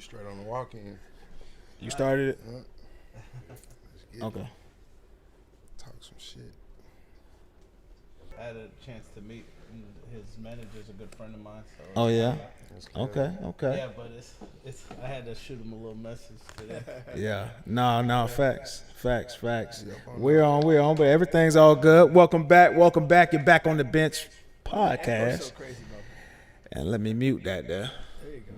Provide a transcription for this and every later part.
straight on the walk-in. You started it? Okay. Talk some shit. I had a chance to meet his manager's a good friend of mine. So Oh yeah. Okay. Yeah, but it's I had to shoot him a little message today. Yeah. No. Facts. We're on, but everything's all good. Welcome back. You're back on the bench podcast. And let me mute that there. There you go.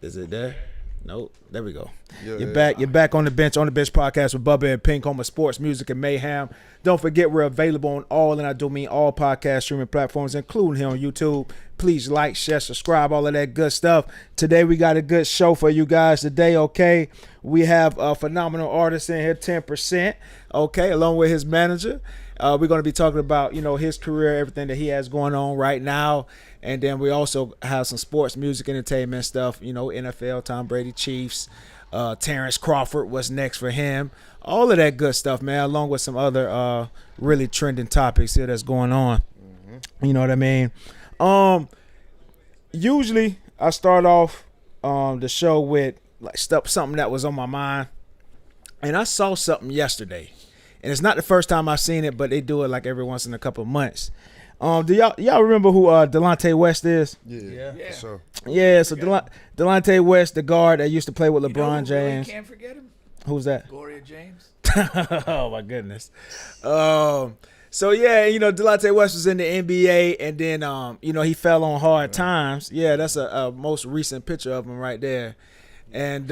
Is it there? Nope. There we go. Yeah, You're back on the bench podcast with Bubba and Pink, home of sports, music, and mayhem. Don't forget we're available on all, and I do mean all podcast streaming platforms, including here on YouTube. Please like, share, subscribe, all of that good stuff. Today we got a good show for you guys today, okay? We have a phenomenal artist in here, 10%, okay, along with his manager. We're going to be talking about, his career, everything that he has going on right now. And then we also have some sports, music, entertainment stuff, NFL, Tom Brady, Chiefs, Terence Crawford, what's next for him. All of that good stuff, man, along with some other really trending topics here that's going on. Mm-hmm. You know what I mean? Usually I start off the show with like something that was on my mind. And I saw something yesterday. And it's not the first time I've seen it, but they do it like every once in a couple of months. Do y'all remember who Delonte West is? Yeah. So yeah, so Delonte West, the guard that used to play with LeBron James. Really can't forget him. Who's that? Gloria James. Oh my goodness. So yeah, Delonte West was in the NBA, and then he fell on hard times. Yeah, that's a most recent picture of him right there. And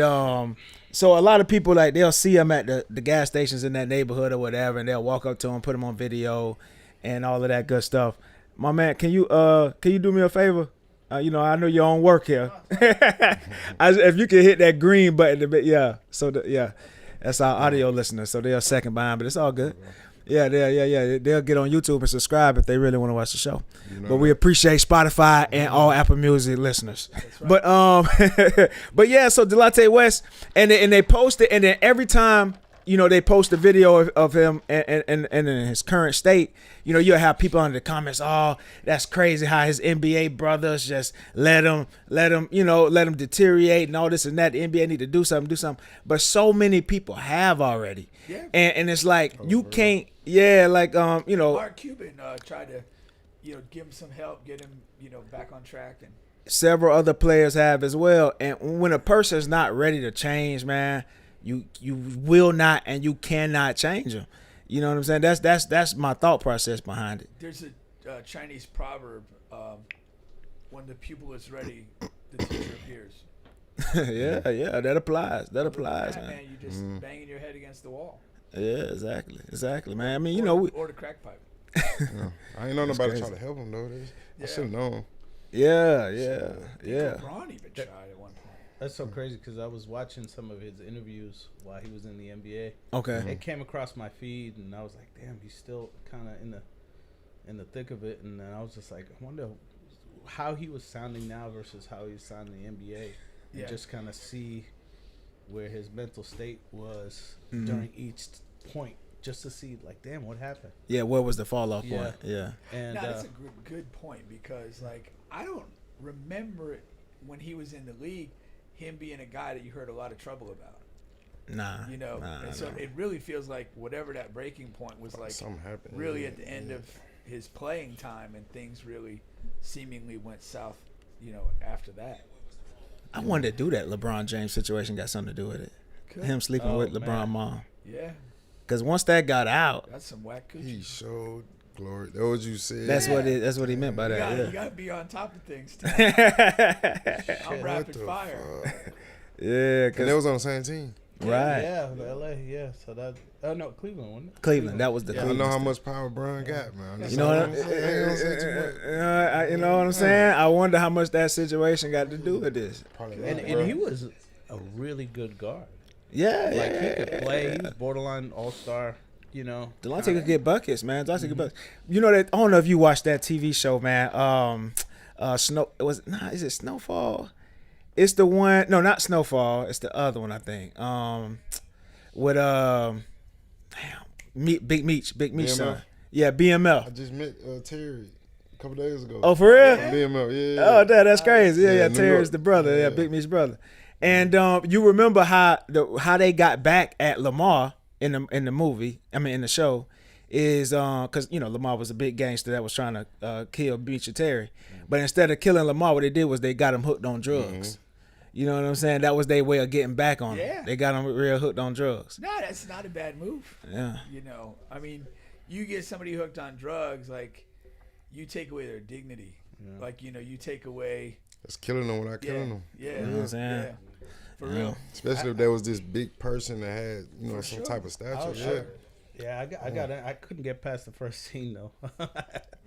so a lot of people, like, they'll see him at the gas stations in that neighborhood or whatever, and they'll walk up to him, put him on video, and all of that good stuff. My man, can you do me a favor? I know you're on work here. If you can hit that green button, yeah. So that's our audio listeners. So they're a second behind, but it's all good. Yeah. They'll get on YouTube and subscribe if they really want to watch the show. But we appreciate Spotify and all Apple Music listeners. Right. But yeah, so Delonte West, and they post it, and then every time they post a video of him and in his current state, you'll have people under the comments, oh, that's crazy how his NBA brothers just let him deteriorate and all this and that. The NBA need to do something. But so many people have already. Yeah. And it's like, you can't, Mark Cuban tried to, give him some help, get him, back on track. And several other players have as well. And when a person's not ready to change, man, you will not and you cannot change them. You know what I'm saying? That's my thought process behind it. There's a Chinese proverb: when the pupil is ready, the teacher appears. yeah, that applies. Man. You just banging your head against the wall. Yeah, exactly, man. I mean, or the crack pipe. I ain't know nobody trying to help him though. I should have known. Yeah. LeBron even tried at one point. That's so crazy because I was watching some of his interviews while he was in the NBA. Okay. It came across my feed, and I was like, damn, he's still kind of in the thick of it. And then I was just like, I wonder how he was sounding now versus how he was sounding in the NBA. And just kind of see where his mental state was during each point, just to see, like, damn, what happened? Yeah, where was the fall off point? Yeah. And that's a good point because, like, I don't remember it when he was in the league, him being a guy that you heard a lot of trouble about. Nah. So it really feels like whatever that breaking point was, like, really at the end of his playing time, and things really seemingly went south, after that. I wonder, do that LeBron James situation got something to do with it? Him sleeping with LeBron mom. Yeah. Because once that got out, that's some whack coochie. He showed glory. That's what you said. That's what he meant by that. You gotta be on top of things too. I'm rapid fire. Yeah, because they was on the same team. Right. Yeah, LA. Yeah. So that. Oh no, Cleveland, wasn't it? Cleveland. That was the. I know how much power Brian got, man. You know what I'm saying? I wonder how much that situation got to do with this. And he was a really good guard. Yeah, like he could play. He was borderline all-star. Delonte could get buckets, man. Delonte could buckets. That I don't know if you watched that TV show, man. Is it Snowfall? It's the one. No, not Snowfall. It's the other one, I think. With Big Meech son. Yeah, BML. I just met Terry. a couple days ago. Oh, for real? BML, yeah. Oh, that's crazy. Yeah, New Terrence York. the brother. Yeah, Big Me's brother. And you remember how they got back at Lamar in the movie? I mean, in the show, is because Lamar was a big gangster that was trying to kill Beecher Terry, but instead of killing Lamar, what they did was they got him hooked on drugs. You know what I'm saying? That was their way of getting back on him. They got him real hooked on drugs. No, that's not a bad move. Yeah. I mean, you get somebody hooked on drugs, like you take away their dignity. Yeah. Like you take away. It's killing them without killing them. Yeah. You know what I'm saying? Yeah. For real. Especially if there was this big person that had some type of stature. Oh, sure. Yeah, I couldn't get past the first scene though.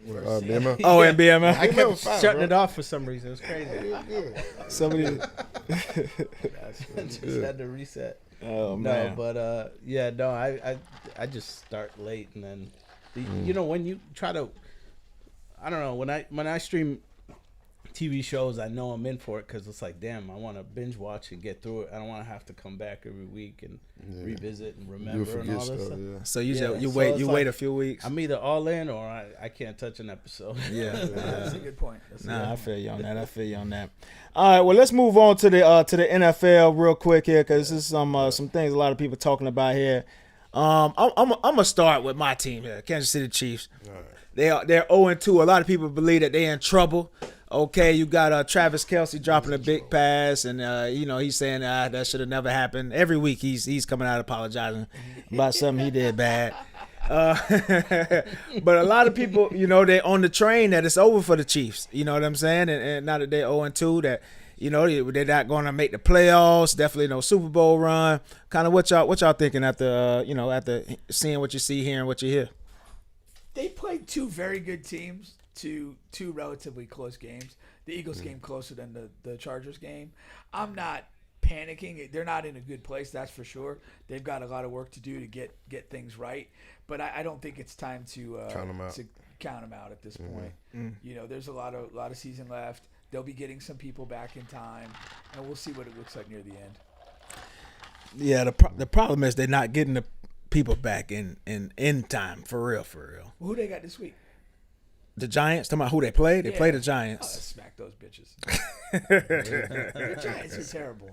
BML? Oh, and BML. I kept shutting it off for some reason. It was crazy. Somebody just had to reset. Oh man. No, but I just start late and then when you try to, I don't know, when I stream TV shows, I know I'm in for it because it's like, damn, I want to binge watch and get through it. I don't want to have to come back every week and revisit and remember and all this stuff. Yeah. So you wait a few weeks. I'm either all in or I can't touch an episode. Yeah, that's a good point. I feel you on that. All right, well, let's move on to the NFL real quick here because this is some things a lot of people talking about here. I'm gonna start with my team here, Kansas City Chiefs. All right. They're 0-2. A lot of people believe that they're in trouble. Okay, you got Travis Kelce dropping a big pass, and he's saying that should have never happened. Every week he's coming out apologizing about something he did bad. But a lot of people, they're on the train that it's over for the Chiefs. You know what I'm saying? And now that they're 0-2, that they're not going to make the playoffs. Definitely no Super Bowl run. Kind of what y'all thinking after seeing what you see, hearing what you hear? They played two very good teams. Two relatively close games. The Eagles game closer than the Chargers game. I'm not panicking. They're not in a good place, that's for sure. They've got a lot of work to do to get things right. But I don't think it's time to count them out at this point. There's a lot of season left. They'll be getting some people back in time, and we'll see what it looks like near the end. Yeah, the problem is they're not getting the people back in time for real. Well, who they got this week? The Giants, talking about who they play? They play the Giants. Oh, smack those bitches. The Giants are terrible.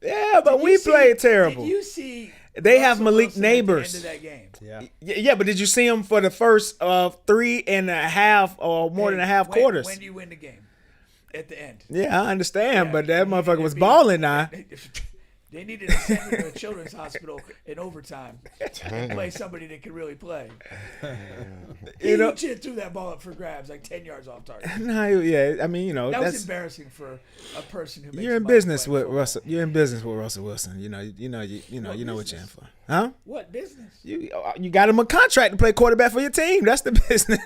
Yeah, but we played terrible. Did you see? They have Malik Neighbors. At the end of that game. Yeah, but did you see him for the first 3.5 or more than a half quarters? When you win the game, at the end. Yeah, I understand, but that motherfucker was balling now. They needed to send him to a children's hospital in overtime and play somebody that could really play. He legit threw that ball up for grabs, like 10 yards off target. That was embarrassing for a person who makes you're in business with Russell. You're in business with Russell Wilson. You know what you're in for, huh? What business? You got him a contract to play quarterback for your team. That's the business.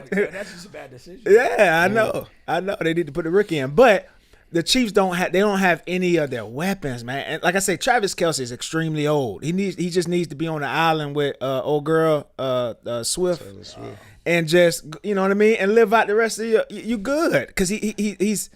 That's just a bad decision. Yeah, I know. They need to put the rookie in, but. The Chiefs don't have any of their weapons, man. And like I say, Travis Kelce is extremely old. He just needs to be on the island with old girl Swift, and just what I mean, and live out the rest of you good, because he's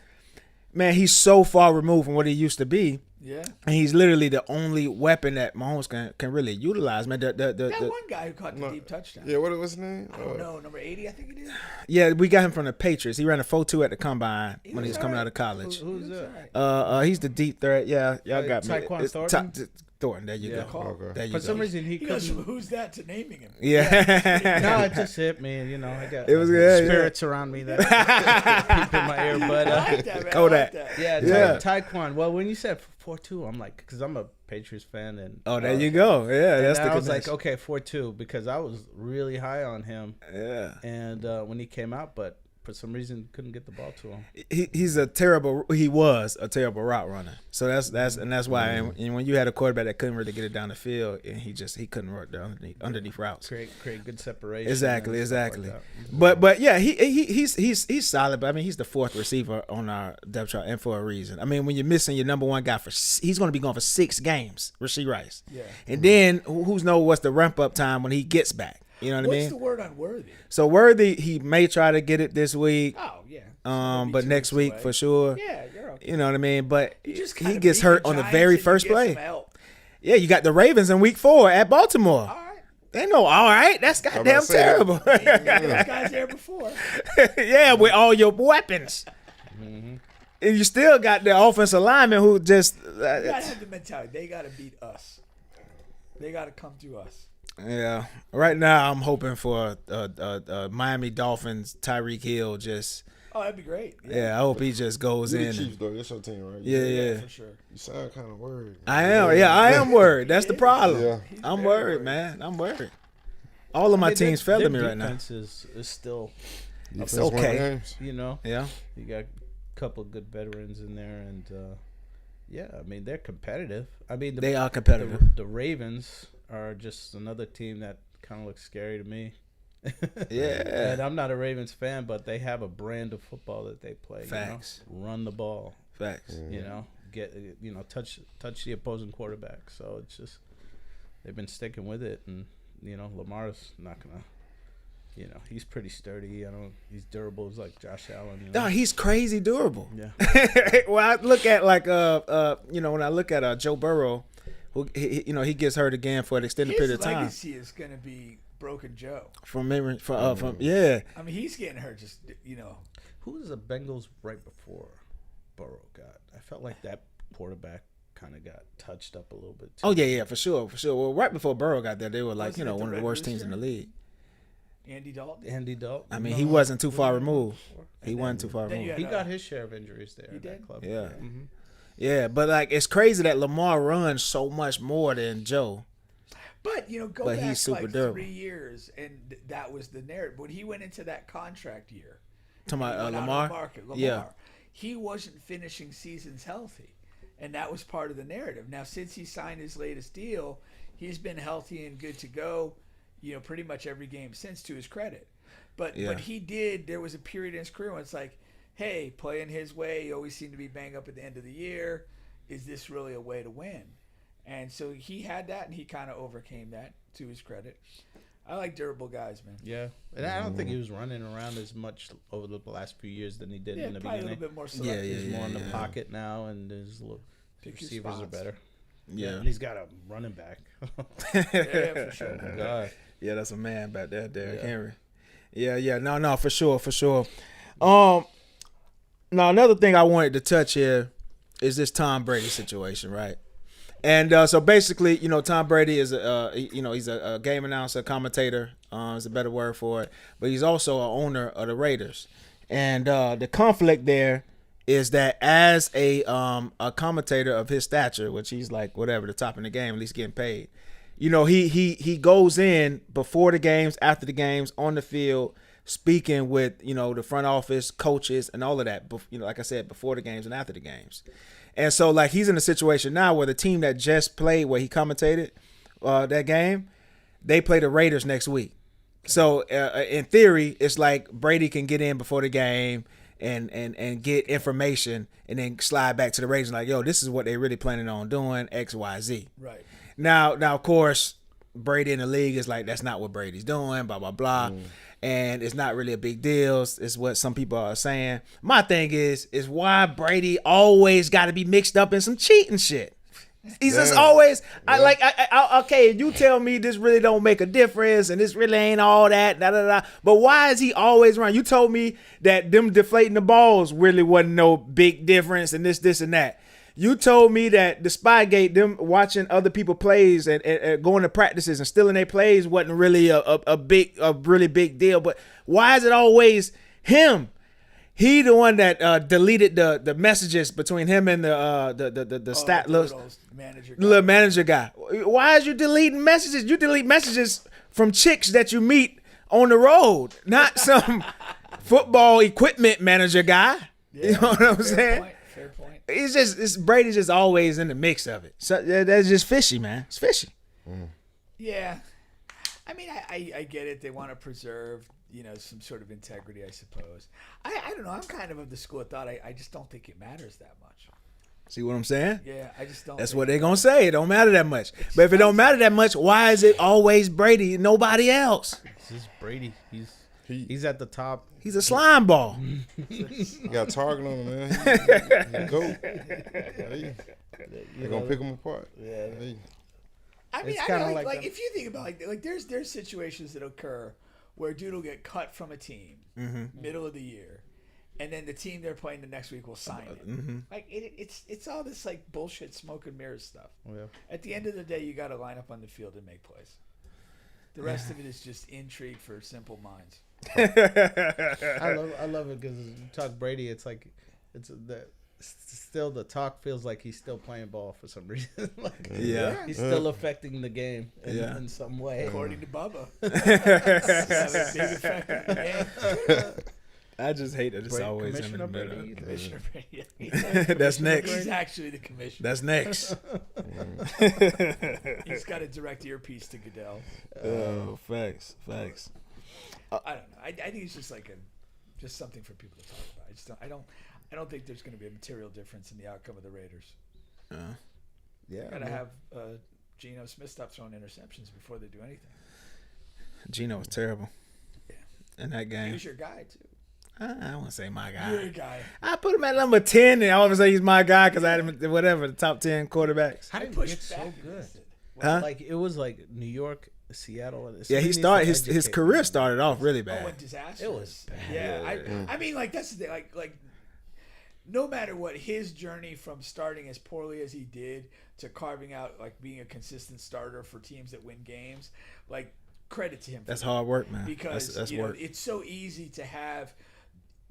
so far removed from what he used to be. Yeah, and he's literally the only weapon that Mahomes can really utilize, man. That one guy who caught the deep touchdown. Yeah, what was his name? I don't know, number 80, I think it is. Yeah, we got him from the Patriots. He ran a 4.2 at the combine when he was coming out of college. Who's that? He's the deep threat. Yeah, y'all got me. Taekwon Thornton. Thornton, there you go. Okay. There you For go. some reason, he goes couldn't. from who's that to naming him. Yeah. No, it just hit me. I got it was spirits around me that peep in my ear. But I like that, man. Kodak. Taekwon. Well, when you said 4.2, I'm like, because I'm a Patriots fan, and there you go. Yeah, that's the I was connection. like, okay, 4.2, because I was really high on him. Yeah. And when he came out, but for some reason couldn't get the ball to him. He was a terrible route runner. So that's why and when you had a quarterback that couldn't really get it down the field, and he couldn't work the underneath routes. Create good separation. Exactly. But yeah, he's solid. But I mean, he's the fourth receiver on our depth chart, and for a reason. I mean, when you're missing your number one guy he's going to be gone for 6 games, Rashee Rice. Yeah. And then who's knows what's the ramp up time when he gets back. You know what I mean? What's the word on Worthy? So Worthy, he may try to get it this week. Oh yeah. But next week for sure. Yeah, you're okay. You know what I mean? But he gets hurt on the very first play. Yeah, you got the Ravens in week 4 at Baltimore. All right. They know, all right, that's goddamn terrible. Those guys there before. Yeah, with all your weapons. Mm-hmm. And you still got the offensive lineman who just... you got to have the mentality. They got to beat us. They got to come through us. Yeah. Right now, I'm hoping for Miami Dolphins, Tyreek Hill just... Oh, that'd be great. Yeah, I hope he just goes You in. the Chiefs, though. That's your team, right? Yeah. For sure. You sound kind of worried. I am worried. That's the problem. Yeah. I'm worried, man. I'm worried. All of my teams failing me right now. Defense is still, It's okay. you know. Yeah. You got a couple good veterans in there, and yeah, I mean they're competitive. I mean They are competitive. The Ravens are just another team that kind of looks scary to me. Yeah. And I'm not a Ravens fan, but they have a brand of football that they play. Facts. You know? Run the ball. Facts. You know, touch the opposing quarterback. So it's just they've been sticking with it, and Lamar's not gonna. He's pretty sturdy. He's durable. He's like Josh Allen. No, he's crazy durable. Yeah. Well, I look at when I look at Joe Burrow, who he gets hurt again for an extended period of time. His legacy is gonna be Broken Joe. From memory, yeah. I mean, he's getting hurt. Who was the Bengals right before Burrow got? I felt like that quarterback kind of got touched up a little bit too. Oh yeah, for sure. Well, right before Burrow got there, they were like one of the worst teams in the league. Andy Dalton. I mean, he wasn't too far removed. He wasn't too far removed. He got his share of injuries there. He did. That club. Yeah. Mm-hmm. Yeah, but like it's crazy that Lamar runs so much more than Joe. But go But back he's super like durable. 3 years, and that was the narrative. When he went into that contract year, Talking about Lamar? Yeah, he wasn't finishing seasons healthy, and that was part of the narrative. Now, since he signed his latest deal, he's been healthy and good to go. Pretty much every game since, to his credit. But he did. There was a period in his career when it's like, hey, playing his way, he always seemed to be banged up at the end of the year. Is this really a way to win? And so he had that, and he kind of overcame that, to his credit. I like durable guys, man. Yeah, and I don't think he was running around as much over the last few years than he did in the beginning. A little bit more selective. He's more in the pocket now, and his receivers are better. Yeah, and he's got a running back. Yeah, for sure. Oh, God. Yeah, that's a man back there, Derrick Henry. Yeah, no, for sure. Now another thing I wanted to touch here is this Tom Brady situation, right? And so basically, Tom Brady is he's a game announcer, commentator, is a better word for it, but he's also an owner of the Raiders. And the conflict there is that as a commentator of his stature, which he's like whatever, the top in the game, at least getting paid. He goes in before the games, after the games, on the field, speaking with the front office, coaches, and all of that. Like I said, before the games and after the games. And so, like, he's in a situation now where the team that just played, where he commentated that game, they play the Raiders next week. So, in theory, it's like Brady can get in before the game and get information and then slide back to the Raiders like, yo, this is what they really planning on doing, X, Y, Z. Right. Now, of course, Brady in the league is like, that's not what Brady's doing, blah, blah, blah. And it's not really a big deal. It's what some people are saying. My thing is why Brady always got to be mixed up in some cheating shit. He's just always okay. You tell me this really don't make a difference, and this really ain't all that. But why is he always around? You told me that them deflating the balls really wasn't no big difference, and this, and that. You told me that the Spygate, them watching other people plays and going to practices and stealing their plays wasn't really a really big deal. But why is it always him? He the one that deleted the messages between him and the manager guy. Why is you deleting messages? You delete messages from chicks that you meet on the road, not some football equipment manager guy. Yeah, you know what I'm saying? Fair point. Brady's just always in the mix of it. So that's just fishy, man. It's fishy. Yeah. I mean, I get it. They want to preserve, some sort of integrity, I suppose. I don't know. I'm kind of the school of thought. I just don't think it matters that much. See what I'm saying? Yeah, I just don't. That's what they're going to say. It don't matter that much. But if it don't matter that much, why is it always Brady and nobody else? This is Brady. He's at the top. He's a slime ball. You got a target on him, man. He go. They're going to pick him apart. Yeah. I mean, It's I kinda know, like like the- if you think about like there's situations that occur where a dude will get cut from a team middle of the year, and then the team they're playing the next week will sign it. Like it's all this like bullshit smoke and mirrors stuff. Yeah. At the end of the day, you got to line up on the field and make plays. The rest of it is just intrigue for simple minds. I love it because you talk Brady. It's like still the talk feels like he's still playing ball for some reason. Like, Yeah. he's still affecting the game in some way. According to Bubba, Have a big effect on the game. I just hate that it's always in Commissioner the middle. Brady. Commissioner Brady. That's next. He's actually the commissioner. That's next. He's got a direct earpiece to Goodell. Oh, facts. I don't know. I think it's just like just something for people to talk about. I don't think there's going to be a material difference in the outcome of the Raiders. Yeah, Got to have Geno Smith stop throwing interceptions before they do anything. Geno was terrible. Yeah. In that He game. was your guy too. I won't say my You're your guy. guy. I put him at number 10, and I always say he's my guy because I had him, whatever, the top 10 quarterbacks. How did he pushed get so back good? against it. Huh? Like it was like New York, Seattle. And Yeah, he started his career started off really Oh, bad. what disaster! It was bad. Yeah, I mean, like that's the thing. Like, no matter what, his journey from starting as poorly as he did to carving out like being a consistent starter for teams that win games, like credit to him. That's hard work, man. Because that's you know, work. it's so easy to have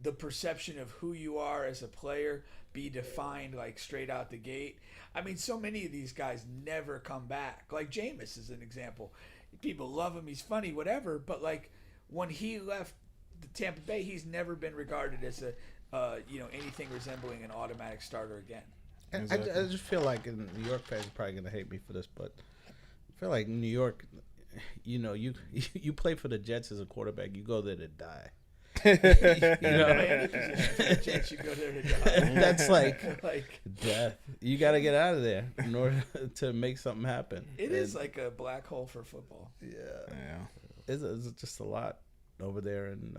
the perception of who you are as a player be defined like straight out the gate. I mean, so many of these guys never come back. Like Jameis is an example. People love him, he's funny, whatever, but like when he left the Tampa Bay, he's never been regarded as a anything resembling an automatic starter again. And I just feel like New York fans are probably gonna hate me for this, but I feel like New York, you know, you play for the Jets as a quarterback, you go there to die. You know, any position for the Jets, you go there to die. That's like Like death. You got to get out of there in order to make something happen. it is like a black hole for football. Yeah. It's just a lot over there, and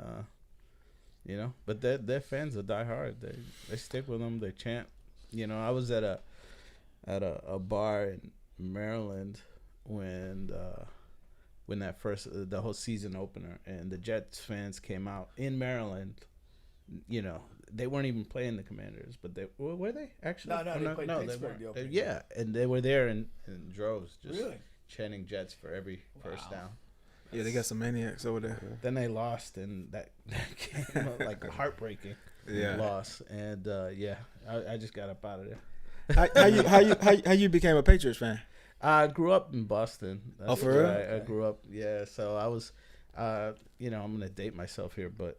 you know, but their fans are die hard. They stick with them. They chant. You know, I was at a bar in Maryland when that first the whole season opener, and the Jets fans came out in Maryland. You know, they weren't even playing the Commanders, but they were they actually? No, they played Pittsburgh weren't. the opening Yeah, and they were there in droves, just Really? chanting Jets for every first down. Yeah, they got some maniacs over there. Then they lost, and that came out like a heartbreaking loss. And I just got up out of there. How you became a Patriots fan? I grew up in Boston. That's for real? where I grew up. Yeah, so I was, you know, I'm gonna date myself here, but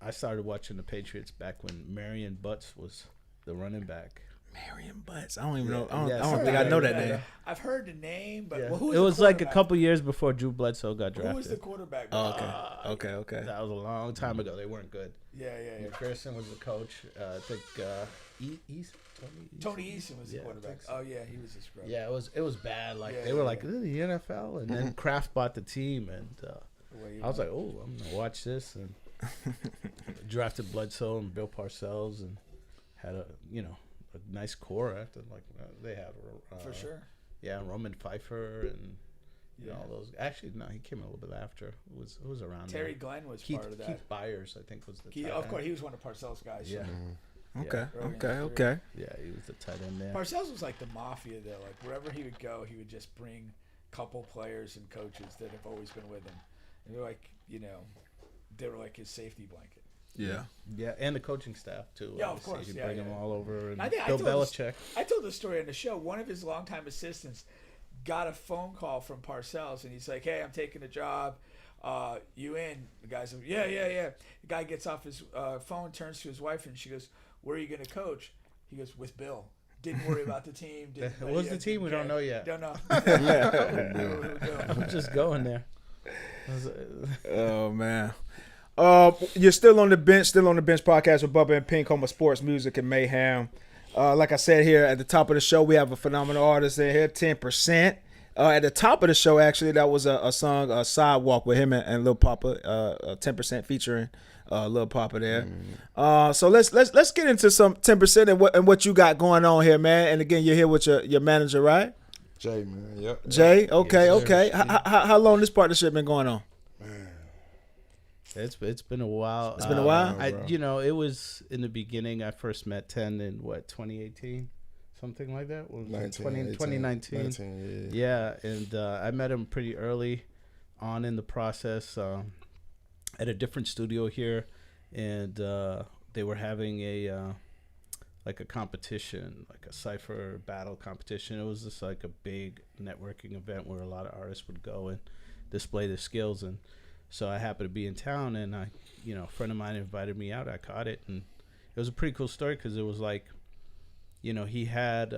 I started watching the Patriots back when Marion Butts was the running back. Marion Butts. I don't even know. Yeah, I don't think I know that name. I've heard the name, but Yeah. well, who was It the was like a quarterback? couple years before Drew Bledsoe got drafted. Who was the quarterback? Oh, okay. That was a long time ago. They weren't good. Yeah. McPherson was the coach. I think Tony Eason was the Yeah, I quarterback. think so. Oh yeah, he was a scrub. Yeah, it was bad. Like Yeah, they were yeah, like, "This is the NFL," and then Kraft bought the team, and The way he I was went. like, "Oh, I'm gonna watch this." And drafted Bledsoe and Bill Parcells, and had a nice core. After they had for sure. yeah, Roman Pfeiffer and Yeah. all those. Actually, no, he came a little bit after. It was around Terry there. Glenn was Keith, part of that. Keith Byers, I think, was the tight Of end. course, he was one of Parcells' guys. Yeah. Okay. early in his Okay. Yeah, he was the tight end there. Parcells was like the mafia there. Like wherever he would go, he would just bring a couple players and coaches that have always been with him. And they're like, they were like his safety blanket. Yeah. Yeah, and the coaching staff too. Yeah, of obviously. course, He'd yeah, bring yeah. them all over. And I think I Bill told this- Belichick. I told the story on the show. One of his longtime assistants got a phone call from Parcells, and he's like, "Hey, I'm taking a job. You in?" The guy's like, "Yeah." The guy gets off his phone, turns to his wife, and she goes, "Where are you going to coach?" He goes, "With Bill." Didn't worry about the team. What's the team? We don't know yet. Don't know. I'm just going there. Oh man. You're still on the bench podcast with Bubba and Pink, home of sports, music, and mayhem. Like I said here at the top of the show, we have a phenomenal artist in here, 10%. At the top of the show, actually, that was a song, Sidewalk, with him and Lil Papa, 10% featuring Lil Papa there. So let's get into some 10% and what you got going on here, man. And again, you're here with your manager, right? Jay, man. Yep. Jay, okay, Yes, okay. sir. How long this partnership been going on? Man. It's been a while. It's been a while? It was in the beginning. I first met 10 in 2018, something like that. What was it? 2019. 19, Yeah, and I met him pretty early on in the process at a different studio here, and they were having a competition, like a cypher battle competition. It was just like a big networking event where a lot of artists would go and display their skills. And so I happened to be in town, and a friend of mine invited me out. I caught it, and it was a pretty cool story because it was like, he had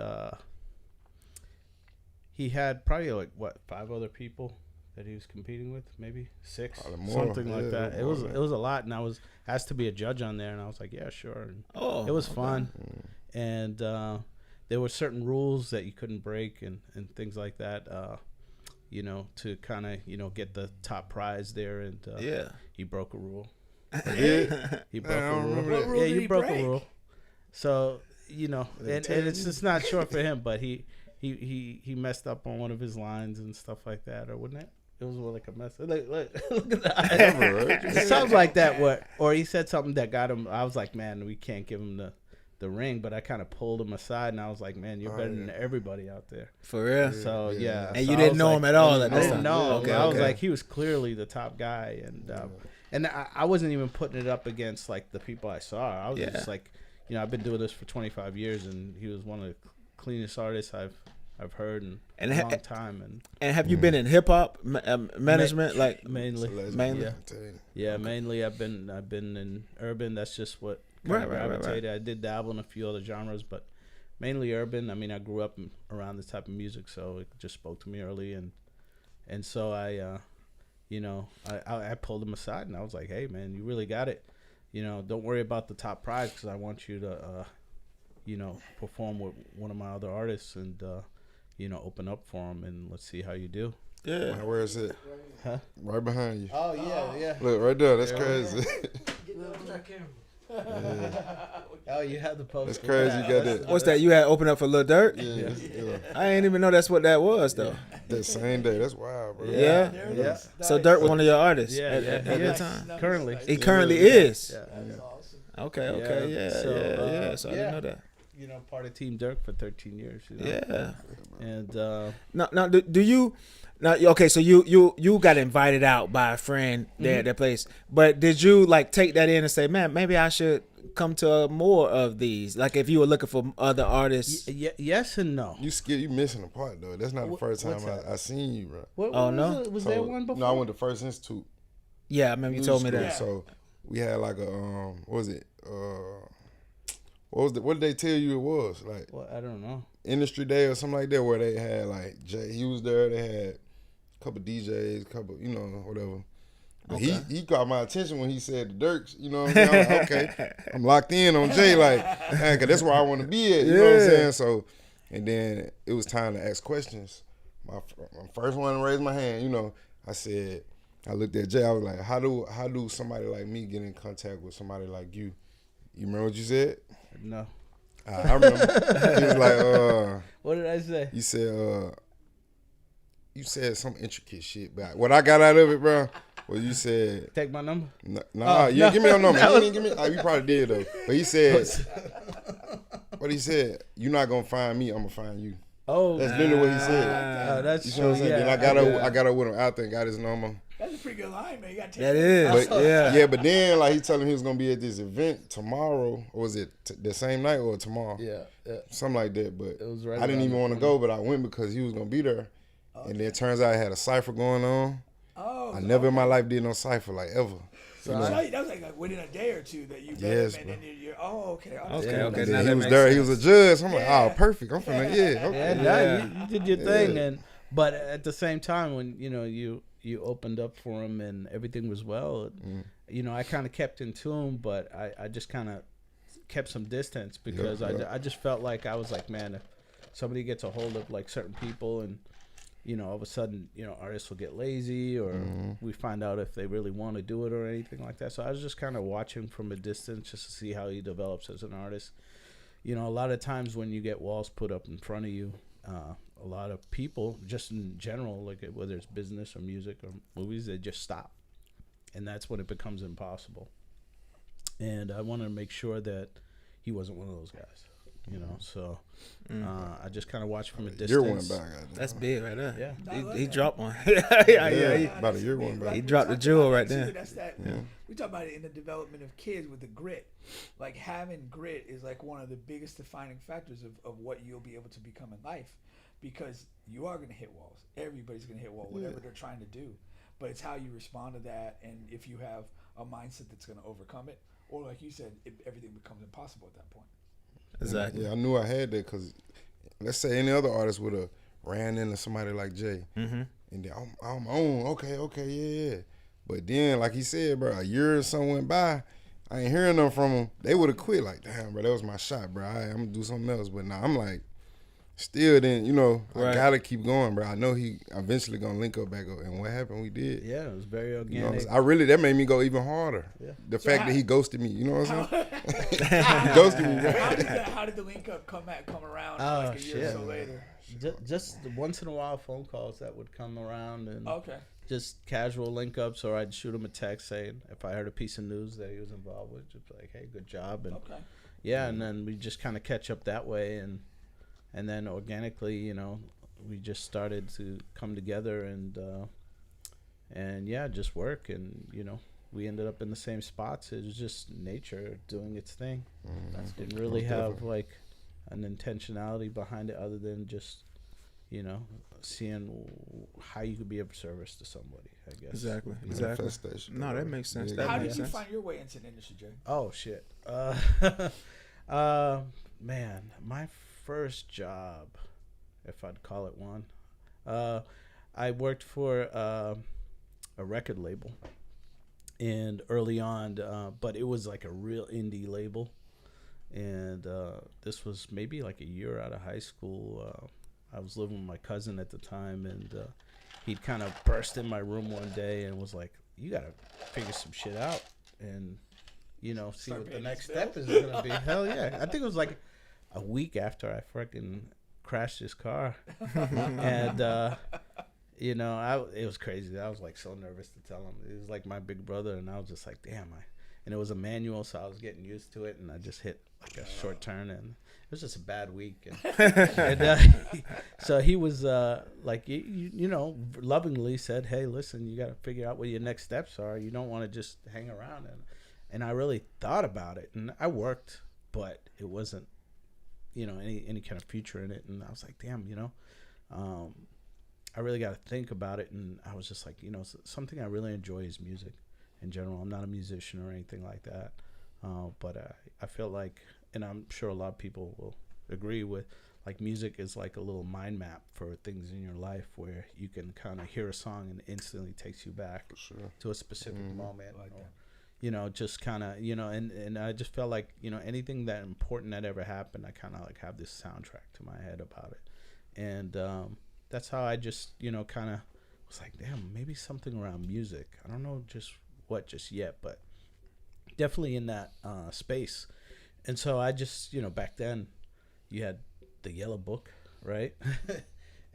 probably like 5 other people that he was competing with, maybe 6, something like that. It was a lot, and I was asked to be a judge on there, and I was like, yeah, sure. And it was fun, and there were certain rules that you couldn't break and things like that. To kind of get the top prize there, and he broke a rule. He broke a rule. What rule did he broke break? a rule. So and it's just not short for him, but he messed up on one of his lines and stuff like that, or wouldn't it? It was more like a mess. Look at that. It sounds like that. Or he said something that got him. I was like, man, we can't give him the ring, but I kind of pulled him aside, and I was like, man, you're better than everybody out there. For real? So, yeah. And so you didn't know him at all at I this didn't time? know him. Okay, I was okay. like, he was clearly the top guy, and I wasn't even putting it up against, like, the people I saw. I was just like, I've been doing this for 25 years, and he was one of the cleanest artists I've heard in a long time. And have you been in hip hop management, mainly? Mainly. Yeah, mainly I've been in urban. That's just what Right. gravitated. I did dabble in a few other genres, but mainly urban. I mean, I grew up around this type of music, so it just spoke to me early, and so I pulled him aside, and I was like, hey, man, you really got it. Don't worry about the top prize, because I want you to perform with one of my other artists and open up for him, and let's see how you do. Yeah. Man, where is it? Huh? Right behind you. Oh yeah. Look right there. That's crazy. Oh, you have the poster. That's crazy. You got that. What's that? You had opened up for Lil Durk? Yeah. I didn't even know that's what that was, though. That same day. That's wild, bro. Yeah. Yeah. So Durk was one of your artists Yeah, at he that is. time. Currently. He currently is. Yeah. That's awesome. Okay. Yeah. So, So I didn't know that. Part of Team Durk for 13 years. Yeah. And Now, do you? Now, okay, so you got invited out by a friend there at that place, but did you take that in and say, man, maybe I should come to more of these? Like if you were looking for other artists. yes and no. You missing a part though. That's not the first time what's that? I seen you, bro. Was there one before? No, I went to First Institute. Yeah, I remember you told me that. So we had like a what was it? What did they tell you it was? Like I don't know. Industry Day or something like that, where they had like Jay, he was there. They had a couple DJs, whatever. But he caught my attention when he said the Durks. You know what I'm saying? I'm like, okay, I'm locked in on Jay. Like, man, 'cause that's where I want to be at. You know what I'm saying? So, and then it was time to ask questions. My first one to raise my hand. I looked at Jay. I was like, how do somebody like me get in contact with somebody like you? You remember what you said? No. I remember. He was like, what did I say? You said some intricate shit, but what I got out of it, bro, was you said, take my number. You didn't give me your number. You didn't give me. You probably did though. But he said, what he said, you're not gonna find me. I'm gonna find you. Oh, that's literally what he said. That's you know what I'm saying. Then I got up with him out there and got his number. That's a pretty good line, man. You got to take That is. But, but then he told him he was gonna be at this event tomorrow, or was it the same night or tomorrow? Yeah. Something like that. But it was right I didn't even want to go, but I went because he was gonna be there. Okay. And then it turns out I had a cipher going on. Oh. I never in my life did no cipher like ever. So that was like within a day or two that you met him, and then you're okay. Okay. Then he was there. He was a judge. I'm like, oh, perfect. I'm finna, okay. You did your thing, but at the same time, when you opened up for him and everything was well, I kind of kept in tune, but I just kind of kept some distance because I just felt like I was like, man, if somebody gets a hold of like certain people and all of a sudden, artists will get lazy or we find out if they really want to do it or anything like that. So I was just kind of watching from a distance just to see how he develops as an artist. A lot of times when you get walls put up in front of you, a lot of people, just in general, like whether it's business or music or movies, they just stop, and that's when it becomes impossible. And I wanted to make sure that he wasn't one of those guys, you know. So I just kind of watched from a distance. Year went by. That's big right there. Yeah, He dropped one. yeah. About a year went by. He dropped the jewel right there. That's that. We talk about it in the development of kids with the grit. Like having grit is like one of the biggest defining factors of what you'll be able to become in life, because you are going to hit walls. Everybody's going to hit walls, whatever they're trying to do. But it's how you respond to that, and if you have a mindset that's going to overcome it, or like you said, everything becomes impossible at that point. Exactly. Yeah, I knew I had that because let's say any other artist would have ran into somebody like Jay, and then I'm on. Okay, yeah. But then, like he said, bro, a year or so went by, I ain't hearing nothing from him. They would have quit. Like, damn, bro, that was my shot, bro. I'm gonna do something else. But now I'm like, still, then I gotta keep going, bro. I know he eventually gonna link up back up. And what happened? We did. Yeah, it was very organic. That made me go even harder. Yeah. The fact that he ghosted me, you know what I'm saying? He ghosted me, bro. How did the link up come around like a year or so later? Just once in a while, phone calls that would come around, and just casual link ups, or I'd shoot him a text saying if I heard a piece of news that he was involved with, just like, hey, good job, and and then we just kind of catch up that way, and then organically, we just started to come together and just work, and we ended up in the same spots. It was just nature doing its thing. Didn't really have like an intentionality behind it other than just seeing how you could be of service to somebody, I guess. Exactly. No, that makes sense. How did you find your way into the industry, Jay? Oh shit. Man, my first job, if I'd call it one, I worked for a record label, and early on, but it was like a real indie label, and this was maybe like a year out of high school. I was living with my cousin at the time, and he'd kind of burst in my room one day and was like, you gotta figure some shit out and see what the next step is gonna be. Hell yeah. I think it was like a week after I freaking crashed his car, and it was crazy. I was like so nervous to tell him. It was like my big brother, and I was just like, damn. And it was a manual, so I was getting used to it, and I just hit like a short turn, and it was just a bad week. So he was lovingly said, hey, listen, you got to figure out what your next steps are. You don't want to just hang around. And I really thought about it, and I worked, but it wasn't any kind of future in it. And I was like, damn, I really got to think about it. And I was just like, something I really enjoy is music in general. I'm not a musician or anything like that, but I feel like, and I'm sure a lot of people will agree with, like, music is like a little mind map for things in your life where you can kind of hear a song and it instantly takes you back to a specific moment, like just kind of, and I just felt like, anything that important that ever happened, I kind of like have this soundtrack to my head about it. And that's how I just, kind of was like, damn, maybe something around music. I don't know just yet, but definitely in that space. And so I just, back then you had the Yellow Book, right?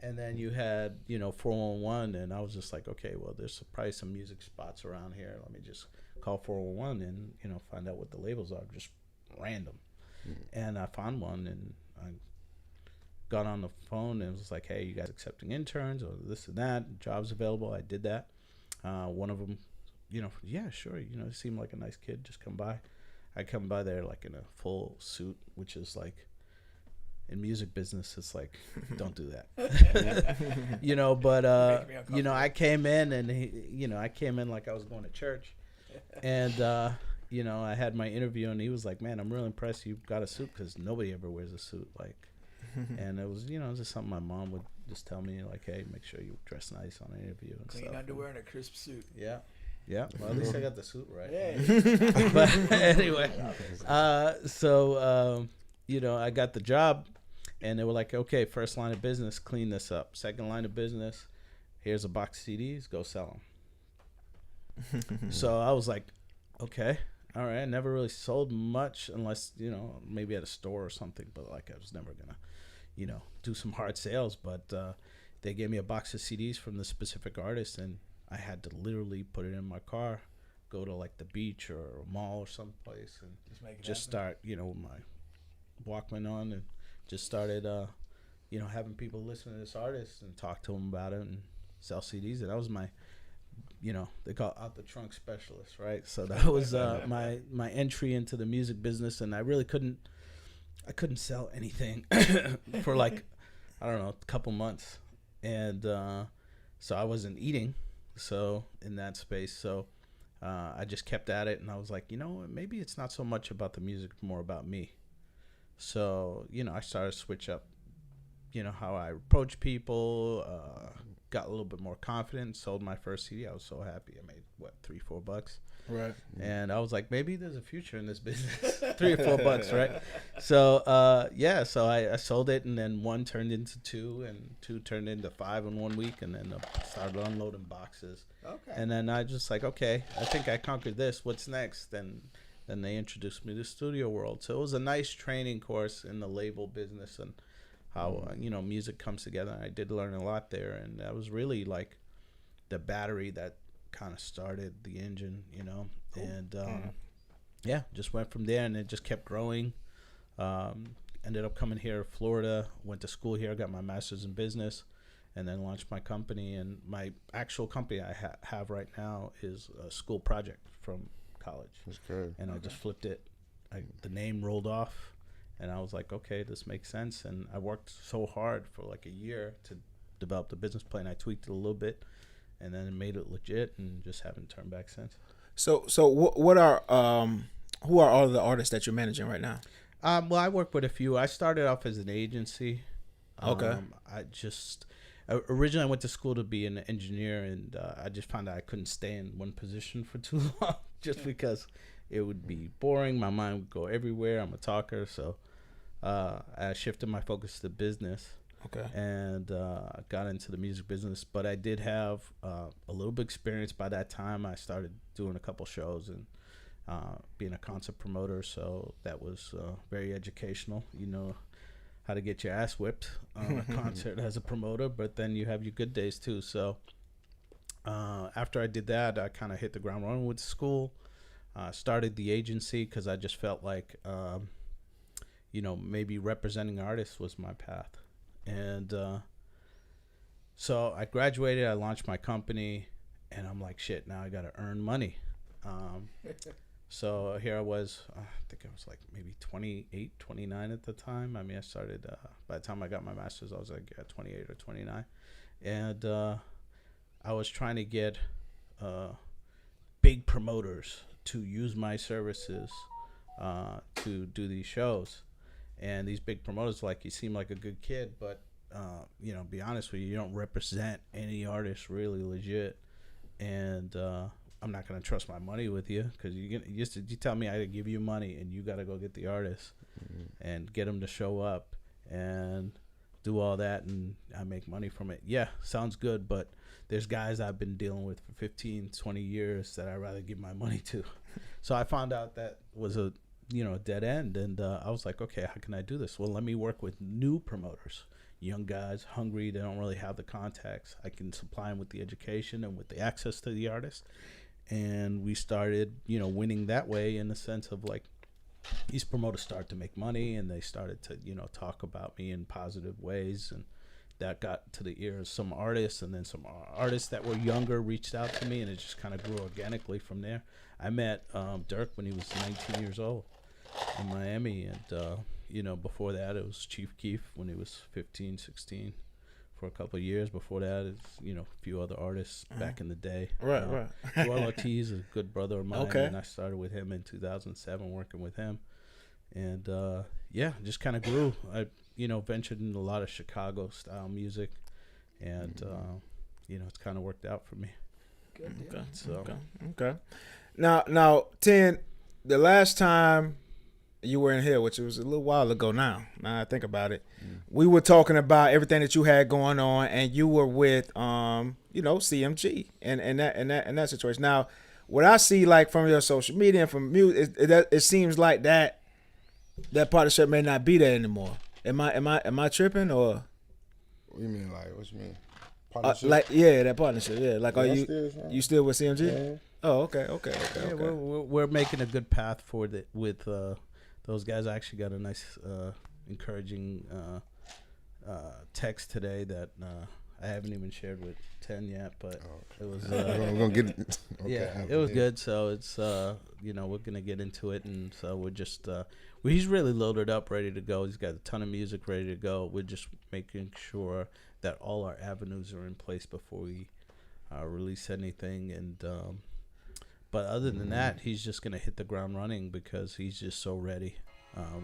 And then you had, 411, and I was just like, okay, well, there's probably some music spots around here. Let me just call 411 and, find out what the labels are, just random. And I found one, and I got on the phone and was like, hey, you guys accepting interns or this and that, jobs available? I did that. One of them, yeah, sure. He seemed like a nice kid. Just come by. I come by there like in a full suit, which is like, in music business, it's like, don't do that. But, I came in and I came in like I was going to church, and, I had my interview, and he was like, man, I'm really impressed you got a suit, because nobody ever wears a suit. Like, and it was, just something my mom would just tell me, like, hey, make sure you dress nice on an interview and clean stuff. underwear and a crisp suit. Yeah. Yeah, well, at least I got the suit right. Yeah. But anyway, I got the job, and they were like, okay, first line of business, clean this up. Second line of business, here's a box of CDs, go sell them. So I was like, okay, all right. I never really sold much unless, maybe at a store or something, but like I was never going do some hard sales. But they gave me a box of CDs from the specific artist, and I had to literally put it in my car, go to like the beach or a mall or someplace, and just start, with my Walkman on, and just started, having people listen to this artist and talk to them about it and sell CDs. And that was my, they call it out the trunk specialist, right? So that was my entry into the music business, and I really couldn't sell anything for like, I don't know, a couple months, and so I wasn't eating, so in that space, so I just kept at it, and I was like, maybe it's not so much about the music, more about me. So I started to switch up, how I approach people, got a little bit more confident, sold my first CD. I was so happy. I made $3-4, right? And I was like, maybe there's a future in this business. $3 or $4, right? So so I sold it, and then 1 turned into 2, and 2 turned into 5 in 1 week, and then I started unloading boxes. Okay. And then I just like, okay, I think I conquered this. What's next? Then they introduced me to the studio world. So it was a nice training course in the label business and how music comes together. I did learn a lot there, and that was really like the battery that kind of started the engine, cool. And just went from there, and it just kept growing. Ended up coming here to Florida, went to school here, got my master's in business, and then launched my company. And my actual company I have right now is a school project from college. That's good. And I just flipped it. The name rolled off, and I was like, okay, this makes sense. And I worked so hard for like a year to develop the business plan. I tweaked it a little bit, and then made it legit, and just haven't turned back since. So what are who are all the artists that you're managing right now? Well, I work with a few. I started off as an agency. Okay. Originally I went to school to be an engineer, and I just found out I couldn't stay in one position for too long, just because it would be boring. My mind would go everywhere. I'm a talker, so I shifted my focus to business. Okay. And got into the music business, but I did have a little bit experience by that time. I started doing a couple shows and being a concert promoter, so that was very educational. How to get your ass whipped on a concert as a promoter, but then you have your good days too. So after I did that, I kind of hit the ground running with school. Started the agency because I just felt like maybe representing artists was my path. And so I graduated, I launched my company, and I'm like, shit, now I got to earn money. So here I was, I think I was like maybe 28, 29 at the time. I mean, I started, by the time I got my master's, I was like 28 or 29. And I was trying to get big promoters to use my services to do these shows. And these big promoters, like, you seem like a good kid, but, be honest with you don't represent any artist really legit. And I'm not going to trust my money with you, because you tell me I got to give you money, and you got to go get the artist and get them to show up and do all that, and I make money from it. Yeah, sounds good, but there's guys I've been dealing with for 15, 20 years that I'd rather give my money to. So I found out that was a dead end, and I was like, okay, how can I do this? Well, let me work with new promoters, young guys, hungry, they don't really have the contacts. I can supply them with the education and with the access to the artist. And we started, winning that way, in the sense of like, these promoters started to make money, and they started to, talk about me in positive ways, and that got to the ears of some artists, and then some artists that were younger reached out to me, and it just kind of grew organically from there. I met Durk when he was 19 years old in Miami, and before that it was Chief Keef when he was 15, 16 for a couple of years. Before that, it's a few other artists back in the day. Right. Joel Ortiz is a good brother of mine, okay. And I started with him in 2007, working with him, and just kind of grew. I ventured into a lot of Chicago style music, and it's kind of worked out for me. Good deal. Okay. So Okay. Now, Ten, the last time you were in here, which was a little while ago now I think about it, we were talking about everything that you had going on, and you were with CMG and that situation. Now, what I see, like, from your social media and from music, it seems like that partnership may not be there anymore. Am I tripping or? What you mean, like, what you mean? Partnership? That partnership, yeah. Like, are you still with CMG? Yeah. Oh, okay. Yeah, we're making a good path for it with those guys. I actually got a nice, encouraging text today that I haven't even shared with 10 yet, but it was. I'm gonna get it. Okay, yeah, it was good. So it's we're gonna get into it, and so we're just he's really loaded up, ready to go. He's got a ton of music ready to go. We're just making sure that all our avenues are in place before we release anything, and. But other than that, he's just going to hit the ground running because he's just so ready.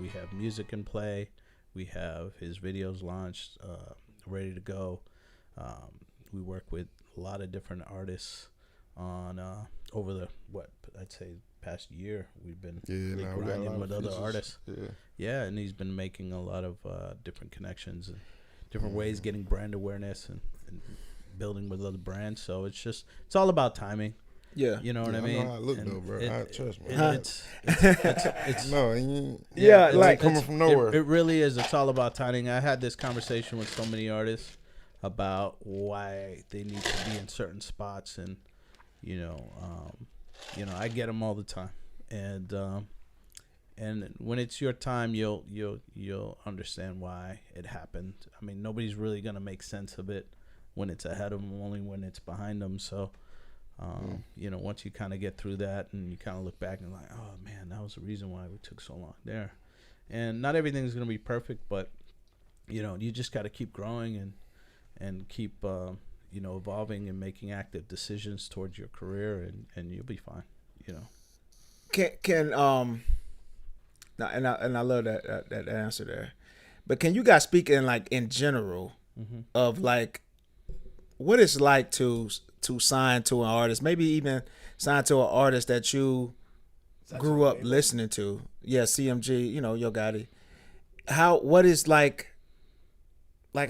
We have music in play. We have his videos launched, ready to go. We work with a lot of different artists on over the, I'd say past year. We've been grinding with other artists. Yeah, and he's been making a lot of different connections and different ways, getting brand awareness and building with other brands. So it's all about timing. Yeah, you know what I mean. I know how it look though, bro. Trust me. It's like coming from nowhere. It really is. It's all about timing. I had this conversation with so many artists about why they need to be in certain spots, and I get them all the time, and when it's your time, you'll understand why it happened. I mean, nobody's really gonna make sense of it when it's ahead of them, only when it's behind them. So. Once you kind of get through that and you kind of look back and like, oh man, that was the reason why we took so long there. And not everything's going to be perfect, but you just got to keep growing and keep, evolving and making active decisions towards your career, and you'll be fine, Can I love that answer there. But can you guys speak in general of like what it's like to sign to an artist, maybe even sign to an artist that you grew up listening to? Yeah, CMG, Yo Gotti. What is like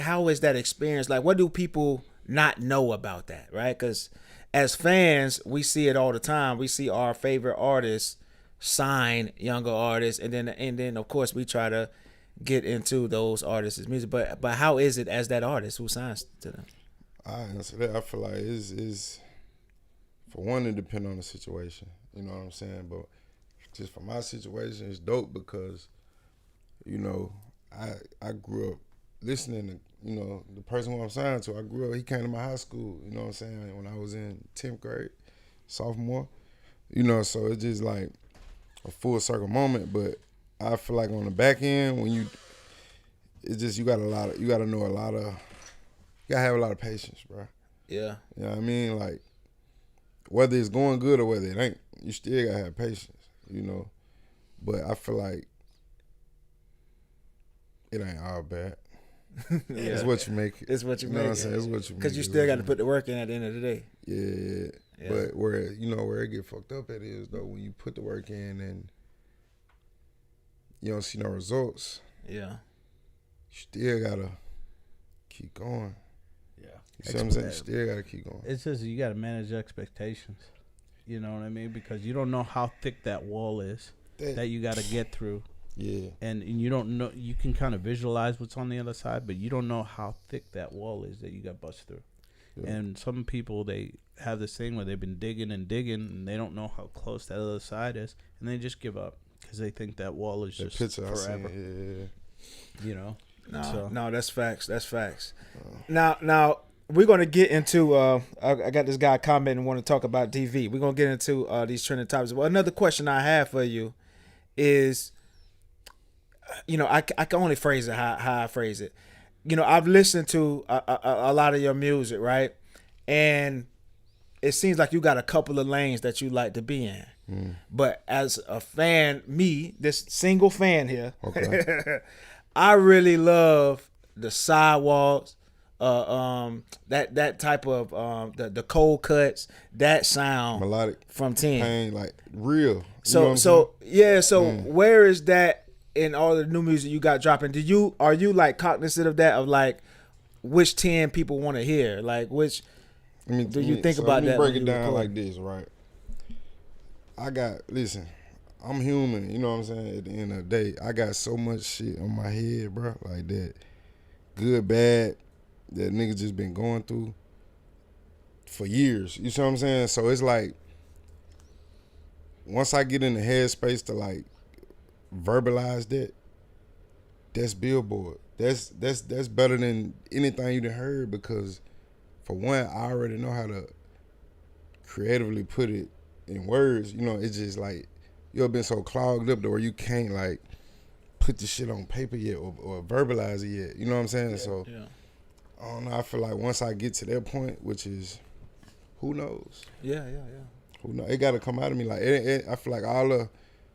how is that experience? Like, what do people not know about that, right? Because as fans, we see it all the time. We see our favorite artists sign younger artists, and then of course we try to get into those artists' music. But how is it as that artist who signs to them? I answer that. I feel like it's for one, it depends on the situation. You know what I'm saying? But just for my situation, it's dope because, I grew up listening to, the person who I'm signed to. I grew up, he came to my high school, you know what I'm saying, when I was in 10th grade, sophomore. So it's just like a full circle moment. But I feel like on the back end, when you gotta have a lot of patience, bro. Yeah. You know what I mean? Like, whether it's going good or whether it ain't, you still gotta have patience, But I feel like it ain't all bad. Yeah. It's what you make it. It's what you make it. Know what I'm saying? It's what you make it. Because you still got to put the work in at the end of the day. Yeah. But where it get fucked up at is, though, when you put the work in and you don't see no results. Yeah. You still gotta keep going. Yeah. You see what I'm saying? You still gotta keep going. It's just you gotta manage expectations. You know what I mean? Because you don't know how thick that wall is that you gotta get through. Yeah. And you don't know. You can kind of visualize what's on the other side, but you don't know how thick that wall is that you got bust through. Yeah. And some people, they have this thing where they've been digging and they don't know how close that other side is, and they just give up because they think that wall is just forever. Yeah. No, that's facts. That's facts. Now we're gonna get into. I got this guy commenting and want to talk about DV. We're gonna get into these trending topics. Well, another question I have for you is, I can only phrase it how I phrase it. I've listened to a lot of your music, right? And it seems like you got a couple of lanes that you like to be in. But as a fan, this single fan here, okay. I really love the sidewalks, that type of the cold cuts, that sound melodic from 10, pain, like real. So where is that in all the new music you got dropping? Are you like cognizant of that, of like which 10 people want to hear, like which? Do you think about that? Let me break it down like this, right? I'm human, you know what I'm saying? At the end of the day, I got so much shit on my head, bro, like that, good, bad, that niggas just been going through for years. You see what I'm saying? So it's like, once I get in the headspace to like verbalize that, that's Billboard. That's better than anything you done heard, because for one, I already know how to creatively put it in words. You know, it's just like, you ever been so clogged up to where you can't like put the shit on paper yet or verbalize it yet. You know what I'm saying? So I don't know. I feel like once I get to that point, which is, who knows? Yeah. Who knows? It got to come out of me. Like I feel like all the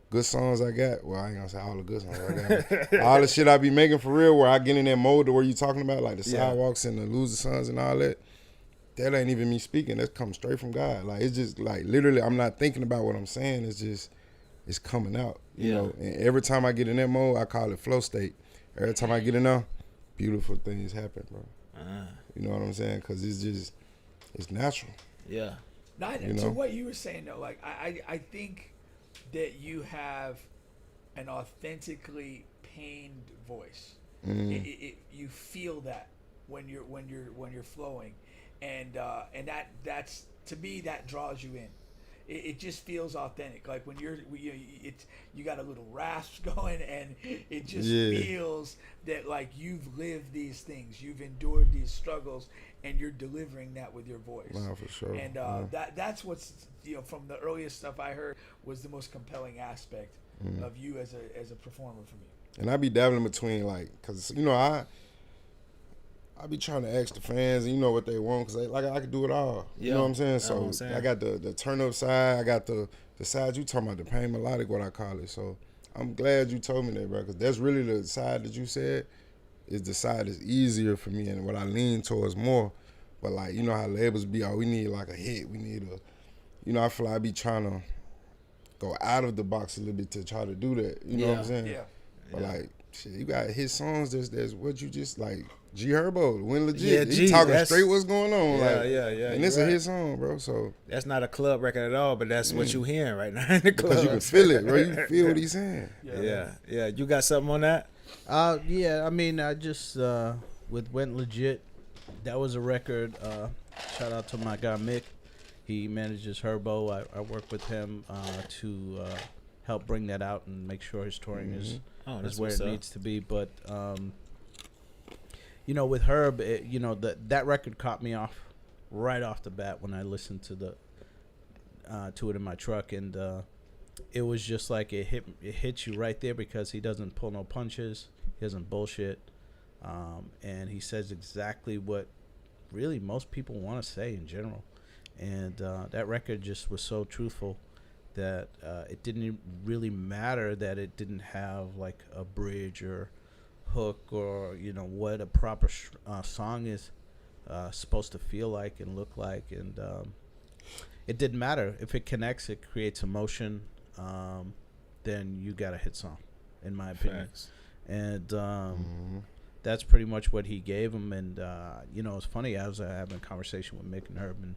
good songs I got. Well, I ain't gonna say all the good songs I got. But all the shit I be making for real, where I get in that mode to where you talking about, like the sidewalks and the loser sons and all that. That ain't even me speaking. That comes straight from God. Like, it's just like, literally, I'm not thinking about what I'm saying. It's just, it's coming out. You know. And every time I get in that mode, I call it flow state. Every time I get in there, beautiful things happen, bro. You know what I'm saying? Because it's just, it's natural. Yeah. To what you were saying though, like I think that you have an authentically pained voice. You feel that when you're flowing, and that's, to me, that draws you in. It just feels authentic. Like when you got a little rasp going, and it just feels that like you've lived these things, you've endured these struggles, and you're delivering that with your voice. Wow, for sure. And that's what's, from the earliest stuff I heard, was the most compelling aspect of you as a performer for me. And I be dabbling between, like, cause I be trying to ask the fans, and what they want, because I can do it all. You know what I'm saying? So I got the turn up side, I got the side you talking about, the pain melodic, what I call it. So I'm glad you told me that, bro, because that's really the side that you said is the side that's easier for me and what I lean towards more. But like, you know how labels be, we need like a hit, we need I feel like I be trying to go out of the box a little bit to try to do that. You know what I'm saying? Yeah. But like, shit, you got hit songs that's what you just like. G Herbo, Win Legit. He talking straight what's going on. Yeah. And it's a hit song, bro. So that's not a club record at all, but that's what you hearing right now in the club. Because you can feel it, bro. You feel what he's saying. Yeah. You got something on that? I mean, I just with Went Legit, that was a record. Shout out to my guy Mick. He manages Herbo. I work with him to help bring that out and make sure his touring is where it needs to be. But with Herb, that record caught me right off the bat when I listened to it in my truck, and it was just like it hits you right there, because he doesn't pull no punches, he doesn't bullshit, and he says exactly what really most people want to say in general, and that record just was so truthful that it didn't really matter that it didn't have like a bridge or hook or what a proper song is supposed to feel like and look like, and it didn't matter. If it connects, it creates emotion, then you got a hit song, in my opinion. Facts. And that's pretty much what he gave him. And it's funny, I was having a conversation with Mick and Herb, and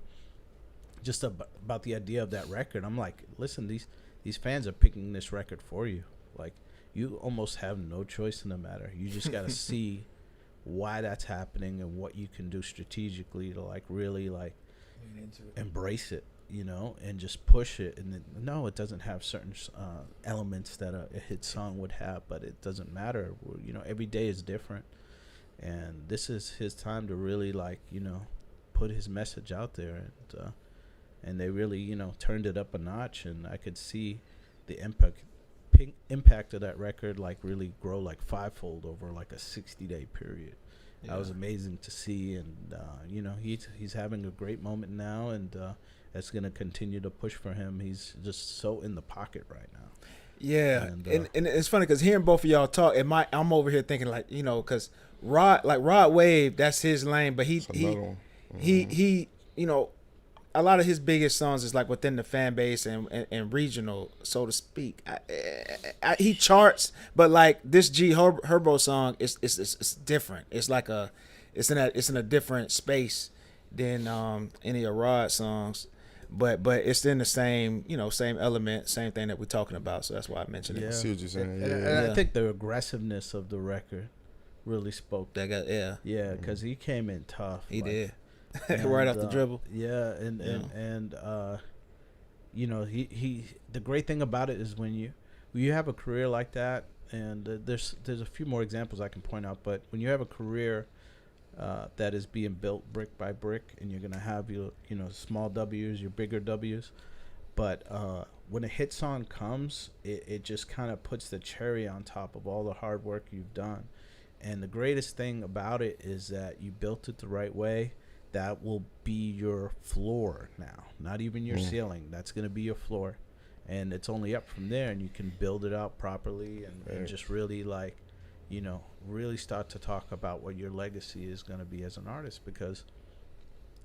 just about the idea of that record. I'm like, listen, these fans are picking this record for you. Like, you almost have no choice in the matter. You just got to see why that's happening and what you can do strategically to like really like embrace it, and just push it. And then, no, it doesn't have certain elements that a hit song would have, but it doesn't matter. Every day is different, and this is his time to really like put his message out there, and they really turned it up a notch, and I could see the impact of that record like really grow like fivefold over like a 60-day period. That was amazing to see, and he's having a great moment now, and that's gonna continue to push for him. He's just so in the pocket right now. Yeah, and it's funny because hearing both of y'all talk, I'm over here thinking like because Rod Wave, that's his lane, but he a lot of his biggest songs is like within the fan base and regional, so to speak. He charts, but like this G Herbo song is different. It's like it's in a different space than any of Rod's songs. but it's in the same same element, same thing that we're talking about. So that's why I mentioned it. I see what you're saying. And I think the aggressiveness of the record really spoke. Yeah, because he came in tough. He did. Right off the dribble. Yeah, and he the great thing about it is when you have a career like that, and there's a few more examples I can point out, but when you have a career that is being built brick by brick, and you're gonna have your small W's, your bigger W's, but when a hit song comes, it just kind of puts the cherry on top of all the hard work you've done. And the greatest thing about it is that you built it the right way. That will be your floor now, not even your ceiling. That's going to be your floor. And it's only up from there, and you can build it out properly and just really really start to talk about what your legacy is going to be as an artist, because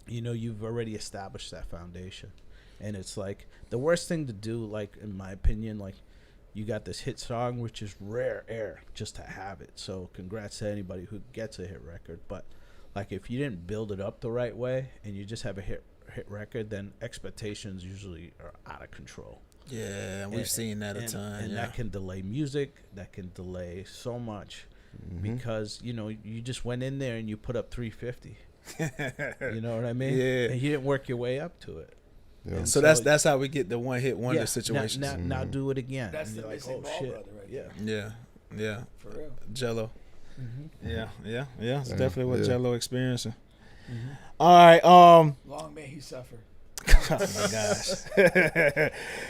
you've already established that foundation. And it's like the worst thing to do, like in my opinion, like you got this hit song, which is rare air just to have it. So congrats to anybody who gets a hit record. But like if you didn't build it up the right way and you just have a hit record, then expectations usually are out of control. Yeah, we've seen that a ton. And that can delay music. That can delay so much because, you just went in there and you put up 350. You know what I mean? Yeah. And you didn't work your way up to it. Yeah. So that's how we get the one hit wonder situation. Now do it again. That's and the you're like, missing ball brother right there. Yeah. For real. Jello. Yeah. It's definitely what Yeah. Jello experiencing. All right. Long may he suffer. Oh my gosh.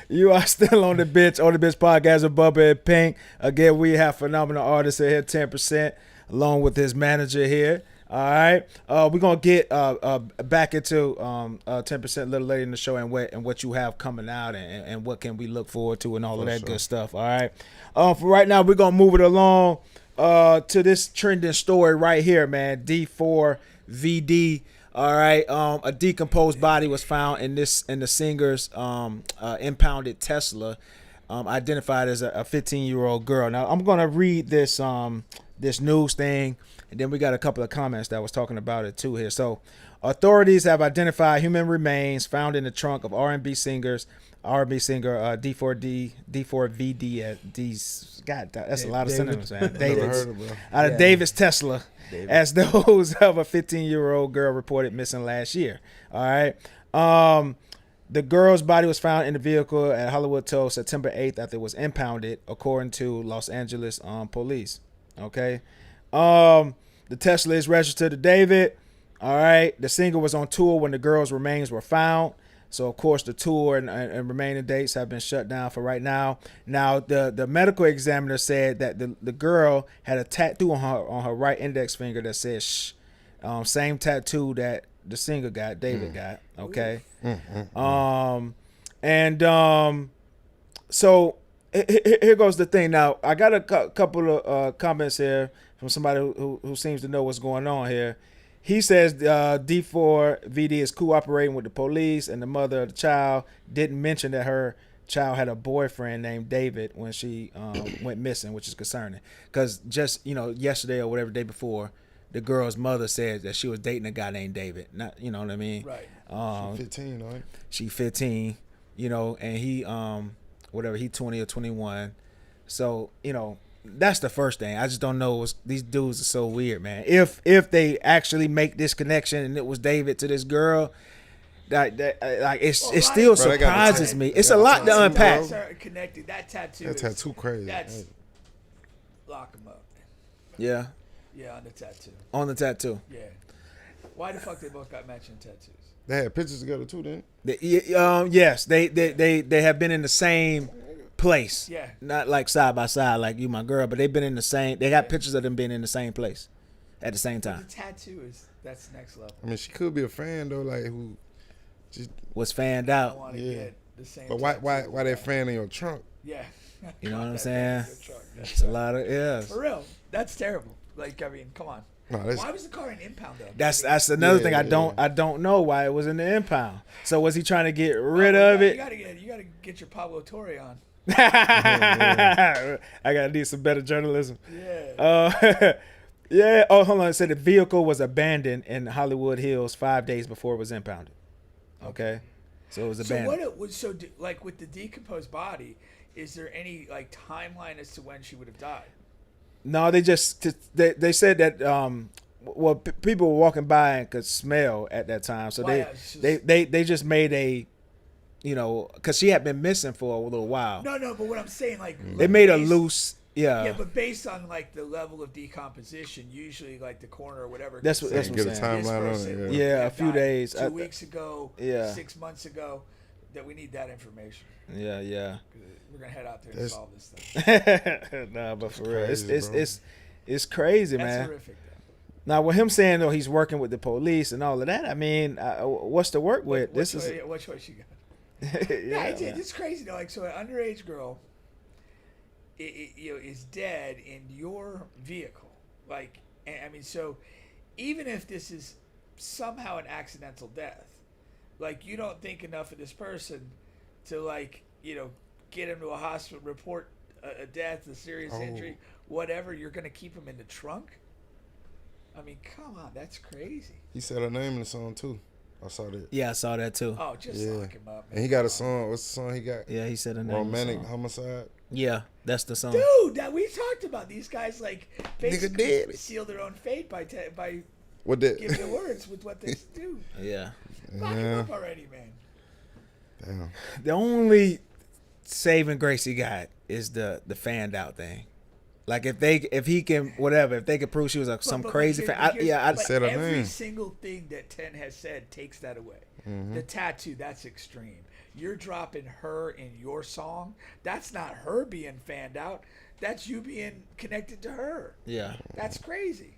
You are still on the Bitch podcast with Bubba and Pink. Again, we have phenomenal artists here, 10%, along with his manager here. All right. We're going to get back into 10% a little later in the show and what you have coming out and what can we look forward to and all of that good stuff. All right. For right now, we're going to move it along to this trending story right here, man. D4VD. All right. A decomposed body was found in the singer's impounded Tesla, identified as a 15-year-old girl. Now, I'm going to read this news thing, and then we got a couple of comments that was talking about it too here. So, authorities have identified human remains found in the trunk of R&B singer D4VD. God, that's a lot of synonyms, man. Out of David's Tesla, as those of a 15-year-old girl reported missing last year. All right. The girl's body was found in the vehicle at Hollywood Toll September 8th after it was impounded, according to Los Angeles police. Okay. The Tesla is registered to David. All right. The singer was on tour when the girl's remains were found. So, of course, the tour and remaining dates have been shut down for right now. Now, the medical examiner said that the girl had a tattoo on her right index finger that says shh. Same tattoo that the singer got, David got. Okay. So here goes the thing. Now, I got a couple of comments here from somebody who seems to know what's going on here. He says D4VD is cooperating with the police, and the mother of the child didn't mention that her child had a boyfriend named David when she went missing, which is concerning. Because just, yesterday or whatever, day before, the girl's mother said that she was dating a guy named David. Not, you know what I mean? Right. She's 15, right? She 15, and he, he 20 or 21. So, that's the first thing. I just don't know. These dudes are so weird, man. If they actually make this connection and it was David to this girl, it still surprises me. It's a lot to unpack. Connected. That tattoo crazy. That's lock him up. Yeah. Yeah, on the tattoo. On the tattoo. Yeah. Why the fuck they both got matching tattoos? They had pictures together too, didn't they? Yes, they have been in the same place. Yeah. Not like side by side like you my girl, but they've been in the same. They got pictures of them being in the same place at the same time. The tattoo that's next level. I mean, she could be a fan though, like who just was fanned out. Get the same. But why that fan in your trunk? Yeah. You know what I'm saying? It's a lot of For real, that's terrible. Like, I mean, come on. No, why was the car in impound though? That's another thing. I don't know why it was in the impound. So was he trying to get rid of it? You gotta get your Pablo Torre on. I gotta need some better journalism. Yeah. Yeah. Oh, hold on. It said the vehicle was abandoned in Hollywood Hills 5 days before it was impounded. Okay. So it was So abandoned. what it was like with the decomposed body, is there any like timeline as to when she would have died? No, they said that people were walking by and could smell at that time. So they just made a, because she had been missing for a little while. No, but what I'm saying, like they made a loose. Yeah. Yeah, but based on like the level of decomposition, usually like the coroner or whatever. That's what I'm get a saying. timeline on it. Yeah, a few days. 2 weeks ago. Yeah. 6 months ago. That we need that information. Yeah. We're gonna head out there and solve this thing. Nah, but for Crazy, real, it's crazy, That's man. horrific. Now, with him saying though he's working with the police and all of that, I mean, what's to work with? What choice you got? It's crazy though. Like, so an underage girl, is dead in your vehicle. Like, I mean, so even if this is somehow an accidental death, like you don't think enough of this person to like, get him to a hospital, report a death, a serious injury, whatever. You're gonna keep him in the trunk. I mean, come on, that's crazy. He said her name in the song too. I saw that. Yeah, I saw that too. Oh, just lock him up. Man. And he got a song. What's the song he got? Yeah, he said a name. Romantic Homicide. Yeah, that's the song. Dude, that we talked about. These guys like basically dead. seal their own fate by What that? giving the words with what they do. Yeah. Lock him up already, man. Damn. The only saving grace he got is the fanned out thing. Like if they can prove she was some crazy fan. I'd said her every name. single thing that Ten has said takes that away. Mm-hmm. The tattoo, that's extreme. You're dropping her in your song. That's not her being fanned out. That's you being connected to her. Yeah. That's crazy.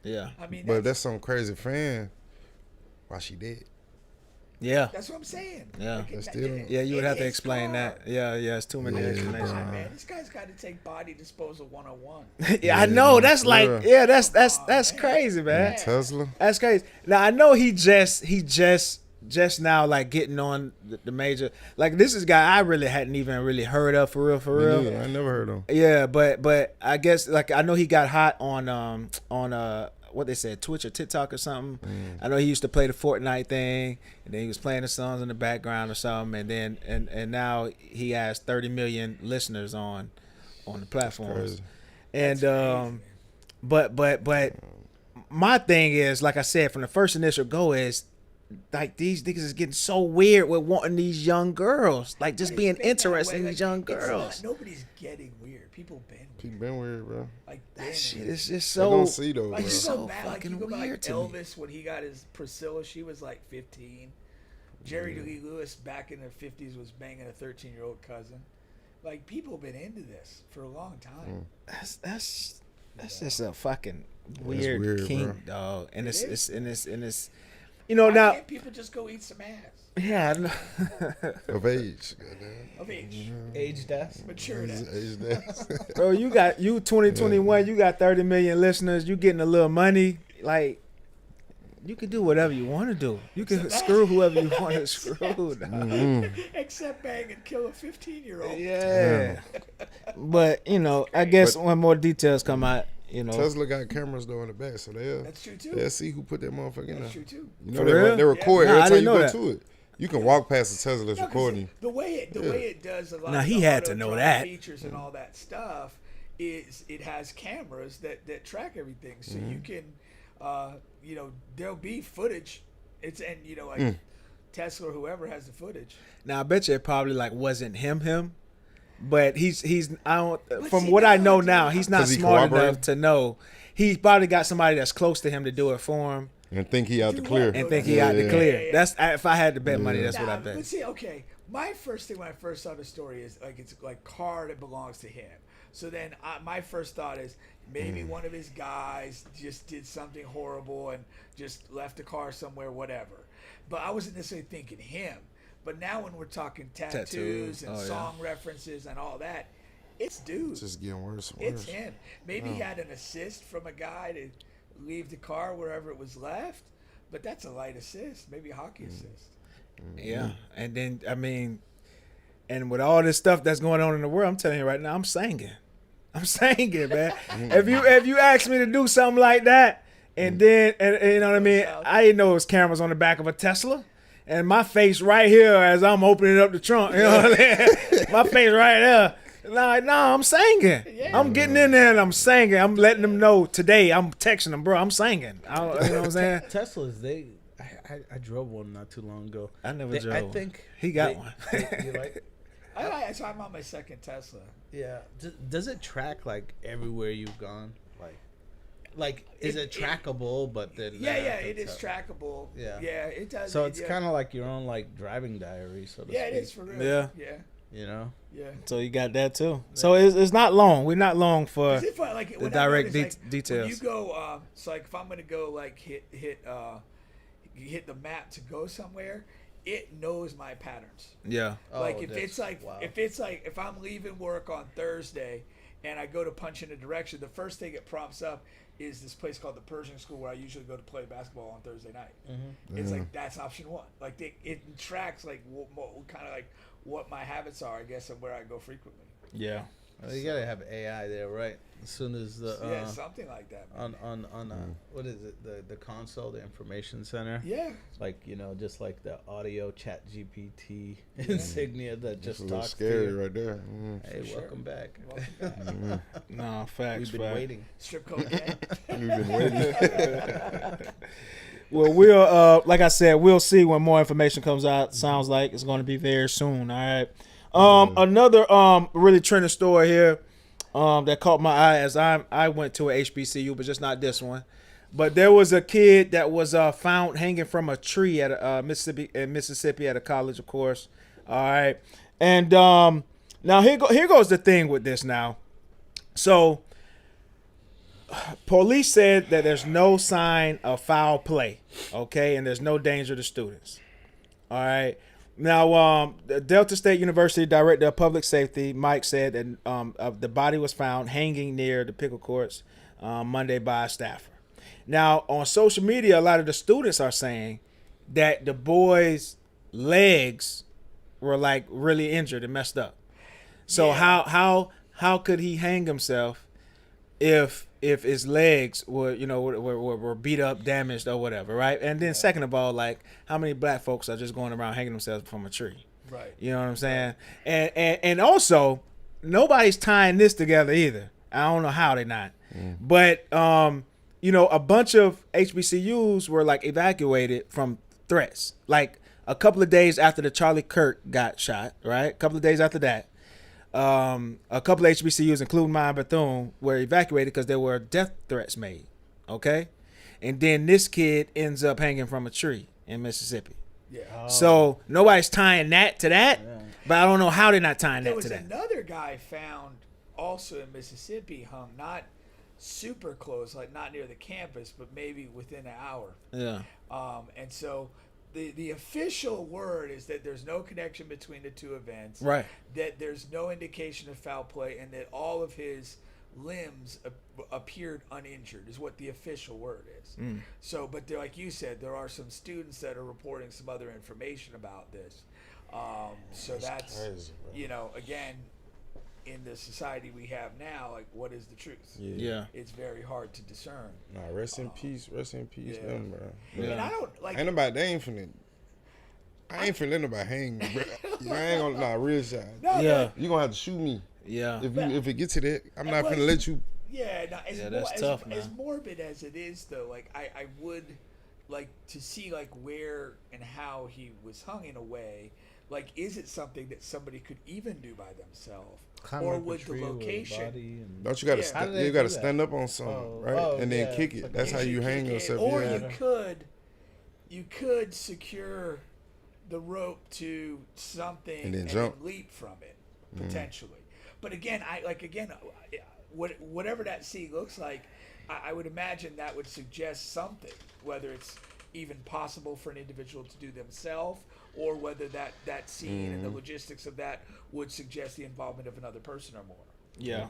Yeah. I mean, But that's some crazy fan. Why she dead? Yeah. That's what I'm saying. Yeah. Like, That's still- Yeah, you would have to it's explain hard. that. Yeah, it's too many Yeah. explanations. Come on, man. This guy's got to take body disposal 101. Yeah, I know. That's for like, real. that's man. crazy, man. Yeah. Tesla. That's crazy. Now I know he just now like getting on the major. Like this is a guy I really hadn't even really heard of for real. Me neither. I never heard of him. Yeah, but I guess like I know he got hot on what they said, Twitch or TikTok or something. I know he used to play the Fortnite thing, and then he was playing the songs in the background or something, and then and now he has 30 million listeners on the platforms. And but my thing is, like I said, from the first initial go is like these niggas is getting so weird with wanting these young girls, like just being interested in these young girls. Nobody's getting weird. People been weird. He been weird, bro. Like That shit weird. is just I so. don't see though, Like bro. you so go back, like you fucking go back weird to me. Elvis when he got his Priscilla, she was like 15. Jerry Lee Lewis back in the 50s was banging a 13-year-old cousin. Like people been into this for a long time. That's just a fucking weird kink, bro. dog. And it's Why now. can't people just go eat some ass? Yeah, I know. Of age. Goddamn. Of age, Age death. mature ass. Age that. Bro, you 2021, you got 30 million listeners, you getting a little money, like you can do whatever you want to do. You can screw whoever you want to screw. Dog. Except bang and kill a 15-year-old. Yeah. But, I guess when more details come out, Tesla got cameras though in the back, so That's true too. they'll see who put that motherfucker in That's there. true too. You know For they real? record Yeah. Nah, I every time didn't you know go to it. You can walk past the Tesla that's No, 'cause recording. the way it does a lot Now, of he the had to auto know drive that. features and all that stuff is it has cameras that track everything, so you can there'll be footage. Tesla or whoever has the footage. Now I bet you it probably like wasn't him, but he's I don't But from see, what now, I know dude, now, he's not 'Cause he smart cooperated? enough to know. He probably got somebody that's close to him to do it for him And think he out Do the clear. what? and think he out the Yeah. clear. Yeah. That's if I had to bet money, that's what I But bet. see, okay, my first thing when I first saw the story is like it's like car that belongs to him. So then my first thought is maybe one of his guys just did something horrible and just left the car somewhere, whatever. But I wasn't necessarily thinking him. But now when we're talking tattoos and Oh, yeah. song references and all that, it's dude. It's just getting worse and It's worse. him. Maybe he had an assist from a guy to leave the car wherever it was left, but that's a light assist, maybe a hockey assist. Yeah, and then I mean, and with all this stuff that's going on in the world, I'm telling you right now, I'm singing, man. If you ask me to do something like that, and then and you know what I mean, I didn't know it was cameras on the back of a Tesla. and my face right here as I'm opening up the trunk. You know what I'm saying? My face right there. Like, no, I'm singing. Yeah. I'm getting in there and I'm singing. I'm letting them know today. I'm texting them, bro. I'm singing. You know what I'm saying? Teslas, I drove one not too long ago. I never drove. I think he got one. You like? I'm on my second Tesla. Yeah. Does it track like everywhere you've gone? Like is it trackable? But then it is trackable. Yeah, it does. So it's kind of like your own like driving diary, so to speak. It is for real. Yeah. You know. Yeah. So you got that too. So it's not long. We're not long for the direct details. When you go, so like if I'm gonna go like hit the map to go somewhere, it knows my patterns. Yeah. Like if I'm leaving work on Thursday and I go to punch in a direction, the first thing it prompts up is this place called the Pershing School where I usually go to play basketball on Thursday night. Mm-hmm. It's like that's option one. Like it tracks like kind of like what my habits are, I guess, and where I go frequently. Yeah. Well, you gotta have AI there, right? As soon as the something like that. On what is it? The console, the information center. Yeah. Like just like the audio chat GPT insignia that just talks. Scary to you. right there. Mm. Hey, welcome back. No, facts. We've been waiting. Strip club gang. We've been waiting. Well, we'll like I said, we'll see when more information comes out. Sounds like it's going to be very soon. All right. Another really trending story here that caught my eye as I went to a HBCU, but just not this one. But there was a kid that was found hanging from a tree at Mississippi at a college, of course. All right, and now here goes the thing with this now. So police said that there's no sign of foul play, okay, and there's no danger to students. All right. Now, the Delta State University Director of Public Safety, Mike, said that the body was found hanging near the pickle courts Monday by a staffer. Now, on social media, a lot of the students are saying that the boy's legs were like really injured and messed up. So how could he hang himself if his legs were beat up, damaged, or whatever, right? And then second of all, like how many black folks are just going around hanging themselves from a tree? Right. You know what I'm saying? And also nobody's tying this together either. I don't know how they're not. But a bunch of HBCUs were like evacuated from threats. Like a couple of days after the Charlie Kirk got shot, right? A couple of days after that. A couple of HBCUs, including mine, Bethune, were evacuated because there were death threats made. Okay, and then this kid ends up hanging from a tree in Mississippi. Yeah. So nobody's tying that to that, but I don't know how they're not tying that to that. There was another guy found also in Mississippi, hung not super close, like not near the campus, but maybe within an hour. Yeah. And so. The official word is that there's no connection between the two events. Right. That there's no indication of foul play, and that all of his limbs appeared uninjured is what the official word is. So, but like you said, there are some students that are reporting some other information about this. So that's crazy, again, in the society we have now, like what is the truth? Yeah. It's very hard to discern. Nah, rest in peace, them, bro. Yeah. And I don't like. Ain't finna let nobody hang me, bro. I ain't gonna real shot. No, you gonna have to shoot me. Yeah. If it gets to that, I'm not finna let you. Yeah, that's tough, man. As morbid as it is, though, like I would like to see like where and how he was hung in a way. Like, is it something that somebody could even do by themselves, or would the location? Don't you gotta stand up on something, right? And then kick it. That's how you hang yourself. Or you could secure the rope to something and then jump, leap from it potentially. But again, whatever that scene looks like, I would imagine that would suggest something, whether it's even possible for an individual to do themselves, or whether that scene and the logistics of that would suggest the involvement of another person or more. Yeah.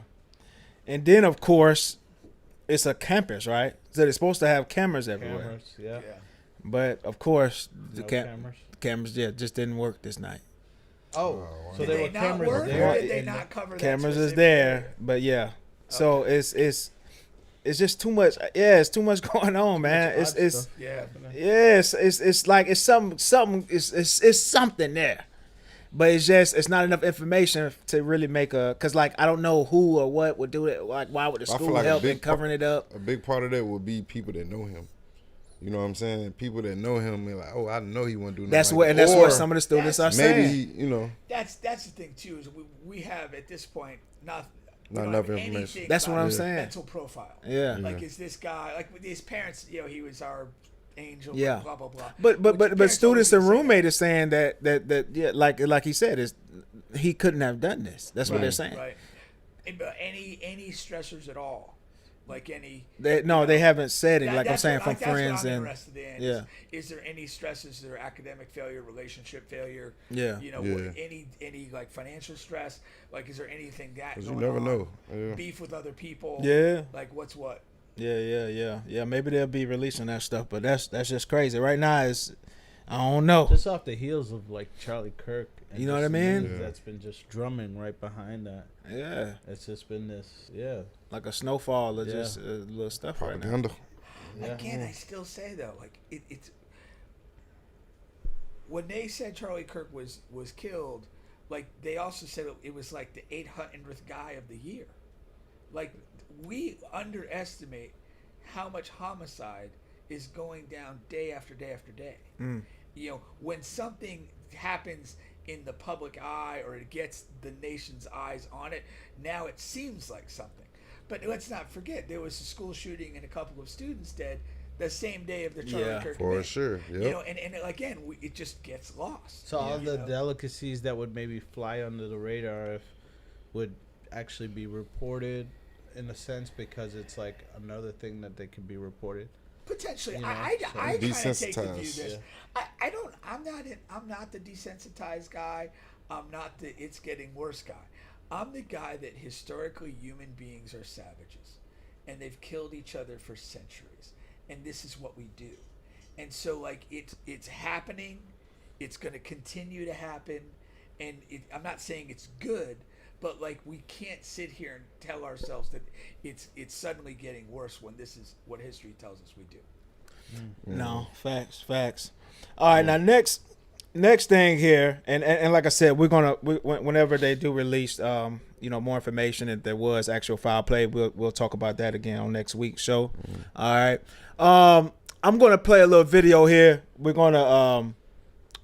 And then, of course, it's a campus, right? So they're supposed to have cameras everywhere. Yeah. But, of course, the cameras just didn't work this night. So did there were cameras there. Or did they not cover that cameras is there, but yeah. So it's it's just too much. Yeah, it's too much going on, man. It's like it's something. It's something there, but it's not enough information to really make a. Cause like I don't know who or what would do it. Like why would the school help in covering it up? A big part of that would be people that know him. You know what I'm saying? People that know him, they're like, oh, I know he wouldn't do nothing. That's what, and that's what some of the students are saying. Maybe, you know. That's the thing too. Is we have at this point not enough information. That's what I'm saying. Mental profile. Yeah. Like is this guy like with his parents? You know, he was our angel. Yeah. Blah blah blah. But students and roommate is saying that yeah, like he said, is he couldn't have done this. That's what they're saying. Right. Any stressors at all. Like any, they haven't said it. Like I'm saying, from friends what I'm and interested in. yeah. Is there any stresses? Is there academic failure, relationship failure? Yeah. You know, any like financial stress? Like, is there anything that? Because you never know. Yeah. Beef with other people. Yeah. Like what's what? Yeah. Maybe they'll be releasing that stuff, but that's just crazy. Right now, I don't know. Just off the heels of like Charlie Kirk. You know what I mean? Yeah. That's been just drumming right behind that. Yeah. It's just been this, like a snowfall of just little stuff propaganda. Right now. Again, I still say though, like it's when they said Charlie Kirk was killed, like they also said it was like the 800th guy of the year. Like we underestimate how much homicide is going down day after day after day. You know, when something happens in the public eye or it gets the nation's eyes on it, now it seems like something. But let's not forget, there was a school shooting and a couple of students dead the same day of the Charlie Kirk for event. sure. Yep. You know, and again, it just gets lost. So all the delicacies that would maybe fly under the radar would actually be reported in a sense because it's like another thing that they could be reported. Potentially, You know, I kind of take the view desensitized. this. I'm not the desensitized guy. I'm not the it's getting worse guy. I'm the guy that historically human beings are savages, and they've killed each other for centuries, and this is what we do. And so, like it's happening, it's going to continue to happen, and I'm not saying it's good, but like we can't sit here and tell ourselves that it's suddenly getting worse when this is what history tells us we do. No, facts. All right, now next thing here, and like I said, whenever they do release, more information, if there was actual foul play, we'll talk about that again on next week's show. All right, I'm gonna play a little video here. We're gonna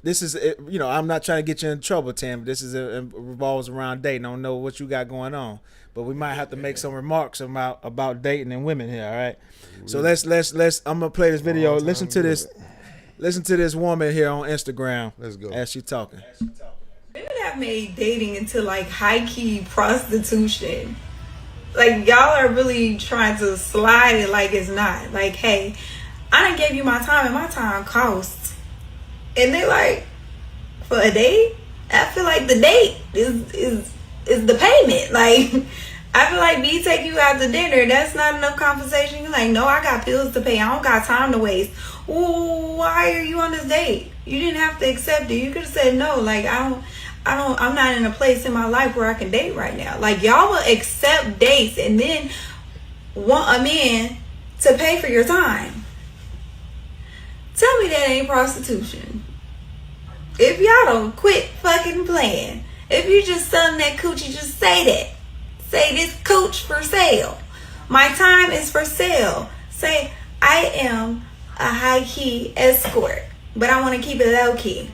this is I'm not trying to get you in trouble, Tim. This is it revolves around dating. I don't know what you got going on, but we might have to make some remarks about dating and women here. All right, so let's. I'm gonna play this video. Listen to this woman here on Instagram. Let's go. As she talking. Women have made dating into like high key prostitution. Like y'all are really trying to slide it like it's not. Like, hey, I done gave you my time and my time costs. And they like, for a date? I feel like the date is the payment. Like, I feel like me taking you out to dinner, that's not enough conversation. You're like, no, I got bills to pay. I don't got time to waste. Ooh, why are you on this date? You didn't have to accept it. You could have said no. Like, I'm not in a place in my life where I can date right now. Like, y'all will accept dates and then want a man to pay for your time. Tell me that ain't prostitution. If y'all don't quit fucking playing, if you just selling that coochie, just say that. Say this cooch for sale. My time is for sale. Say I am a high key escort, but I want to keep it low key.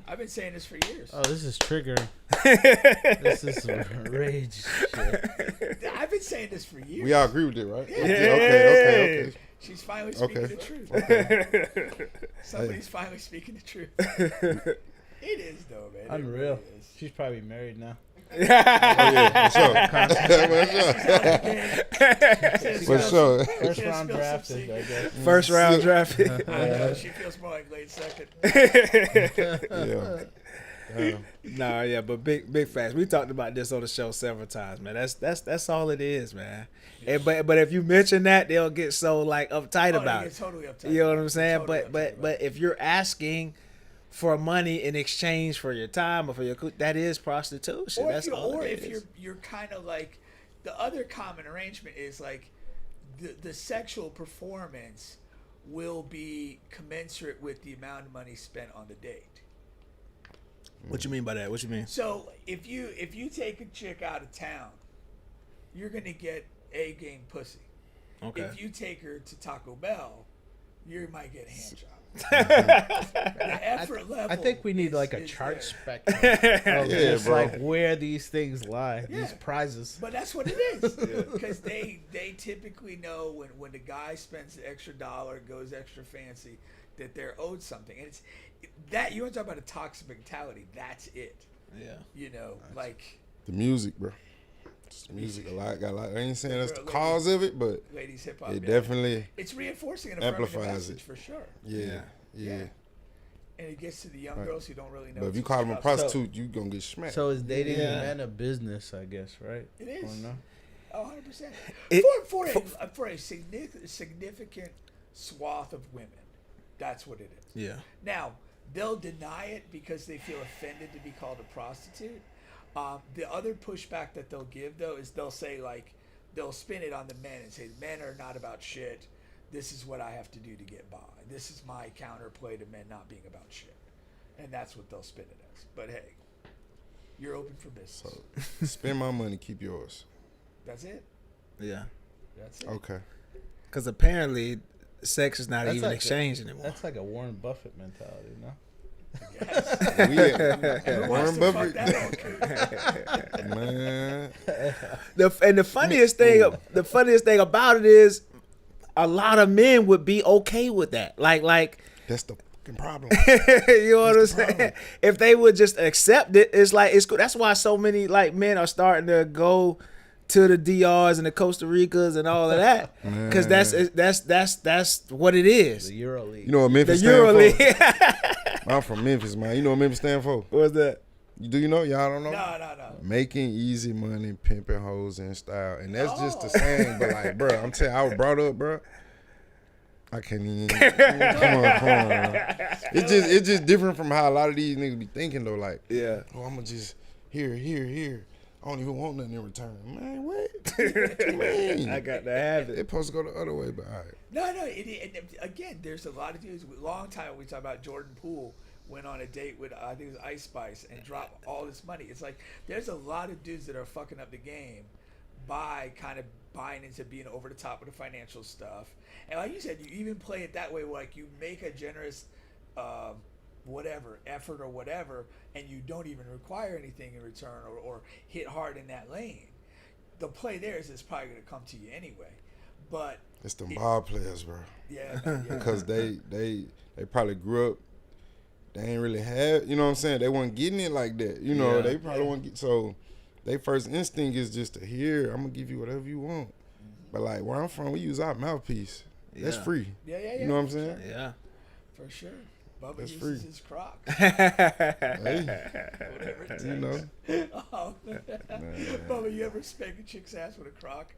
I've been saying this for years. Oh, this is triggering. This is rage shit. I've been saying this for years. We all agree with it, right? Yeah. Okay. She's finally speaking the truth. Okay. Somebody's finally speaking the truth. It is though, man. Unreal. It really is. She's probably married now. Yeah, for sure. First round drafted, I guess. First round drafted. I know, she feels more like late second. Yeah. But big facts. We talked about this on the show several times, man. That's all it is, man. And, but if you mention that, they'll get so like uptight about it. Totally uptight. You know what I'm saying? Totally But if you're asking for money in exchange for your time or for your that is prostitution. Or that's if, all or it if is. you're kind of like the other common arrangement is like the sexual performance will be commensurate with the amount of money spent on the date. What you mean by that? What you mean? So if you take a chick out of town, you're gonna get A-game pussy. Okay. If you take her to Taco Bell, you might get a hand job. The effort level. I think we need like a is chart there. spectrum of just bro. like where these things lie, these prizes. But that's what it is, because they typically know when the guy spends the extra dollar, goes extra fancy, that they're owed something. And it's that you want to talk about a toxic mentality. That's it. Yeah. You know, like The music, bro. It's the music got a lot. I ain't saying that's the cause of it, but ladies hip hop. it definitely it's reinforcing an affirmative amplifies message it. for sure. yeah. And it gets to the young girls who don't really know. But if you too call much them a about prostitute, you gonna get smacked. So is dating Yeah. men a business? I guess, right? It is. Or no? 100%. It- For a significant swath of women, that's what it is. Yeah. Now, they'll deny it because they feel offended to be called a prostitute. The other pushback that they'll give, though, is they'll say, like, they'll spin it on the men and say, men are not about shit. This is what I have to do to get by. This is my counterplay to men not being about shit. And that's what they'll spin it as. But hey, you're open for business. So spend my money, keep yours. That's it. Yeah. That's it. Okay. Because apparently, sex is not That's even like exchanged anymore. That's like a Warren Buffett mentality, no? Warren Fuck Buffett, that on, man. The funniest thing about it is, a lot of men would be okay with that. Like That's the fucking problem. you know what I'm saying? If they would just accept it, it's like it's cool. That's why so many like men are starting to go to the DRs and the Costa Ricas and all of that, because that's what it is. The Euro League. You know what The Memphis Euro stand League. for? I'm from Memphis, man. You know what Memphis stand for? What's that? Do you know? Y'all don't know? No. Making easy money, pimping hoes in style, and that's just the saying. But like, bro, I'm telling you, I was brought up, bro. I can't even. Come on. It's just different from how a lot of these niggas be thinking though. Like, Yeah. oh, I'm gonna just here. I don't even want nothing in return, man. What? What you mean? I got to have It's it. supposed to go the other way, but all right. No. Again, there's a lot of dudes. Long time we talk about Jordan Poole went on a date with I think it was Ice Spice and dropped all this money. It's like there's a lot of dudes that are fucking up the game by kind of buying into being over the top with the financial stuff. And like you said, you even play it that way, like you make a generous whatever effort or whatever, and you don't even require anything in return or hit hard in that lane. The play there is it's probably going to come to you anyway. But It's them ball players, bro. yeah. Because they probably grew up. They ain't really had, you know what I'm saying? They weren't getting it like that. You know, they probably won't get, so their first instinct is just to hear, I'm going to give you whatever you want. But like where I'm from, we use our mouthpiece. That's free. Yeah. You know what I'm saying? Yeah. For sure. Bubba That's uses free. his Croc. Hey, Whatever it takes. you know. Oh. Bubba, you ever spank a chick's ass with a Croc?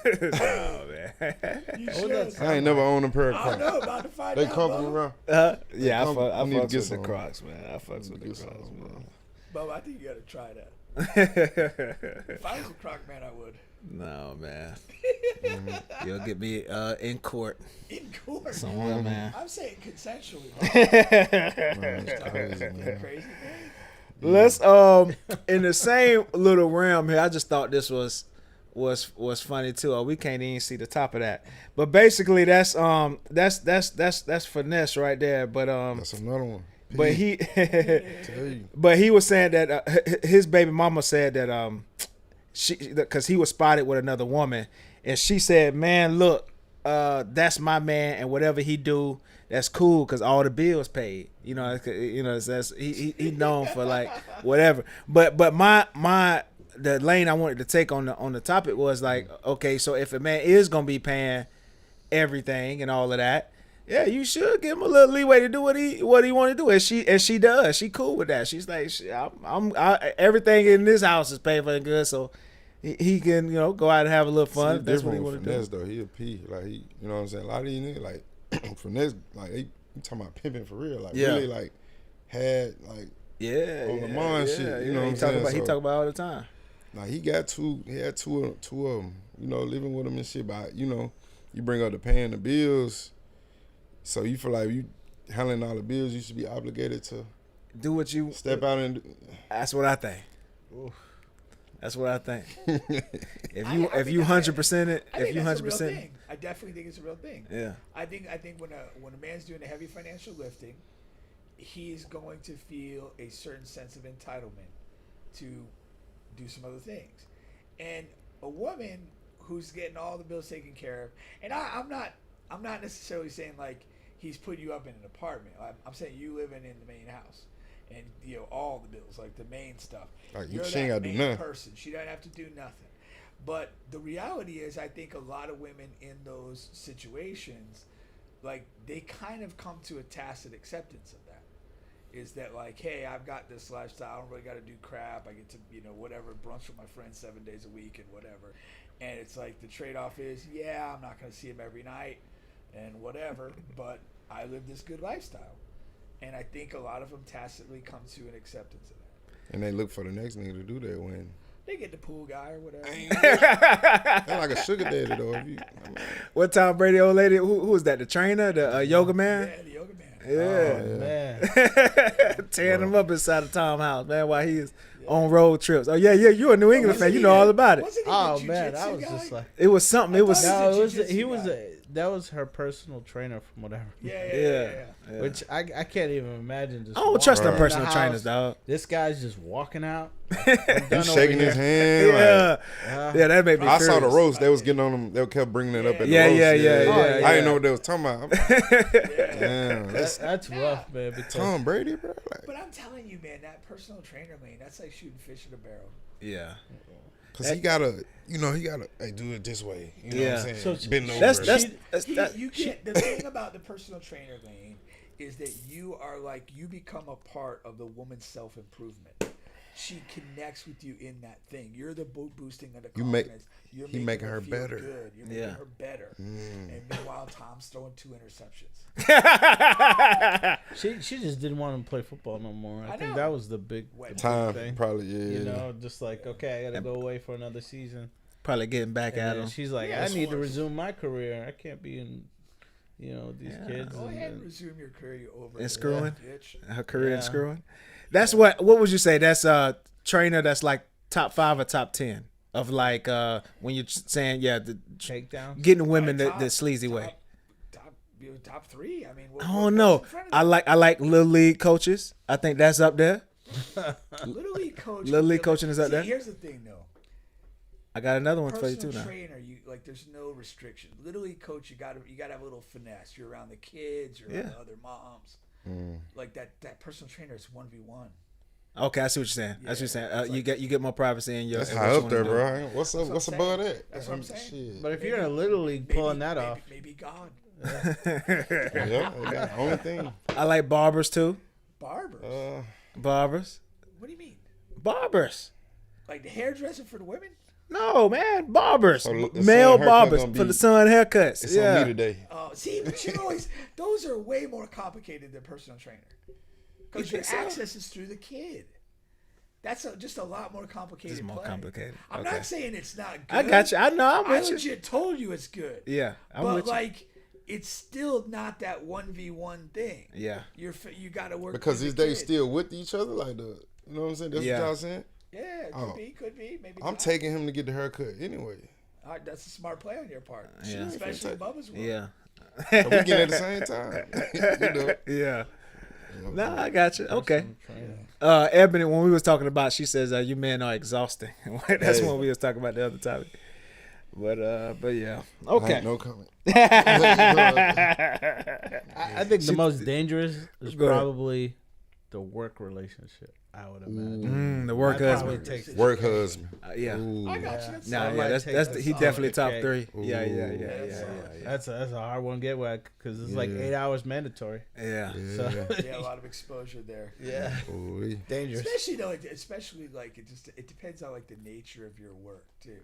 Oh man. You should. I ain't never owned a pair of I don't Crocs. know. About to find They out, comfortable, Bubba. bro. Yeah, I I need to fucks get with the some. Crocs, man. I fucks with the Get Crocs, some, man. Bubba, I think you got to try that. If I was a Croc man, I would. No, man. You'll get me in court In court. somewhere, man. I'm saying consensually. Man, it's crazy, man. Crazy, man. Let's in the same little realm here. I just thought this was funny too. We can't even see the top of that. But basically that's finesse right there. But That's another one. but he Tell you. but he was saying that his baby mama said that because he was spotted with another woman, and she said, "Man, look, that's my man, and whatever he do, that's cool, cause all the bills paid. You know, that's he known for like whatever. But the lane I wanted to take on the topic was like, okay, so if a man is gonna be paying everything and all of that, yeah, you should give him a little leeway to do what he want to do, and she does. She cool with that. She's like, everything in this house is paid for and good, so he can go out and have a little fun. If that's what he want to do. Though he a P, like he, you know what I'm saying. A lot of these niggas like finesse, like they talking about pimping for real, like really like had like Yeah, on the mind shit. You know what I'm saying? He talk about it all the time. Nah, he had two of them, you know, living with him and shit. But, you know, you bring up the paying the bills, so you feel like you handling all the bills, you should be obligated to do what you step out and. That's what I think. Oof. That's what I think. If you 100% it, if you 100%, I definitely think it's a real thing. Yeah. I think when a man's doing a heavy financial lifting, he's going to feel a certain sense of entitlement to do some other things, and a woman who's getting all the bills taken care of, and I'm not necessarily saying like he's putting you up in an apartment. I'm saying you living in the main house. And you know all the bills, like the main stuff. Like You're she ain't that gotta do main nothing. person. She doesn't have to do nothing. But the reality is, I think a lot of women in those situations, like they kind of come to a tacit acceptance of that. Is that like, hey, I've got this lifestyle. I don't really got to do crap. I get to whatever brunch with my friends 7 days a week and whatever. And it's like the trade-off is, yeah, I'm not going to see him every night and whatever, but I live this good lifestyle. And I think a lot of them tacitly come to an acceptance of that. And they look for the next nigga to do that when They get the pool guy or whatever. they're like a sugar daddy though. What Tom Brady old lady? Who was that? The trainer, the yoga man? Yeah, the yoga man. Yeah, Oh, man. tearing him up inside of Tom house, man, while he is on road trips. Oh yeah, you're a New England fan. You know all about it. Wasn't he Oh the man, jiu-jitsu I was guy? just like, It was something. It was. I thought no, it was jiu-jitsu he was guy. that was her personal trainer from whatever. Yeah. Which I can't even imagine. Just I don't trust them walking in the personal house. trainers, dog. This guy's just walking out. He's shaking his hand. Yeah, Like, yeah, that made me. I saw the furious. roast. They was getting on them. They kept bringing it up at the Yeah, roast. yeah. I didn't know what they was talking about. Damn, That's rough, man. Because Tom Brady, bro. Like, But I'm telling you, man, that personal trainer lane, that's like shooting fish in a barrel. Yeah, cause he gotta hey, do it this way. You know what I'm saying? So Bend over. that's You get the thing about the personal trainer lane is that you become a part of the woman's self-improvement. She connects with you in that thing. You're the boosting of the confidence. You're making her feel better. Good. You're making her better. And meanwhile, Tom's throwing 2 interceptions. she just didn't want him to play football no more. I think know. that was the big Time thing. probably You know, just like, okay, I gotta go away for another season. probably getting back And at then him. she's like, Yeah, I it's need to worse. resume my career. I can't be in, these kids. Go ahead and And, resume your career over. And screwing? Bitch. Her career in Yeah. screwing. That's what would you say? That's a trainer that's like top 5 or top 10 of like when you're saying the takedown. getting women Top- the sleazy way. Top 3. I mean, I don't know. I like little league coaches. I think that's up there. Little league coach. Little league coaching is up See, there. Here's the thing, though. I got another one for you Personal too now. trainer, there's no restriction. Little league coach, you gotta have a little finesse. You're around the kids, you're around the other moms. Like that personal trainer is 1v1. Okay, I see what you're saying. I see what you're saying. You get more privacy in your. That's in high what you up there, wanna do. bro. What's up? what What's I'm above saying. that? That's what I'm saying. Shit. But if you're in a little league pulling that off, maybe God. Yeah, that's the only thing. I like barbers too. Barbers. Barbers. What do you mean? Barbers. Like the hairdresser for the women? No, man, barbers. So the Male son haircut barbers gonna for be- the son haircuts. It's yeah. on me today. See, but those are way more complicated than personal trainer. Because You your think so? access is through the kid. That's just a lot more complicated. It's more play. complicated. I'm Okay. not saying it's not good. I got you. I know. I'm I with you. legit told you it's good. Yeah, I'm but with you. like, it's still not that 1v1 thing. Yeah. You got to work Because with is the they kid. still with each other? Like you know what I'm saying? That's Yeah. what y'all saying? Yeah, could be, maybe. I'm not. taking him to get the haircut anyway. All right, that's a smart play on your part. Yeah. Especially Bubba's one. Yeah. So we get at the same time. You know? Yeah. No, I got you. Okay. trainer. Ebony, when we was talking about, she says you men are exhausting. That's Hey. when we was talking about the other topic. But yeah. I Okay. ain't no comment. I think the most dangerous is Go ahead. probably the work relationship. I would imagine. The work That probably husband. takes Work husband. Yeah. Ooh. I got you. That's No, I yeah, might that's take he that definitely top solid 3. Ooh. Yeah. That's a hard one to get with because it's like 8 hours mandatory. Yeah. So Yeah, a lot of exposure there. yeah, Ooh. dangerous. Especially like it depends on like the nature of your work too.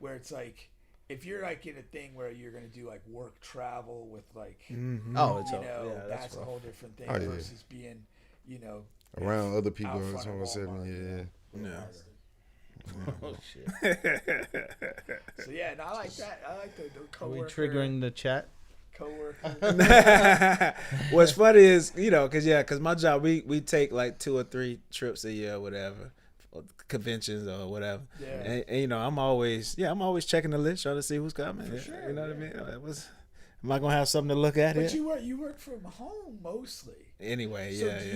Where it's like if you're like in a thing where you're gonna do like work travel with like Oh, it's that's a whole different thing Oh, yeah. versus being Around other people out or front of something. Walmart, Yeah. Yeah. Oh shit. So yeah, no, I like that. I like the Are we coworker. triggering the chat? Coworker. What's funny is, because my job, we take like 2 or 3 trips a year or whatever, or conventions or whatever. Yeah. And I'm always checking the list, trying to see who's coming. For sure, you know what I mean? Am I gonna have something to look at But here? you work from home mostly. Anyway, So yeah. do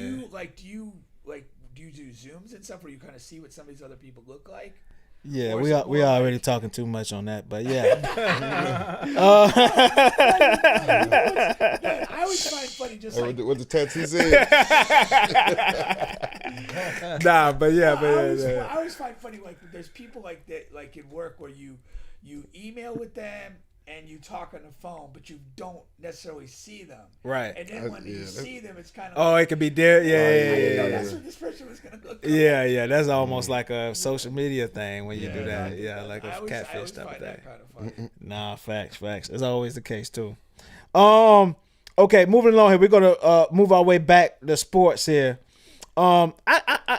you do Zooms and stuff where you kind of see what some of these other people look like? Yeah, Or we is are it we more are already like- talking too much on that, but yeah. I always find funny just like What the tattoo said. Nah, but yeah, I always find funny like there's people like that like in work where you email with them and you talk on the phone, but you don't necessarily see them. Right. And then when you yeah, see them, it's kind of Oh, it could be there. I didn't know Yeah. that's what this person was gonna look like. Yeah, that's almost like a social media thing when you do that. Yeah, like I a always catfish type of find thing. that kind of funny. Nah, facts. It's always the case too. Okay, moving along here. We're gonna move our way back to sports here. I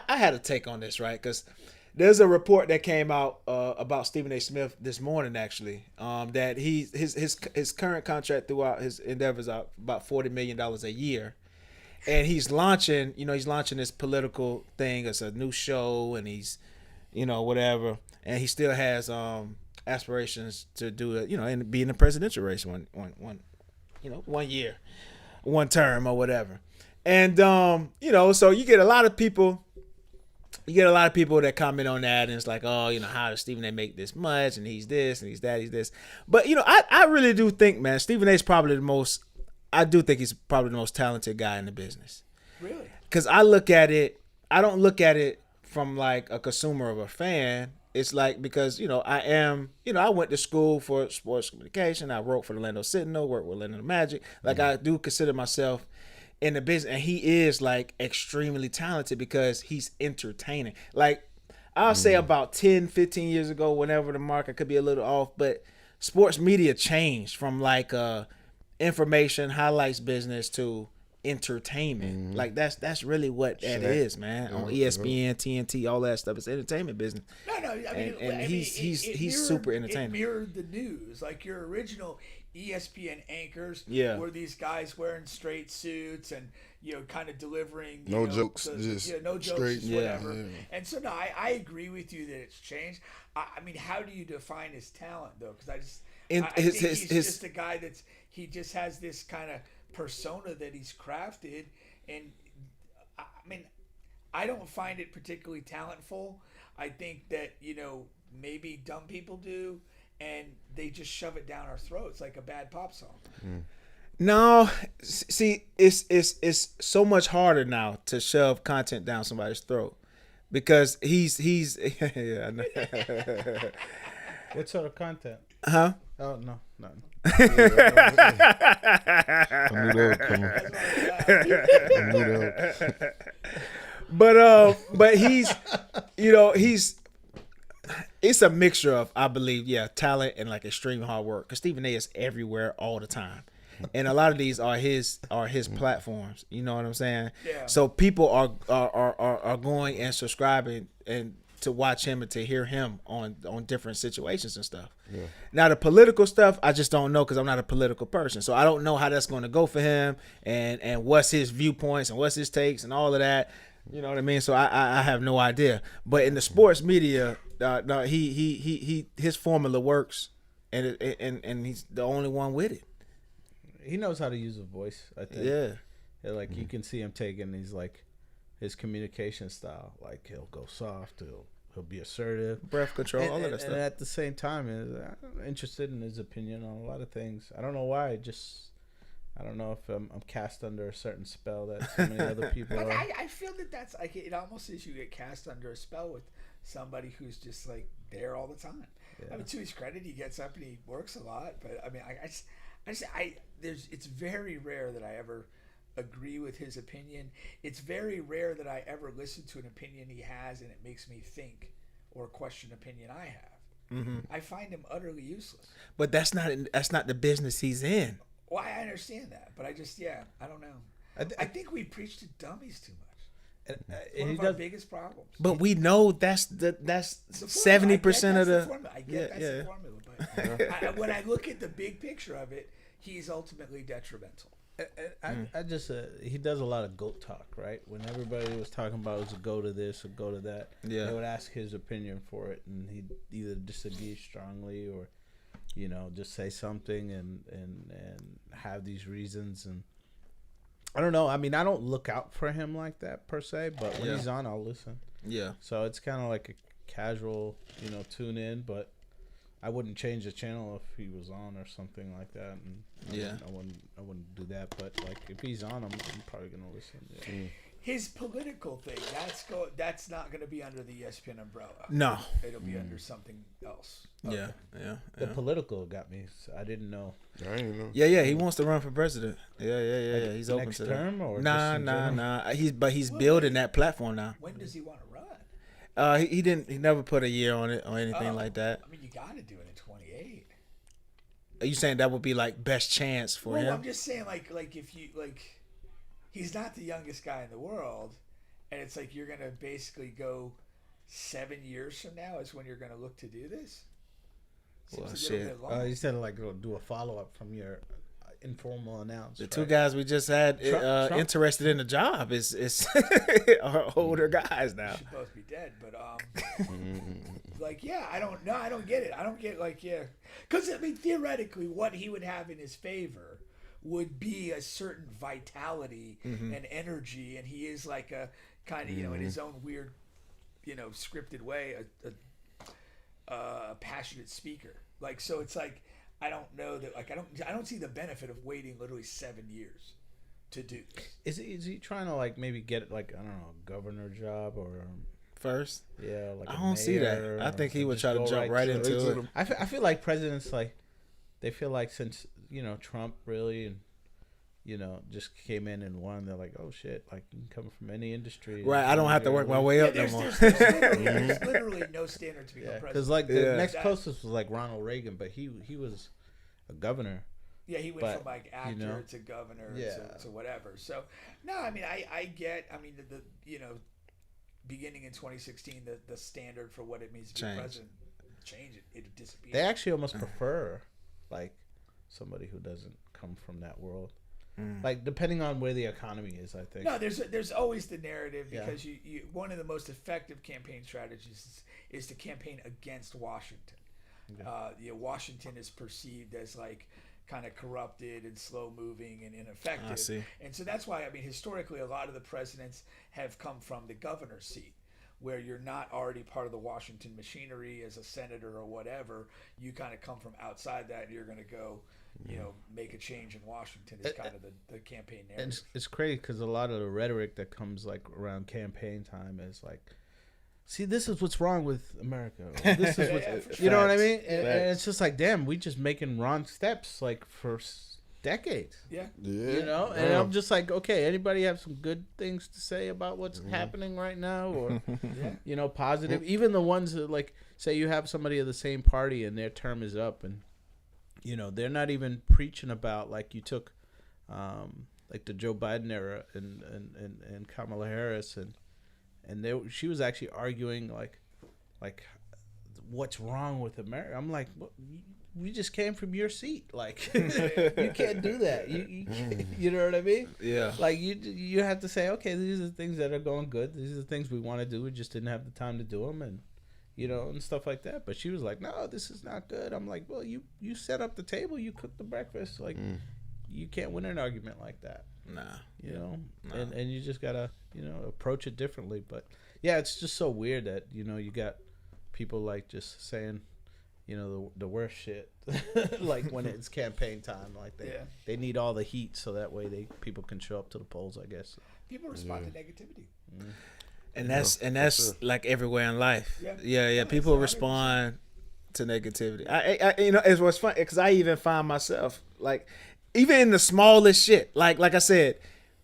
had a take on this, right? Because there's a report that came out about Stephen A. Smith this morning, actually, that his current contract throughout his endeavors are about $40 million a year, and he's launching this political thing. It's a new show, and he's, whatever, and he still has aspirations to do it, and be in the presidential race one year, one term or whatever, and so you get a lot of people. that comment on that, and it's like, oh, how does Stephen A. make this much, and he's this, and he's that, he's this. But, I really do think, man, Stephen A. is probably he's probably the most talented guy in the business. Really? Because I don't look at it from like a consumer or a fan. It's like, because, I went to school for sports communication. I wrote for the Orlando Sentinel, worked with Orlando Magic. Like, I do consider myself in the business, and he is like extremely talented because he's entertaining. Like, I'll say about 10, 15 years ago, whenever the market could be a little off, but sports media changed from like information highlights business to entertainment. Like that's really what that is, man. On ESPN, TNT, all that stuff, it's entertainment business. No, I mean, he's it mirrored, super entertaining. It mirrored the news. Like your original ESPN anchors were these guys wearing straight suits and kind of delivering No jokes, just no jokes, straight, just whatever. yeah. And so no, I agree with you that it's changed. I mean, how do you define his talent though? Because I think he's just a guy he just has this kind of persona that he's crafted, and I mean, I don't find it particularly talentful. I think that maybe dumb people do, and they just shove it down our throats like a bad pop song. No, see, it's so much harder now to shove content down somebody's throat because he's yeah. What sort of content? Huh? Oh no, nothing. I knew that was coming. But he's it's a mixture of, I believe, talent and like extreme hard work. Because Stephen A. is everywhere all the time, and a lot of these are his platforms. You know what I'm saying? Yeah. So people are going and subscribing and to watch him and to hear him on different situations and stuff. Yeah. Now the political stuff, I just don't know because I'm not a political person, so I don't know how that's going to go for him and what's his viewpoints and what's his takes and all of that. You know what I mean? So I have no idea. But in the sports media, no, he his formula works, and he's the only one with it. He knows how to use a voice, I think. Yeah. Like you can see him taking his communication style. Like he'll go soft, he'll be assertive, Breath control, all of that stuff. And at the same time, I'm interested in his opinion on a lot of things. I don't know why. I don't know if I'm cast under a certain spell that so many other people are. I feel that's like it almost is you get cast under a spell with somebody who's just like there all the time. Yeah. I mean, to his credit, he gets up and he works a lot, but I mean, it's very rare that I ever agree with his opinion. It's very rare that I ever listen to an opinion he has and it makes me think or question opinion I have. Mm-hmm. I find him utterly useless. But that's not the business he's in. Well, I understand that, but I don't know. I think we preach to dummies too much. One of our biggest problems. But we know that's 70% of the. I get that's the formula, but when I look at the big picture of it, he's ultimately detrimental. I just he does a lot of goat talk, right? When everybody was talking about it was a go to this or go to that, they would ask his opinion for it, and he'd either disagree strongly or, just say something and have these reasons. And I don't know. I mean, I don't look out for him like that per se, but when he's on, I'll listen. Yeah. So it's kind of like a casual, tune in, but I wouldn't change the channel if he was on or something like that. And I wouldn't do that. But like if he's on, I'm probably gonna listen. Yeah. His political thing, that's not going to be under the ESPN umbrella. No. It'll be under something else. Okay. Yeah. The political got me. So I didn't know. I didn't know. Yeah. He wants to run for president. Yeah. He's open next to term that. Or Nah. He's building that platform now. When does he want to run? He never put a year on it or anything like that. I mean, you got to do it at 28. Are you saying that would be like best chance for him? I'm just saying like if you he's not the youngest guy in the world, and it's like you're gonna basically go 7 years from now is when you're gonna look to do this. Well, shit. You said like do a follow up from your informal announcement. The two guys we just had Trump. Interested in the job is are older guys now. They should both be dead, but I don't know. I don't get it. I don't get because I mean theoretically, what he would have in his favor would be a certain vitality and energy, and he is like a kind of in his own weird scripted way a passionate speaker. Like so it's like I don't know that I don't see the benefit of waiting literally 7 years to do this. Is he trying to like maybe get like I don't know a governor job or first? Yeah, like I don't see that. I think he would try to jump right into it. I feel like presidents they feel like since Trump really and just came in and won, they're like, oh shit, like you can come from any industry. Right, I don't have to work my way up no more. There's literally no standard to become president. Because like the next closest was like Ronald Reagan, but he was a governor. Yeah, he went from like actor to governor to whatever. So no, I mean I get. I mean the beginning in 2016 the standard for what it means to be president changed. It disappeared. They actually almost prefer like somebody who doesn't come from that world. Like depending on where the economy is, I think. No, there's always the narrative because you one of the most effective campaign strategies is to campaign against Washington. Washington is perceived as like kind of corrupted and slow moving and ineffective. I see. And so that's why I mean historically a lot of the presidents have come from the governor's seat, where you're not already part of the Washington machinery as a senator or whatever. You kind of come from outside that and you're going to go make a change in Washington is kind of the campaign narrative. And it's crazy because a lot of the rhetoric that comes like around campaign time is like, see, this is what's wrong with America. This is what you know what I mean? And it's just like, damn, we just making wrong steps like for decades. Yeah. And I'm just like, okay, anybody have some good things to say about what's happening right now or positive, even the ones that like say you have somebody of the same party and their term is up and they're not even preaching about like you took like the Joe Biden era and Kamala Harris and she was actually arguing like what's wrong with America. I'm like, we just came from your seat. Like you can't do that. You know what I mean? Yeah. Like you have to say, okay, these are the things that are going good. These are the things we want to do. We just didn't have the time to do them and and stuff like that. But she was like, no, this is not good. I'm like, well, you set up the table, you cooked the breakfast. Like you can't win an argument like that. Nah. Nah. And you just gotta, approach it differently. But yeah, it's just so weird that, you got people like just saying, the worst shit like when it's campaign time, like they need all the heat so that way people can show up to the polls, I guess. People respond to negativity. And that's like everywhere in life. Yeah. People respond to negativity. I it's what's fun because I even find myself like even in the smallest shit. Like I said,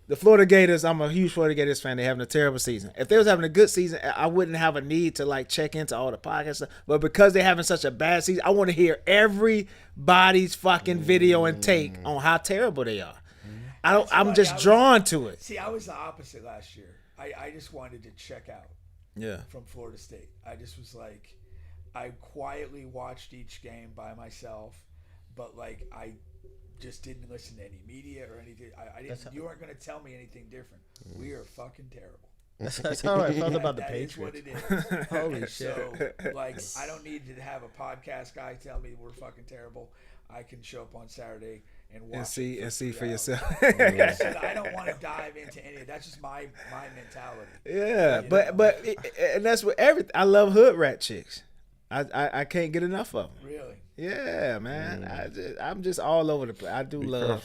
the Florida Gators. I'm a huge Florida Gators fan. They're having a terrible season. If they was having a good season, I wouldn't have a need to like check into all the podcasts stuff. But because they're having such a bad season, I want to hear everybody's fucking video and take on how terrible they are. I'm just drawn to it. See, I was the opposite last year. I just wanted to check out. Yeah. From Florida State, I just was like, I quietly watched each game by myself, but like I just didn't listen to any media or anything. I didn't. You weren't going to tell me anything different. We are fucking terrible. That's how I felt about the that Patriots. Is what it is. Holy shit! So, like, I don't need to have a podcast guy tell me we're fucking terrible. I can show up on Saturday and watch and see for yourself. So I don't want to dive into any. That's just my mentality. Yeah, but and that's what everything. I love hood rat chicks. I can't get enough of them. Really? Yeah, man. I'm just all over the place. I do love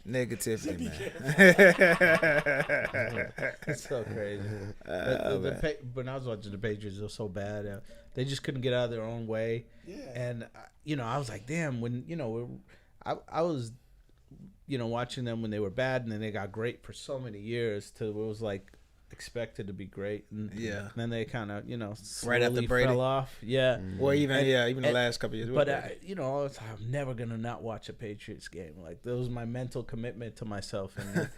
negativity, man. It's so crazy. When I was watching the Patriots, it was so bad. They just couldn't get out of their own way. Yeah. And I was like, damn. When I was, watching them when they were bad, and then they got great for so many years. Till it was like expected to be great, and then they kind of right after Brady fell off. Yeah. Or even the last couple of years. But I'm never gonna not watch a Patriots game. Like that was my mental commitment to myself, and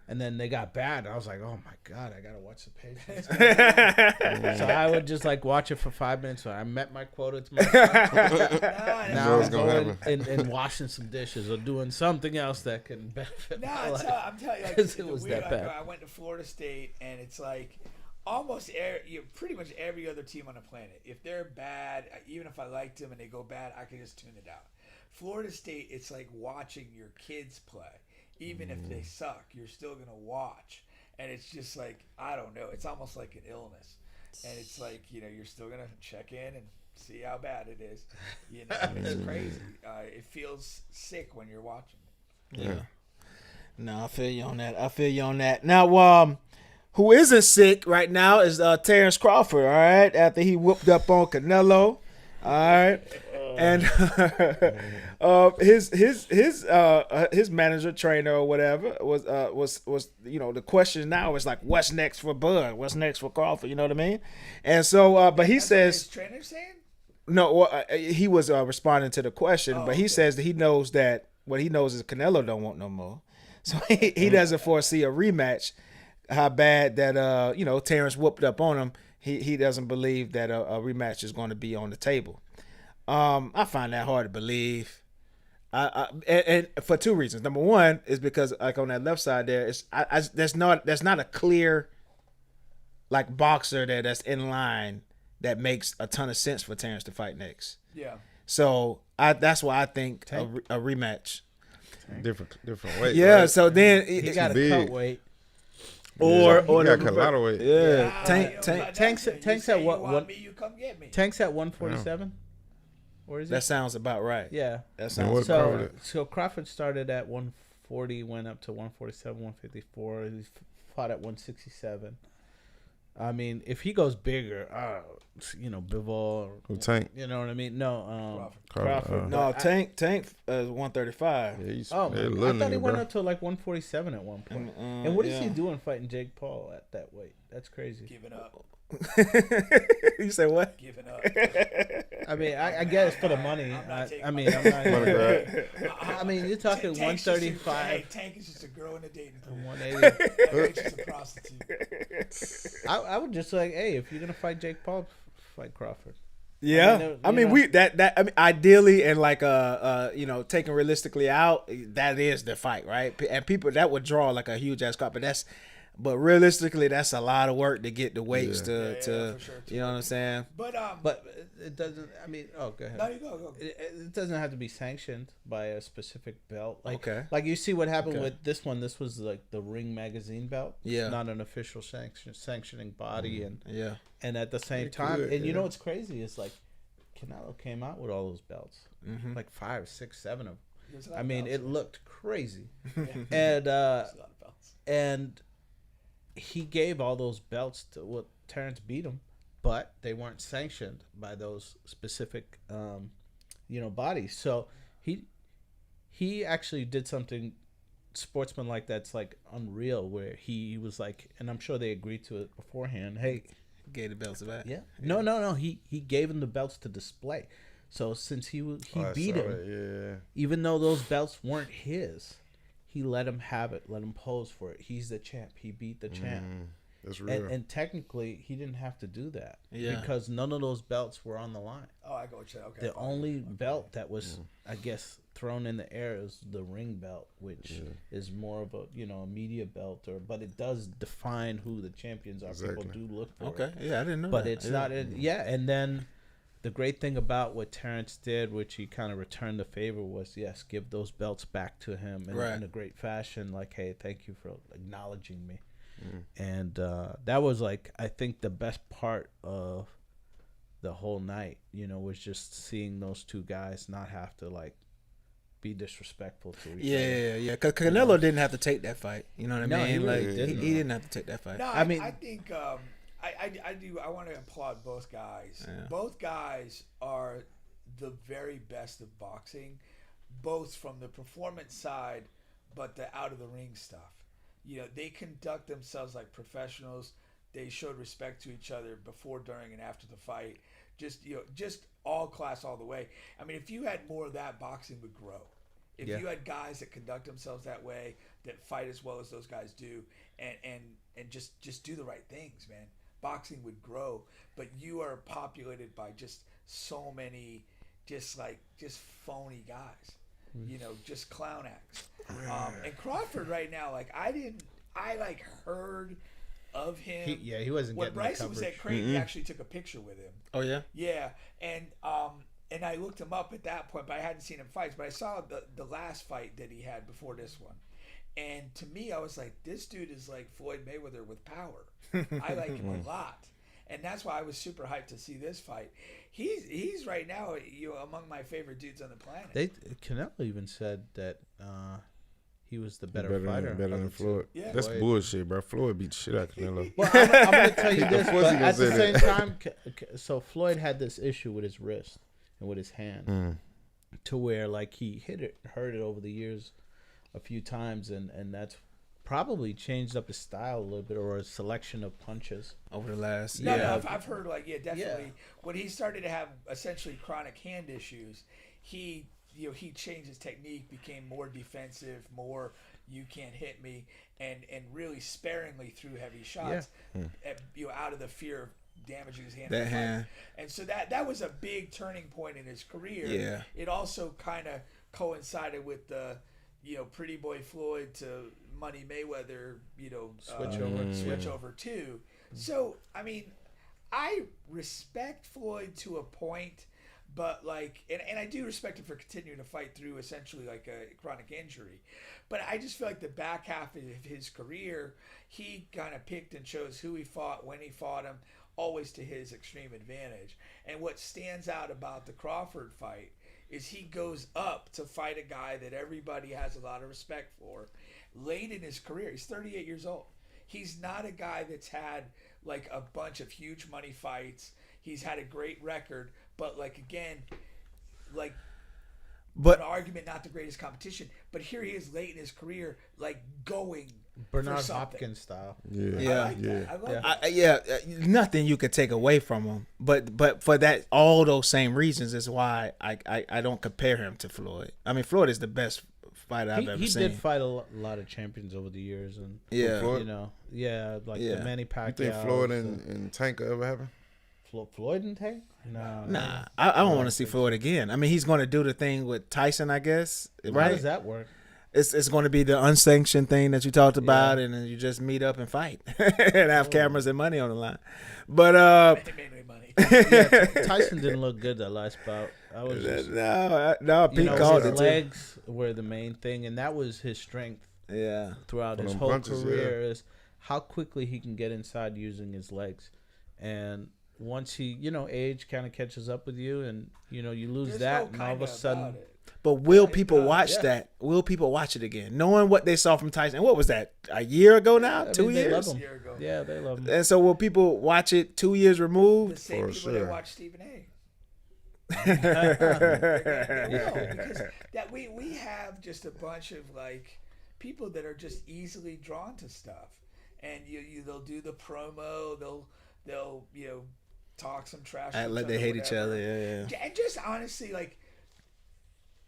and then they got bad. I was like, oh my god, I gotta watch the Patriots game. So I would just like watch it for 5 minutes. So I met my quota to myself. Now I'm going and washing some dishes or doing something else that can benefit my life. I'm telling you, like, it was that bad. I went to Florida State, and it's like pretty much every other team on the planet. If they're bad, even if I liked them and they go bad, I can just tune it out. Florida State, it's like watching your kids play. Even if they suck, you're still going to watch. And it's just like, I don't know. It's almost like an illness. And it's like, you're still going to check in and see how bad it is. It's crazy. It feels sick when you're watching it. Yeah. No, I feel you on that. Now, who isn't sick right now is Terence Crawford, all right? After he whooped up on Canelo, all right? And his manager, trainer, or whatever was the question now is like, what's next for Bud? What's next for Crawford? You know what I mean? And so, but he says, his trainer saying? No, he was responding to the question, but he says that he knows that what he knows is Canelo don't want no more, so he doesn't foresee a rematch. How bad that Terrence whooped up on him, he doesn't believe that a rematch is going to be on the table. I find that hard to believe. And for two reasons. Number one is because like on that left side there, there's not a clear like boxer that's in line that makes a ton of sense for Terrence to fight next. Yeah. So that's why I think a rematch. Different weight. Yeah. Right? So then he got to cut weight. Or he got a lot of weight. Yeah. Tank's at what? You want me, you come get me. Tank's at 147. Or is it? That sounds about right. Yeah. That sounds so Crawford started at 140, went up to 147, 154. He fought at 167. I mean, if he goes bigger, Bivol. Tank. You know what I mean? No, Crawford. No, Tank 135. Yeah, I thought he went up to like 147 at one point. And what is he doing fighting Jake Paul at that weight? That's crazy. Giving up. You say what? Giving up. I mean, I get it's for the money. I'm not. I mean, you're talking 135. Tank is just a girl in a dating pool. 180. Tank's just a prostitute. I would just like, hey, if you're gonna fight Jake Paul, fight Crawford. Yeah, I mean, ideally and like taken realistically out, that is the fight, right? And people that would draw like a huge ass crowd, but realistically, that's a lot of work to get the weights to for sure, you know what I'm saying? But it doesn't. I mean, go ahead. No, you go. It doesn't have to be sanctioned by a specific belt. Like you see what happened with this one. This was like the Ring Magazine belt. Yeah, it's not an official sanctioning body, and at the same pretty time, good, and you know what's crazy? It's like Canelo came out with all those belts, like 5, 6, 7 of them. I mean, it looked crazy, and he gave all those belts to Terrence beat him, but they weren't sanctioned by those specific, bodies. So he actually did something sportsmanlike that's like unreal, where he was like, and I'm sure they agreed to it beforehand. Hey, gave the belts back. Yeah. No. He gave him the belts to display. So since he beat him, even though those belts weren't his, he let him have it, let him pose for it. He's the champ. He beat the champ. That's real. And technically, he didn't have to do that Yeah. because none of those belts were on the line. Oh, I go with you. Okay. The only belt that was, I guess, thrown in the air is the ring belt, which is more of a a media belt, but it does define who the champions are. Exactly. People do look for Okay. it. Yeah, I didn't know But that. it's not. And then the great thing about what Terrence did, which he kind of returned the favor, was give those belts back to him in a great fashion. Like, hey, thank you for acknowledging me. And that was like, I think, the best part of the whole night, was just seeing those two guys not have to like be disrespectful to each other. Yeah. Because Canelo didn't have to take that fight. You know what I No, mean? he really Like didn't. he didn't have to take that fight. No, I mean- I think I do. I want to applaud both guys. Yeah. Both guys are the very best of boxing, both from the performance side, but the out of the ring stuff. They conduct themselves like professionals. They showed respect to each other before, during, and after the fight. Just all class all the way. I mean, if you had more of that, boxing would grow. If you had guys that conduct themselves that way, that fight as well as those guys do, and just do the right things, man, boxing would grow. But you are populated by just so many, just phony guys. Just clown acts. And Crawford right now, I heard of him. He wasn't when getting Bryson the was coverage. at Crane, he actually took a picture with him. Oh yeah. Yeah, and I looked him up at that point, but I hadn't seen him fight. But I saw the last fight that he had before this one, and to me, I was like, this dude is like Floyd Mayweather with power. I like him a lot, and that's why I was super hyped to see this fight. He's right now among my favorite dudes on the planet. Canelo even said that he was the better fighter. Better than Floyd. Yeah. That's Floyd. bullshit, bro. Floyd beat the shit out of Canelo. Well, I'm going to tell you this, Of course but he gonna at the say same that. time, so Floyd had this issue with his wrist and with his hand, to where like he hurt it over the years a few times, and that's probably changed up his style a little bit, or his selection of punches. Over the last No, I've heard definitely when he started to have essentially chronic hand issues, he changed his technique, became more defensive, more you can't hit me, and really sparingly threw heavy shots, out of the fear of damaging his hand. That hand. And so that was a big turning point in his career. Yeah. It also kind of coincided with the Pretty Boy Floyd to Money Mayweather, switch over too. So I mean, I respect Floyd to a point, but and I do respect him for continuing to fight through essentially like a chronic injury. But I just feel like the back half of his career, he kind of picked and chose who he fought, when he fought him, always to his extreme advantage. And what stands out about the Crawford fight is he goes up to fight a guy that everybody has a lot of respect for late in his career. He's 38 years old. He's not a guy that's had like a bunch of huge money fights. He's had a great record, but an argument, not the greatest competition. But here he is late in his career, going Bernard for something. Hopkins style. I like that. nothing you could take away from him. But for that, all those same reasons is why I don't compare him to Floyd. I mean, Floyd is the best fighter I've ever He seen. did fight a lot of champions over the years, and Floyd? the Manny Pacquiao. You think Floyd and Tank ever happen? Floyd and Tank? No. Nah, I don't want to see Floyd again. I mean, he's going to do the thing with Tyson, I guess. How Right? does that work? It's going to be the unsanctioned thing that you talked about, and then you just meet up and fight and have cameras and money on the line. But They made money. Tyson didn't look good that last bout. I was just, no, Pete called his it too. legs were the main thing, and that was his strength Yeah, throughout From his them whole punches, career is how quickly he can get inside using his legs. And once he, age kind of catches up with you, and you lose There's that, no and all of kinda a sudden, about it. but will people does, watch yeah. that? Will people watch it again, knowing what they saw from Tyson? What was that? A year ago now? I mean, 2 they years? love him. Year ago. Yeah, they love him. And so will people watch it 2 years The removed? same For people sure. that watch Stephen A. Because that we have just a bunch of people that are just easily drawn to stuff, and they'll do the promo, they'll talk some trash, I to let each they other, hate each whatever. other. Yeah. And just honestly,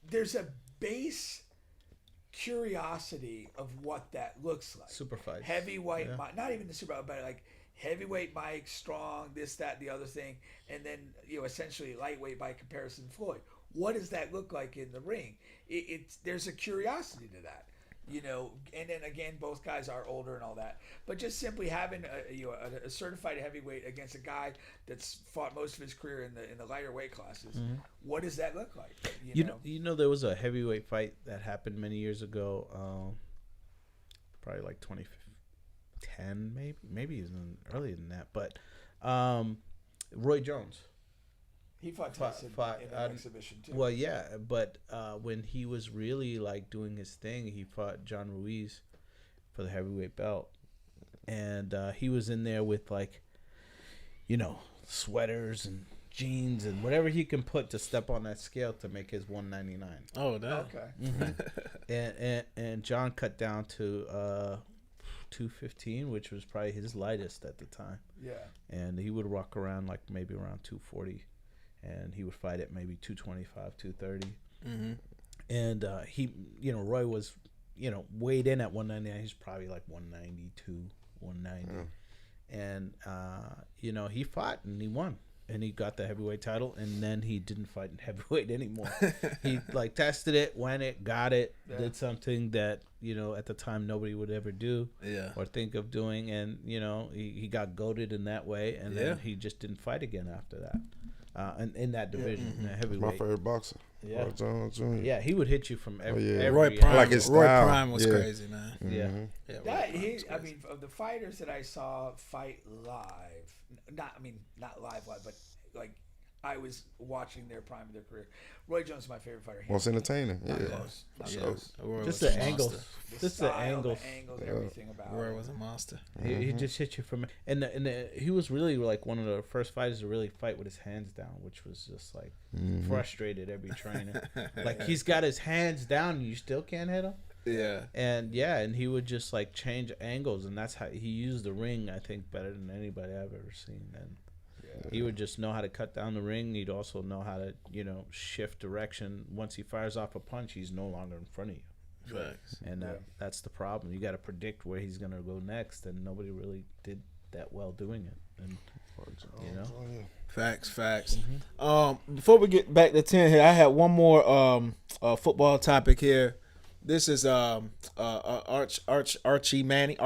there's a base curiosity of what that looks like. Super fights. Heavyweight, not even the super, but like heavyweight Mike, strong, this, that, the other thing, and then essentially lightweight by comparison, Floyd. What does that look like in the ring? There's a curiosity to that. And then again, both guys are older and all that. But just simply having a certified heavyweight against a guy that's fought most of his career in the lighter weight classes, what does that look like? You know, there was a heavyweight fight that happened many years ago, probably like 2010, maybe even earlier than that. But Roy Jones. He fought Tyson in an exhibition too. Well, yeah, but when he was really like doing his thing, he fought John Ruiz for the heavyweight belt, and he was in there with like, sweaters and jeans and whatever he can put to step on that scale to make his 199. Oh, that Okay. And John cut down to 215, which was probably his lightest at the time. Yeah. And he would walk around like maybe around 240. And he would fight at maybe 225, 230. And he, Roy was, weighed in at 199. He's probably like 192, 190. And, he fought and he won. And he got the heavyweight title. And then he didn't fight in heavyweight anymore. He like tested it, won it, got it, did something that, at the time nobody would ever do or think of doing. And, he got goated in that way. And then he just didn't fight again after that. In that division, in that heavyweight. My favorite boxer, Roy Jones Jr. Yeah, he would hit you from every Roy Prime. Like his Roy style. Prime was crazy, man. I mean, of the fighters that I saw fight live, not live, but like I was watching their prime of their career. Roy Jones is my favorite fighter. Most entertaining. Just the angles. Just the angles. Everything about Roy was a monster. He just hit you from, and he was really like one of the first fighters to really fight with his hands down, which was just like frustrated every trainer. Like he's got his hands down and you still can't hit him. Yeah. And he would just like change angles, and that's how he used the ring, I think, better than anybody I've ever seen. And he would just know how to cut down the ring. He'd also know how to, shift direction. Once he fires off a punch, he's no longer in front of you. Facts. And that's the problem. You got to predict where he's going to go next, and nobody really did that well doing it. And Facts. Before we get back to 10 here, I had one more football topic here. This is Archie Manning,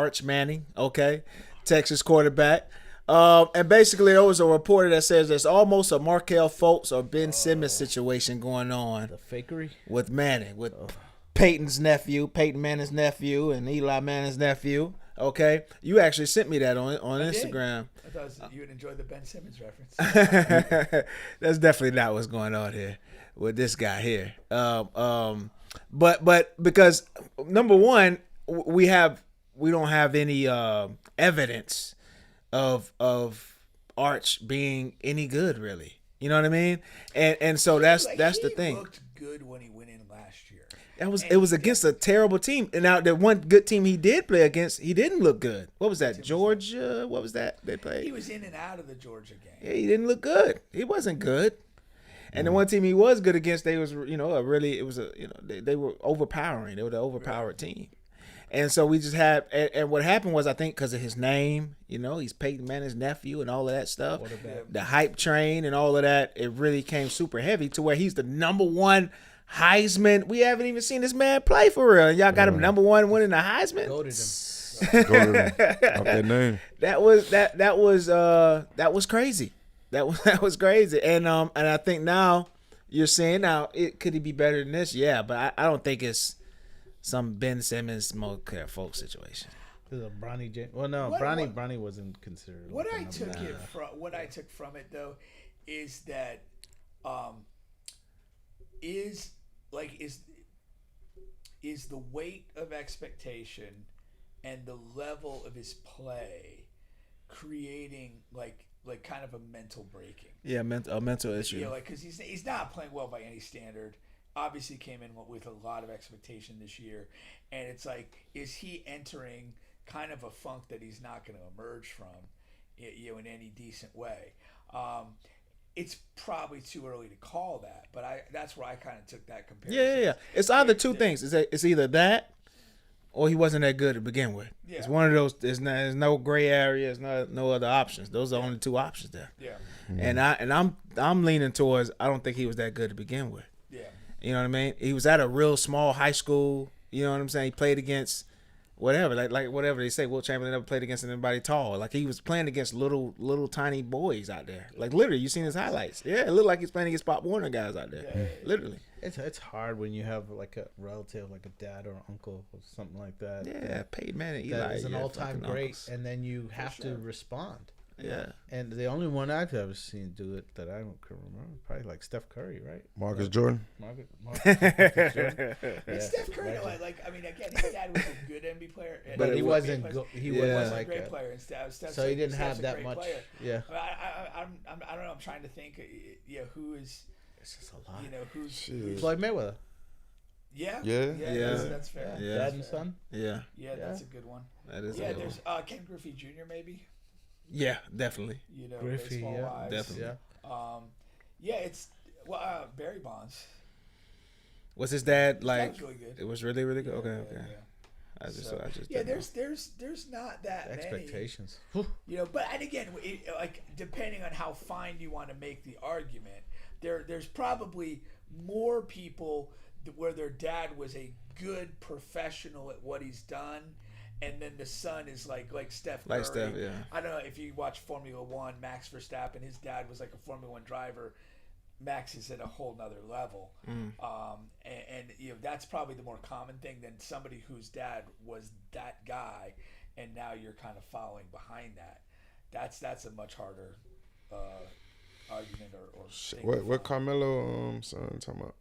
okay, Texas quarterback. And basically, there was a reporter that says there's almost a Markelle Fultz or Ben Simmons situation going on. The fakery with Manning, with Peyton Manning's nephew, and Eli Manning's nephew. Okay, you actually sent me that on Instagram. I thought you would enjoy the Ben Simmons reference. That's definitely not what's going on here with this guy here. But because number one, we don't have any evidence of Arch being any good, really. You know what I mean? And so that's the thing. He looked good when he went in last year. It was against a terrible team. And now the one good team he did play against, he didn't look good. What was that? Georgia? What was that they played? He was in and out of the Georgia game. Yeah, he didn't look good. He wasn't good. And the one team he was good against, they was they were overpowering. They were the overpowered team. And so we just had, and what happened was, I think because of his name, he's Peyton Manning's nephew and all of that stuff, the hype train and all of that, it really came super heavy to where he's the number one Heisman. We haven't even seen this man play for real. And y'all got him number one winning the Heisman. goated him. Off that name. That was crazy. That was crazy. And I think now you're saying could he be better than this? Yeah, but I don't think it's some Ben Simmons, Markelle Fultz situation. This is a Bronny James. Well, no, Bronny wasn't considered. What I took from it though, is that, is the weight of expectation and the level of his play creating like kind of a mental breaking. Yeah, a mental issue. Because he's not playing well by any standard. Obviously came in with a lot of expectation this year, and it's like, is he entering kind of a funk that he's not going to emerge from, in any decent way? it's probably too early to call that. But that's where I kind of took that comparison. Yeah. It's either two things. It's either that or he wasn't that good to begin with. Yeah. It's one of those. There's no gray areas, no other options. Those are only two options there. Yeah. And I'm leaning towards I don't think he was that good to begin with. Yeah. You know what I mean? He was at a real small high school. You know what I'm saying? He played against whatever, like whatever they say. Will Chamberlain never played against anybody tall. Like he was playing against little tiny boys out there. Like literally, you seen his highlights. Yeah, it looked like he's playing against Pop Warner guys out there. Yeah. Literally. It's hard when you have like a relative, like a dad or uncle or something like that. Yeah, Peyton Manning, Eli. That is an all-time great, uncles. and then you have to respond. Yeah. And the only one I've ever seen do it that I can remember, probably like Steph Curry, right? Marcus Jordan. Marcus Jordan. And Steph Curry, like I mean, again, his dad was a good NBA player, but he wasn't. He wasn't like a great that. Player. And Steph, so he didn't Steph's have that much. Player. Yeah. I don't know. I'm trying to think. Who is? It's just a lot. Who's Floyd Mayweather. Yeah. That's fair. Yeah. Dad and son. Yeah. Yeah, that's a good one. That is. Yeah, there's Ken Griffey Jr. maybe. Yeah, definitely. Griffey, Wives. Definitely. Yeah. It's Barry Bonds. Was his dad like? That was really good. It was really good. Yeah, Okay. Yeah. I just There's not that expectations. Many, but and again, like depending on how fine you want to make the argument, there's probably more people where their dad was a good professional at what he's done. And then the son is like Steph Curry. Like Steph, yeah. I don't know if you watch Formula One, Max Verstappen, his dad was like a Formula One driver. Max is at a whole nother level. And that's probably the more common thing than somebody whose dad was that guy, and now you're kind of following behind that. That's a much harder argument or what Carmelo son talking about?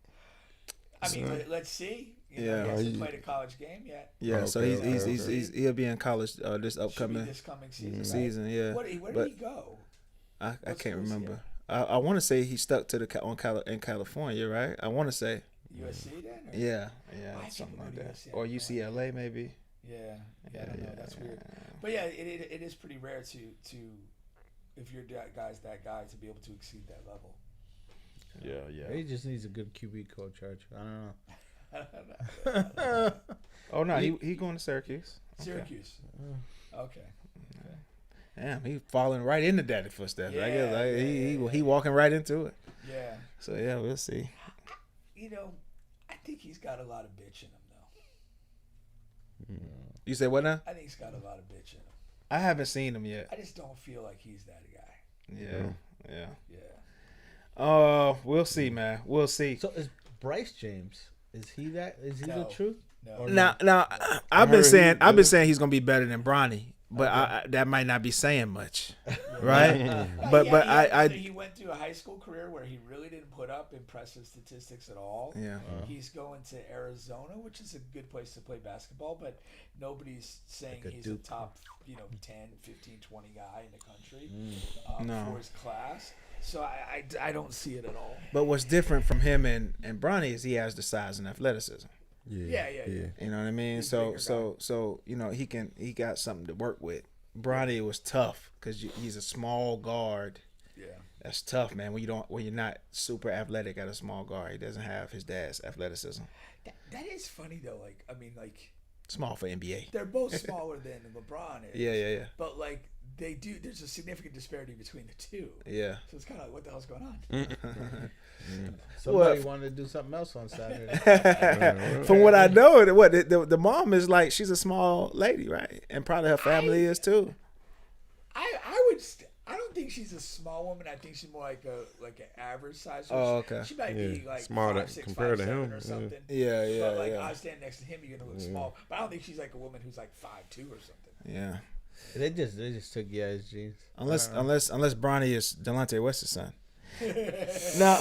I mean, let's see. He hasn't played a college game yet. Yeah, so he'll be in college this upcoming season. Yeah. Where did he go? I can't remember. I want to say he stuck to in California, right? I want to say USC then. Or? Yeah, something like that, USC, or UCLA maybe. Yeah, I don't know. That's weird. But yeah, it is pretty rare to if your guy's that guy to be able to exceed that level. Yeah. He just needs a good QB coach. I don't know. Oh no, he going to Syracuse. Syracuse. Okay. Damn, he falling right into daddy footsteps. Yeah, I guess he walking right into it. Yeah. So yeah, we'll see. I think he's got a lot of bitch in him though. You say what now? I think he's got a lot of bitch in him. I haven't seen him yet. I just don't feel like he's that guy. Yeah. We'll see, man. We'll see. So is Bryce James? Is he that? Is he the truth? No. Now, I've been saying he's gonna be better than Bronny, but that might not be saying much, right? but he went through a high school career where he really didn't put up impressive statistics at all. Yeah. He's going to Arizona, which is a good place to play basketball, but nobody's saying like he's a top 10, 15, 20 guy in the country for his class. So I don't see it at all. But what's different from him and Bronny is he has the size and athleticism. Yeah. You know what I mean? So he got something to work with. Brady was tough because he's a small guard. Yeah, that's tough, man. When you're not super athletic at a small guard, he doesn't have his dad's athleticism. That is funny though. Small for NBA. They're both smaller than LeBron is. Yeah. But they do. There's a significant disparity between the two. Yeah. So it's kind of like, what the hell's going on? Somebody wanted to do something else on Saturday. From what I know, the mom is she's a small lady, right? And probably her family is too. I don't think she's a small woman. I think she's more like an average size. Oh, okay. She might be smaller 5'6", compared to 5'7" him or something. Yeah. But I stand next to him, you're gonna look small. But I don't think she's like a woman who's 5'2" or something. Yeah. They just took his genes. Unless Bronny is Delonte West's son. No.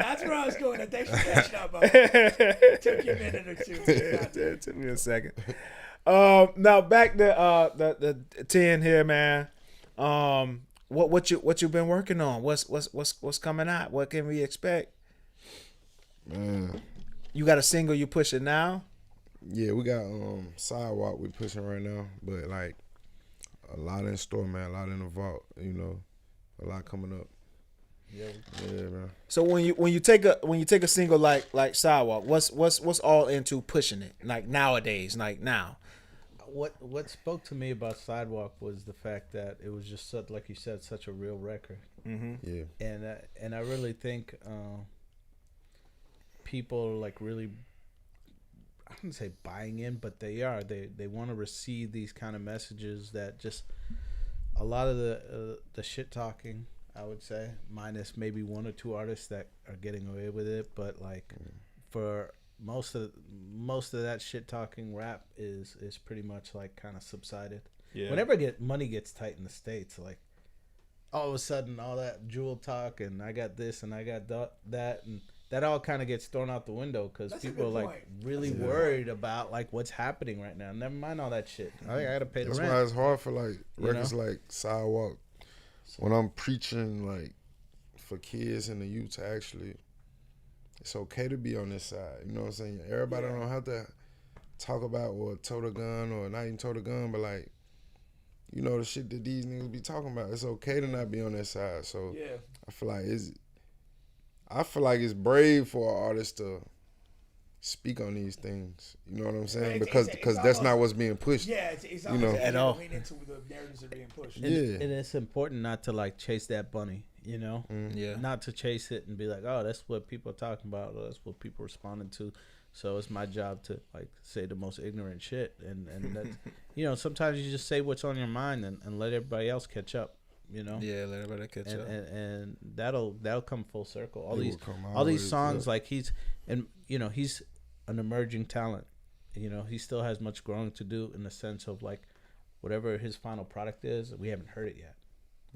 That's where I was going. Thanks for catching up. It took you a minute or two. It took me a second. Now back to the 10 here, man. What you been working on? What's coming out? What can we expect? Man, you got a single you pushing now? Yeah, we got Sidewalk we pushing right now, but a lot in store, man. A lot in the vault. You know, a lot coming up. Yeah. Yeah, man. So when you take a single like Sidewalk, what's all into pushing it like nowadays, like now? What spoke to me about Sidewalk was the fact that it was just such, like you said, such a real record. Mm-hmm. Yeah. And I really think people like really, I wouldn't say buying in, but they want to receive these kind of messages that just a lot of the shit talking, I would say, minus maybe one or two artists that are getting away with it, but like for most of that shit talking rap is pretty much like kind of subsided. Yeah. Whenever money gets tight in the States, like all of a sudden all that jewel talk and I got this and I got that and that all kind of gets thrown out the window because people are like really worried about like what's happening right now. Never mind all that shit. I gotta pay the That's rent. why it's hard for like records like Sidewalk. When I'm preaching like for kids and the youth to actually, it's okay to be on this side. You know what I'm saying? Everybody don't have to talk about or tote a gun or not even tote a gun, but like, you know, the shit that these niggas be talking about. It's okay to not be on that side. So I feel like it's brave for an artist to speak on these things. You know what I'm saying? Because that's not what's being pushed. Yeah, it's you know, at all. Lean into the narratives that are being pushed. And it's important not to like chase that bunny, you know? Yeah. Not to chase it and be like, oh, that's what people are talking about, or that's what people are responding to. So it's my job to like say the most ignorant shit, and that's, you know, sometimes you just say what's on your mind and let everybody else catch up. You know, yeah, let everybody catch up, and that'll come full circle. All All these songs, like he's an emerging talent. You know, he still has much growing to do in the sense of like whatever his final product is, we haven't heard it yet.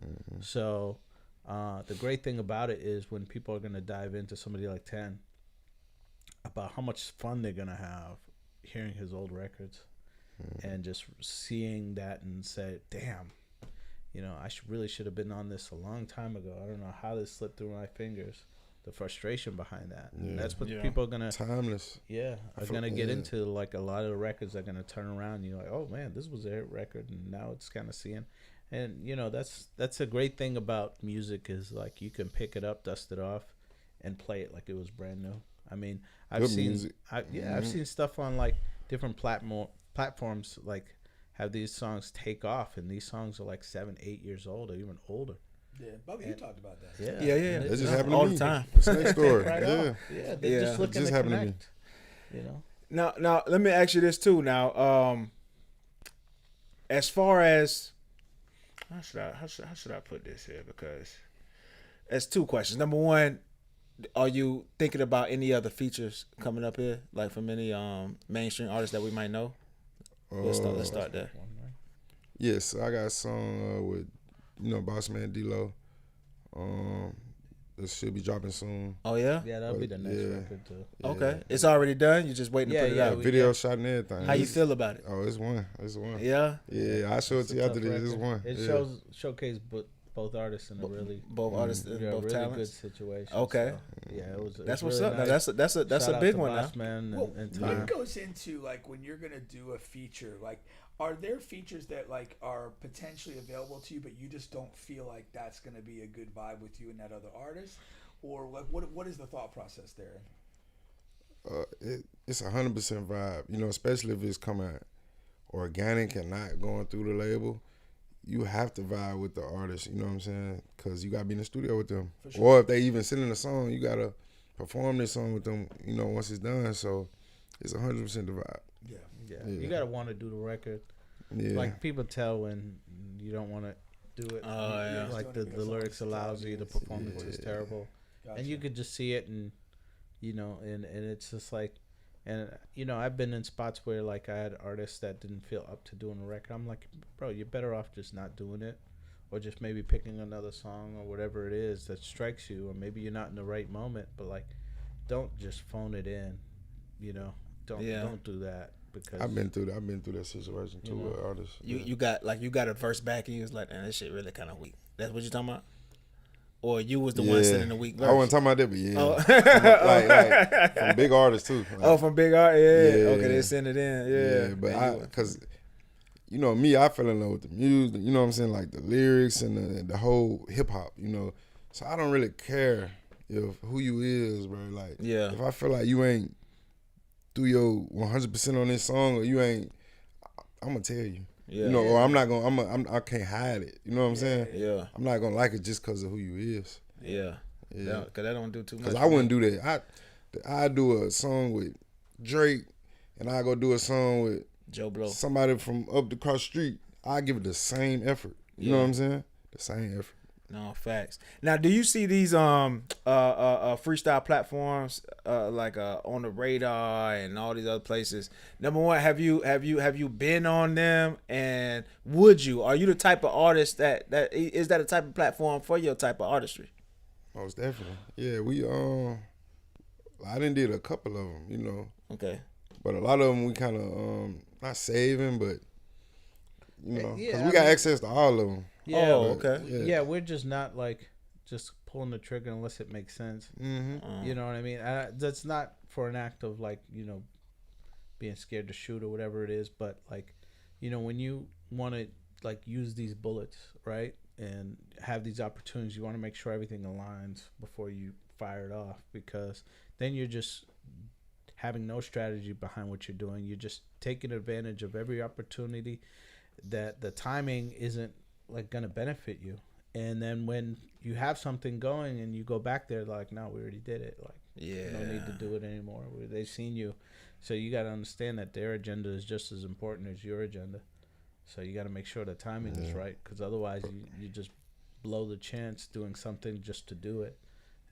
Mm-hmm. So the great thing about it is when people are gonna dive into somebody like 10, about how much fun they're gonna have hearing his old records and just seeing that and say, damn. You know, I really should have been on this a long time ago. I don't know how this slipped through my fingers. The frustration behind that. Yeah. And that's what people are gonna timeless. Yeah, are gonna get into. Like a lot of the records are gonna turn around. You're like, oh man, this was a hit record, and now it's kind of seeing. And you know, that's a great thing about music is like you can pick it up, dust it off, and play it like it was brand new. I mean, I've seen stuff on like different platforms like. Have these songs take off, and these songs are like 7-8 years old or even older. Yeah, Bubba, you talked about that. Yeah. It just happened all to me. the time. It's next story. They're just looking to connect. You know. Now, let me ask you this too. Now, as far as how should I put this here? Because it's two questions. Number one, are you thinking about any other features coming up here, like from any mainstream artists that we might know? Let's start there. Yes, I got a song with, Boss Man D-Lo. This should be dropping soon. Oh yeah? Yeah, that'll be the next record too. Yeah. Okay. It's already done? You're just waiting to put it out? Video shot and everything. How you feel about it? Oh, it's one. Yeah? Yeah, I'll show it to you after this. It's one. It showcased both artists in a really both artists in both really talents. Good situation. Okay. So, yeah, it was. That's really what's up. Nice. Now that's a big one now. What goes into like when you're gonna do a feature? Like, are there features that like are potentially available to you, but you just don't feel like that's gonna be a good vibe with you and that other artist, or like what is the thought process there? It's 100% vibe. Especially if it's coming organic and not going through the label. You have to vibe with the artist, you know what I'm saying? Because you got to be in the studio with them. Sure. Or if they even send in a song, you got to perform this song with them, once it's done. So it's 100% the vibe. Yeah. You got to want to do the record. Yeah. Like people tell when you don't want to do it. Like the lyrics are lousy, the performance is terrible. Gotcha. And you could just see it and it's just like, and I've been in spots where like I had artists that didn't feel up to doing a record. I'm like, bro, you're better off just not doing it, or just maybe picking another song or whatever it is that strikes you, or maybe you're not in the right moment. But like, don't just phone it in, Don't do that because I've been through that situation too with artists. You got a verse back and you was like, man, this shit really kind of weak. That's what you talking about? Or you was the one sending the weak verse? I wasn't talking about that, but like from big artists too. From big artists, yeah. Okay, they send it in, yeah. But because you know, me, I fell in love with the music, you know what I'm saying, like the lyrics and the whole hip hop, you know. So I don't really care if who you is, bro. Like, if I feel like you ain't do your 100% on this song, or you ain't, I'm gonna tell you. Yeah. You know, or I'm not gonna. I can't hide it. You know what I'm saying? Yeah. I'm not gonna like it just because of who you is. Yeah. Yeah. Because that don't do too much. Because I wouldn't do that. I do a song with Drake, and I go do a song with Joe Blow, somebody from up across the street. I give it the same effort. You know what I'm saying? The same effort. No, facts. Now, do you see these freestyle platforms like on the Radar and all these other places? Number one, have you been on them, and would you? Are you the type of artist that is that a type of platform for your type of artistry? Most definitely. Yeah, we I done did a couple of them, you know. Okay. But a lot of them we kind of not saving, but you know, because we got access to all of them. Yeah. Okay. Yeah, we're just not like just pulling the trigger unless it makes sense. Mm-hmm. You know what I mean? That's not for an act of like, you know, being scared to shoot or whatever it is, but like, you know, when you want to like use these bullets, right, and have these opportunities, you want to make sure everything aligns before you fire it off, because then you're just having no strategy behind what you're doing. You're just taking advantage of every opportunity that the timing isn't like gonna benefit you. And then when you have something going and you go back there, like, no, we already did it. Like, you don't need to do it anymore. They've seen you. So you got to understand that their agenda is just as important as your agenda. So you got to make sure the timing is right, because otherwise you just blow the chance doing something just to do it.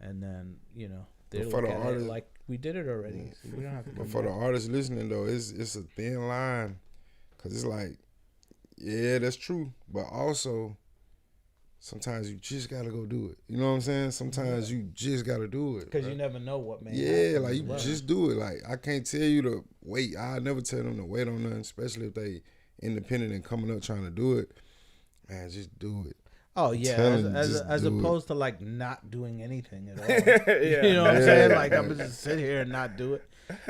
And then, you know, they look at it like, we did it already. So we don't have to but for the artists listening, though, it's a thin line, because it's like, yeah, that's true, but also sometimes you just gotta go do it. You know what I'm saying? Sometimes you just gotta do it, because you never know what may happen. Yeah, like you just do it. Like, I can't tell you to wait. I never tell them to wait on nothing, especially if they independent and coming up trying to do it. Man, just do it. Oh yeah, as opposed to like not doing anything at all. You know what I'm saying? Like, I'm gonna just sit here and not do it.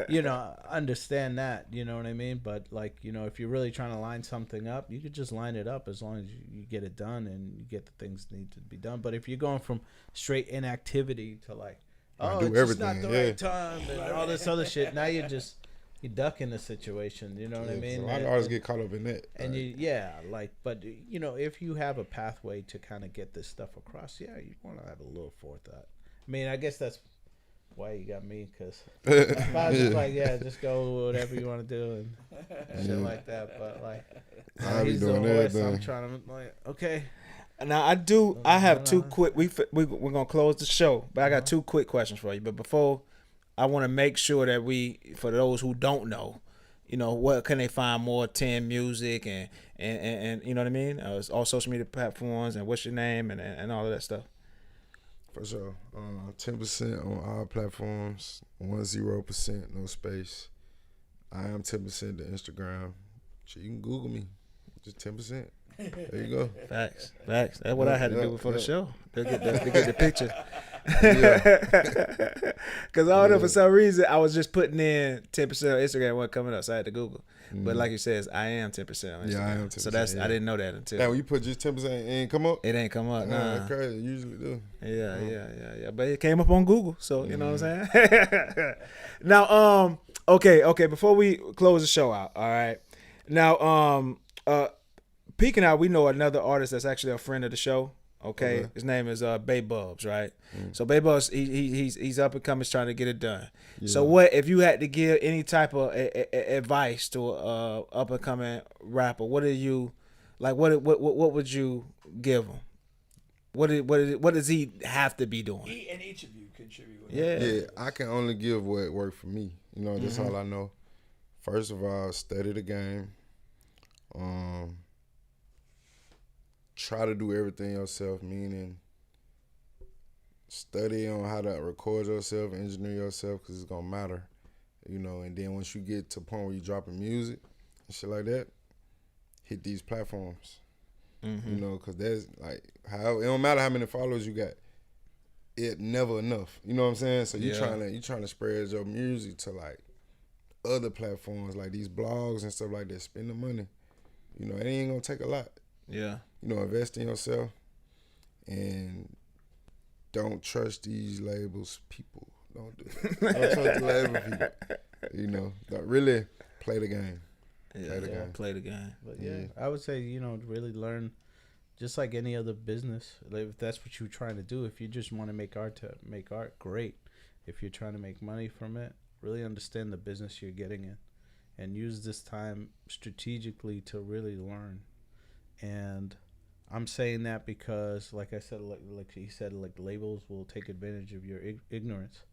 You know, understand that. You know what I mean? But like, you know, if you're really trying to line something up, you could just line it up as long as you get it done and you get the things that need to be done. But if you're going from straight inactivity to like, oh, it's just not the right time and all this other shit, now you're ducking the situation. You know what I mean? So a lot of artists get caught up in that. And but you know, if you have a pathway to kind of get this stuff across, you want to have a little forethought. I mean, I guess that's why you got me, because I was just like, just go whatever you want to do and shit like that. But like, I'll be doing that. I'm trying to like, okay. Now I have two quick. We're gonna close the show, but I got two quick questions for you. But before, I want to make sure that for those who don't know, you know, what can they find more 10 music and you know what I mean? All social media platforms, and what's your name and all of that stuff. For sure. 10% on all platforms, 10%, no space. I am 10% to Instagram. So you can Google me. Just 10%. There you go. Facts. That's what I had to do before the show. To get the picture. Because I don't know, for some reason, I was just putting in 10% on Instagram, wasn't coming up, so I had to Google. But like you said, I am 10% on Instagram. Yeah, I am 10%. So I didn't know that until. Now, when you put just 10%, it ain't come up? It ain't come up, nah. That's crazy. It usually do. Yeah. But it came up on Google, so you know what I'm saying? Now, okay, before we close the show out, all right? Now, peeking out, we know another artist that's actually a friend of the show. Okay, his name is Bay Bubs, right? So Bay Bubs, he's up and coming, trying to get it done. Yeah. So what if you had to give any type of advice to a up and coming rapper? What are you like? What would you give him? What does he have to be doing? And each of you contribute. Yeah, I can only give what worked for me. You know, that's all I know. First of all, study the game. Try to do everything yourself, meaning study on how to record yourself, engineer yourself, because it's going to matter, you know. And then once you get to a point where you're dropping music and shit like that, hit these platforms, you know, because there's like, it don't matter how many followers you got, it never enough, you know what I'm saying? So you trying to spread your music to like other platforms, like these blogs and stuff like that. Spend the money. You know, it ain't gonna take a lot. Yeah. You know, invest in yourself and don't trust these labels people. Don't do it. Don't trust the label people. You know, don't really play the game. Play the game. But I would say, you know, really learn, just like any other business. Like if that's what you're trying to do, if you just want to make art, great. If you're trying to make money from it, really understand the business you're getting in, and use this time strategically to really learn. And I'm saying that because, like I said, like he said, like labels will take advantage of your ignorance,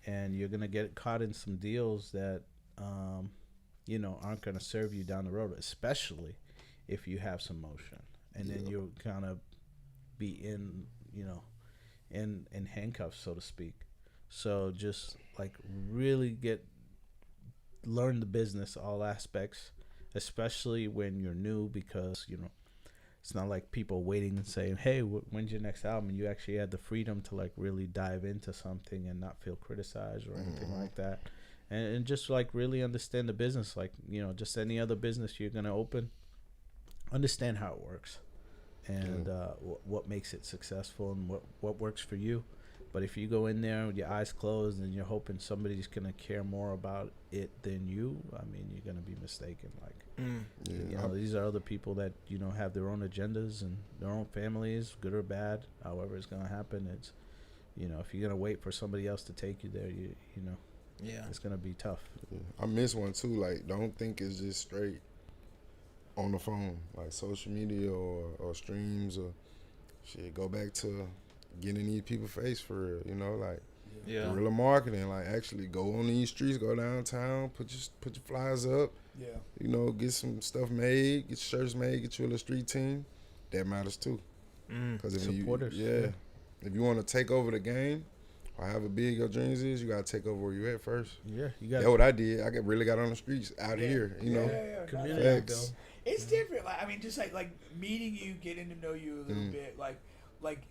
and you're gonna get caught in some deals that, you know, aren't gonna serve you down the road, especially if you have some motion, and then you'll kind of be in, you know, in handcuffs, so to speak. So just like really learn the business, all aspects, especially when you're new, because, you know, it's not like people waiting and saying, hey, when's your next album? And you actually had the freedom to like really dive into something and not feel criticized or anything like that. And just like really understand the business. Like, you know, just any other business you're going to open, understand how it works and what makes it successful and what works for you. But if you go in there with your eyes closed and you're hoping somebody's going to care more about it than you, I mean, you're going to be mistaken. Like, you know, these are other people that, you know, have their own agendas and their own families, good or bad. However it's going to happen, it's, you know, if you're going to wait for somebody else to take you there, you know, it's going to be tough. I miss one too. Like, don't think it's just straight on the phone, like social media or streams or shit. Go back to getting these people face for real, you know, like guerrilla marketing. Like, actually go on these streets, go downtown, put your flyers up. You know, get some stuff made, get shirts made, get you a little street team. That matters too. Because if supporters, if you want to take over the game or however big your dreams is, you gotta take over where you at first. You got. That's what I did. I really got on the streets out here. You know, community. It's different. Like, I mean, just like meeting you, getting to know you a little bit. Like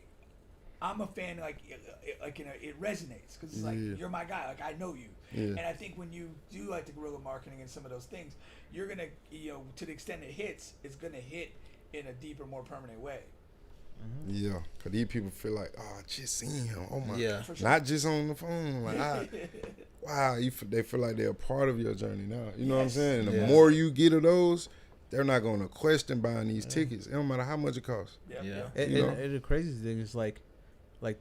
I'm a fan. Like you know, it resonates because it's like you're my guy. Like, I know you. And I think when you do like the guerrilla marketing and some of those things, you're gonna, you know, to the extent it hits, it's gonna hit in a deeper, more permanent way. Yeah, because these people feel like, oh, I just seen him. Oh my, sure. Not just on the phone. Like, wow, they feel like they're a part of your journey now. You know what I'm saying? And the more you get of those, they're not going to question buying these tickets. It don't matter how much it costs. And the crazy thing is like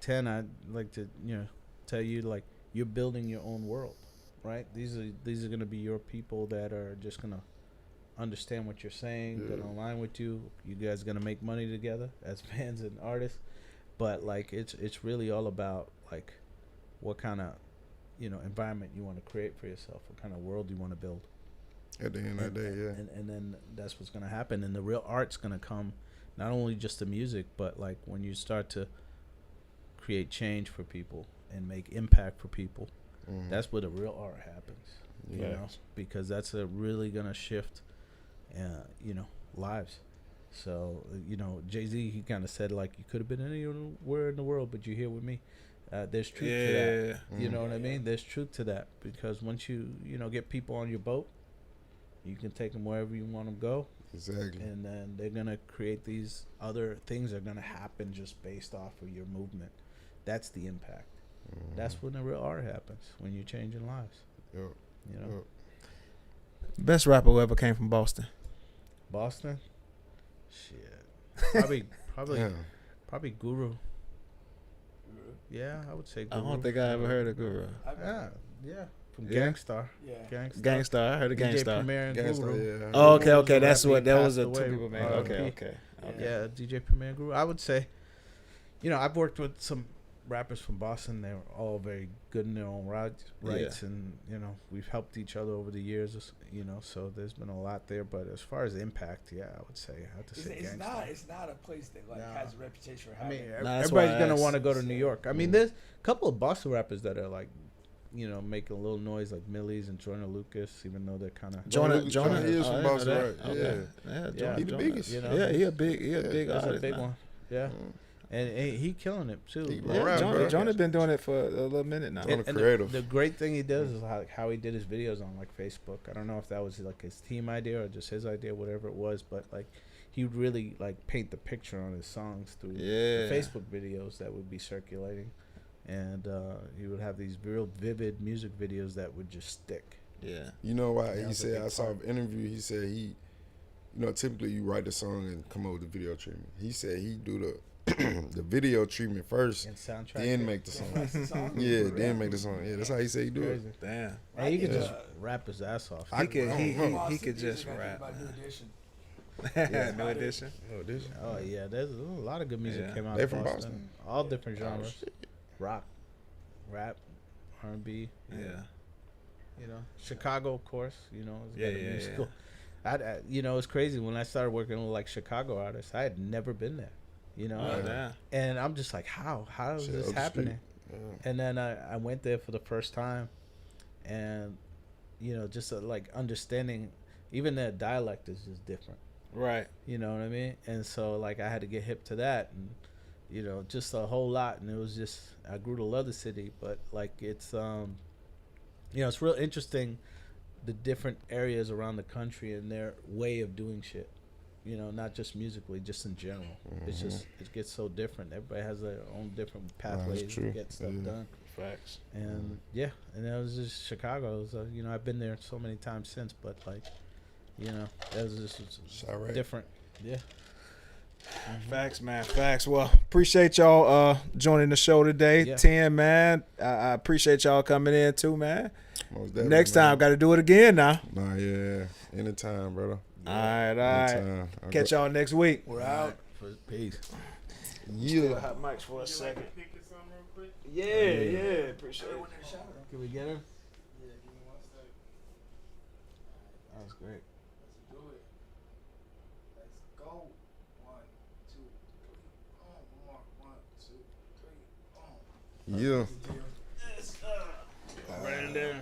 10, I'd like to, you know, tell you, like, you're building your own world, right? These are going to be your people that are just going to understand what you're saying, going to align with you. You guys are going to make money together as fans and artists. But like, it's really all about like what kind of, you know, environment you want to create for yourself, what kind of world you want to build. At the end of the day, And then that's what's going to happen. And the real art's going to come, not only just the music, but like when you start to create change for people and make impact for people, that's where the real art happens. You know, because that's really going to shift, you know, lives. So, you know, Jay-Z, he kind of said, like, you could have been anywhere in the world, but you're here with me. There's truth to that. You know what I mean? There's truth to that, because once you know, get people on your boat, you can take them wherever you want them to go. Exactly. And then they're going to create these other things that are going to happen just based off of your movement. That's the impact. That's when the real art happens, when you're changing lives. You know? Best rapper who ever came from Boston? Boston? Shit. Probably Guru. Yeah, I would say Guru. I don't think I ever heard of Guru. Yeah. From Gangstar. Gangstar. I heard of DJ Gangstar. Premier and Guru. Oh, okay. That's what that was. Passed Two away. people made. Okay. Yeah, DJ Premier and Guru. I would say, you know, I've worked with some rappers from Boston. They were all very good in their own rights, and you know, we've helped each other over the years. You know, so there's been a lot there. But as far as impact, I would say Gangstar. It's not a place that like has a reputation for having. I mean, everybody's gonna want to go to New York. I mean, there's a couple of Boston rappers that are like, you know, making a little noise, like Millie's and Joyner Lucas, even though they're kind of Joyner is from Boston, right? Yeah, he the biggest. You know, he a big artist. Big one. Yeah. And he killing it too. He Like, rap, bro. Jonah been doing it for a little minute now. Jonah and creative. the great thing he does is how he did his videos on like Facebook. I don't know if that was like his team idea or just his idea, whatever it was, but like he would really like paint the picture on his songs through the Facebook videos that would be circulating, and he would have these real vivid music videos that would just stick. Yeah. You know why? Yeah, He said, I saw an interview. He said you know, typically you write the song and come up with the video treatment. He said he do the the video treatment first, And soundtrack. then make the song. Yeah, then make the song. Yeah, that's how he said he do it. Crazy. Damn. And he could just rap his ass off. He could know. he could just rap. New edition. Oh, this. Oh yeah, there's a lot of good music Yeah. came out They of from Boston. Boston? All different genres. Rock, rap, R&B. Yeah. You know, Chicago, of course. You know, it's got a Yeah. musical. I you know, it's crazy when I started working with like Chicago artists. I had never been there. You know, Oh, damn. and I'm just like, how is Shit, this up the happening? street. And then I went there for the first time, and you know, just like understanding, even their dialect is just different. Right. You know what I mean? And so like I had to get hip to that, and you know, just a whole lot. And it was just I grew to love the city, but like it's you know, it's real interesting the different areas around the country and their way of doing shit. You know, not just musically, just in general. It's just it gets so different. Everybody has their own different pathways to true. get stuff done. Facts. And yeah, and that was just Chicago. It was, you know, I've been there so many times since, but like, you know, that was just Chirac. different. Yeah. Facts, man. Facts. Well, appreciate y'all joining the show today. Yeah. 10, man. I appreciate y'all coming in too, man. Most definitely, Next time, man. got to do it again now. Nah, yeah. Anytime, brother. All right. Anytime. Catch y'all next week. We're out. Peace. Yeah. Hot mics for a second. Yeah, appreciate it. Can we get her? That was great. Yeah. Right in there.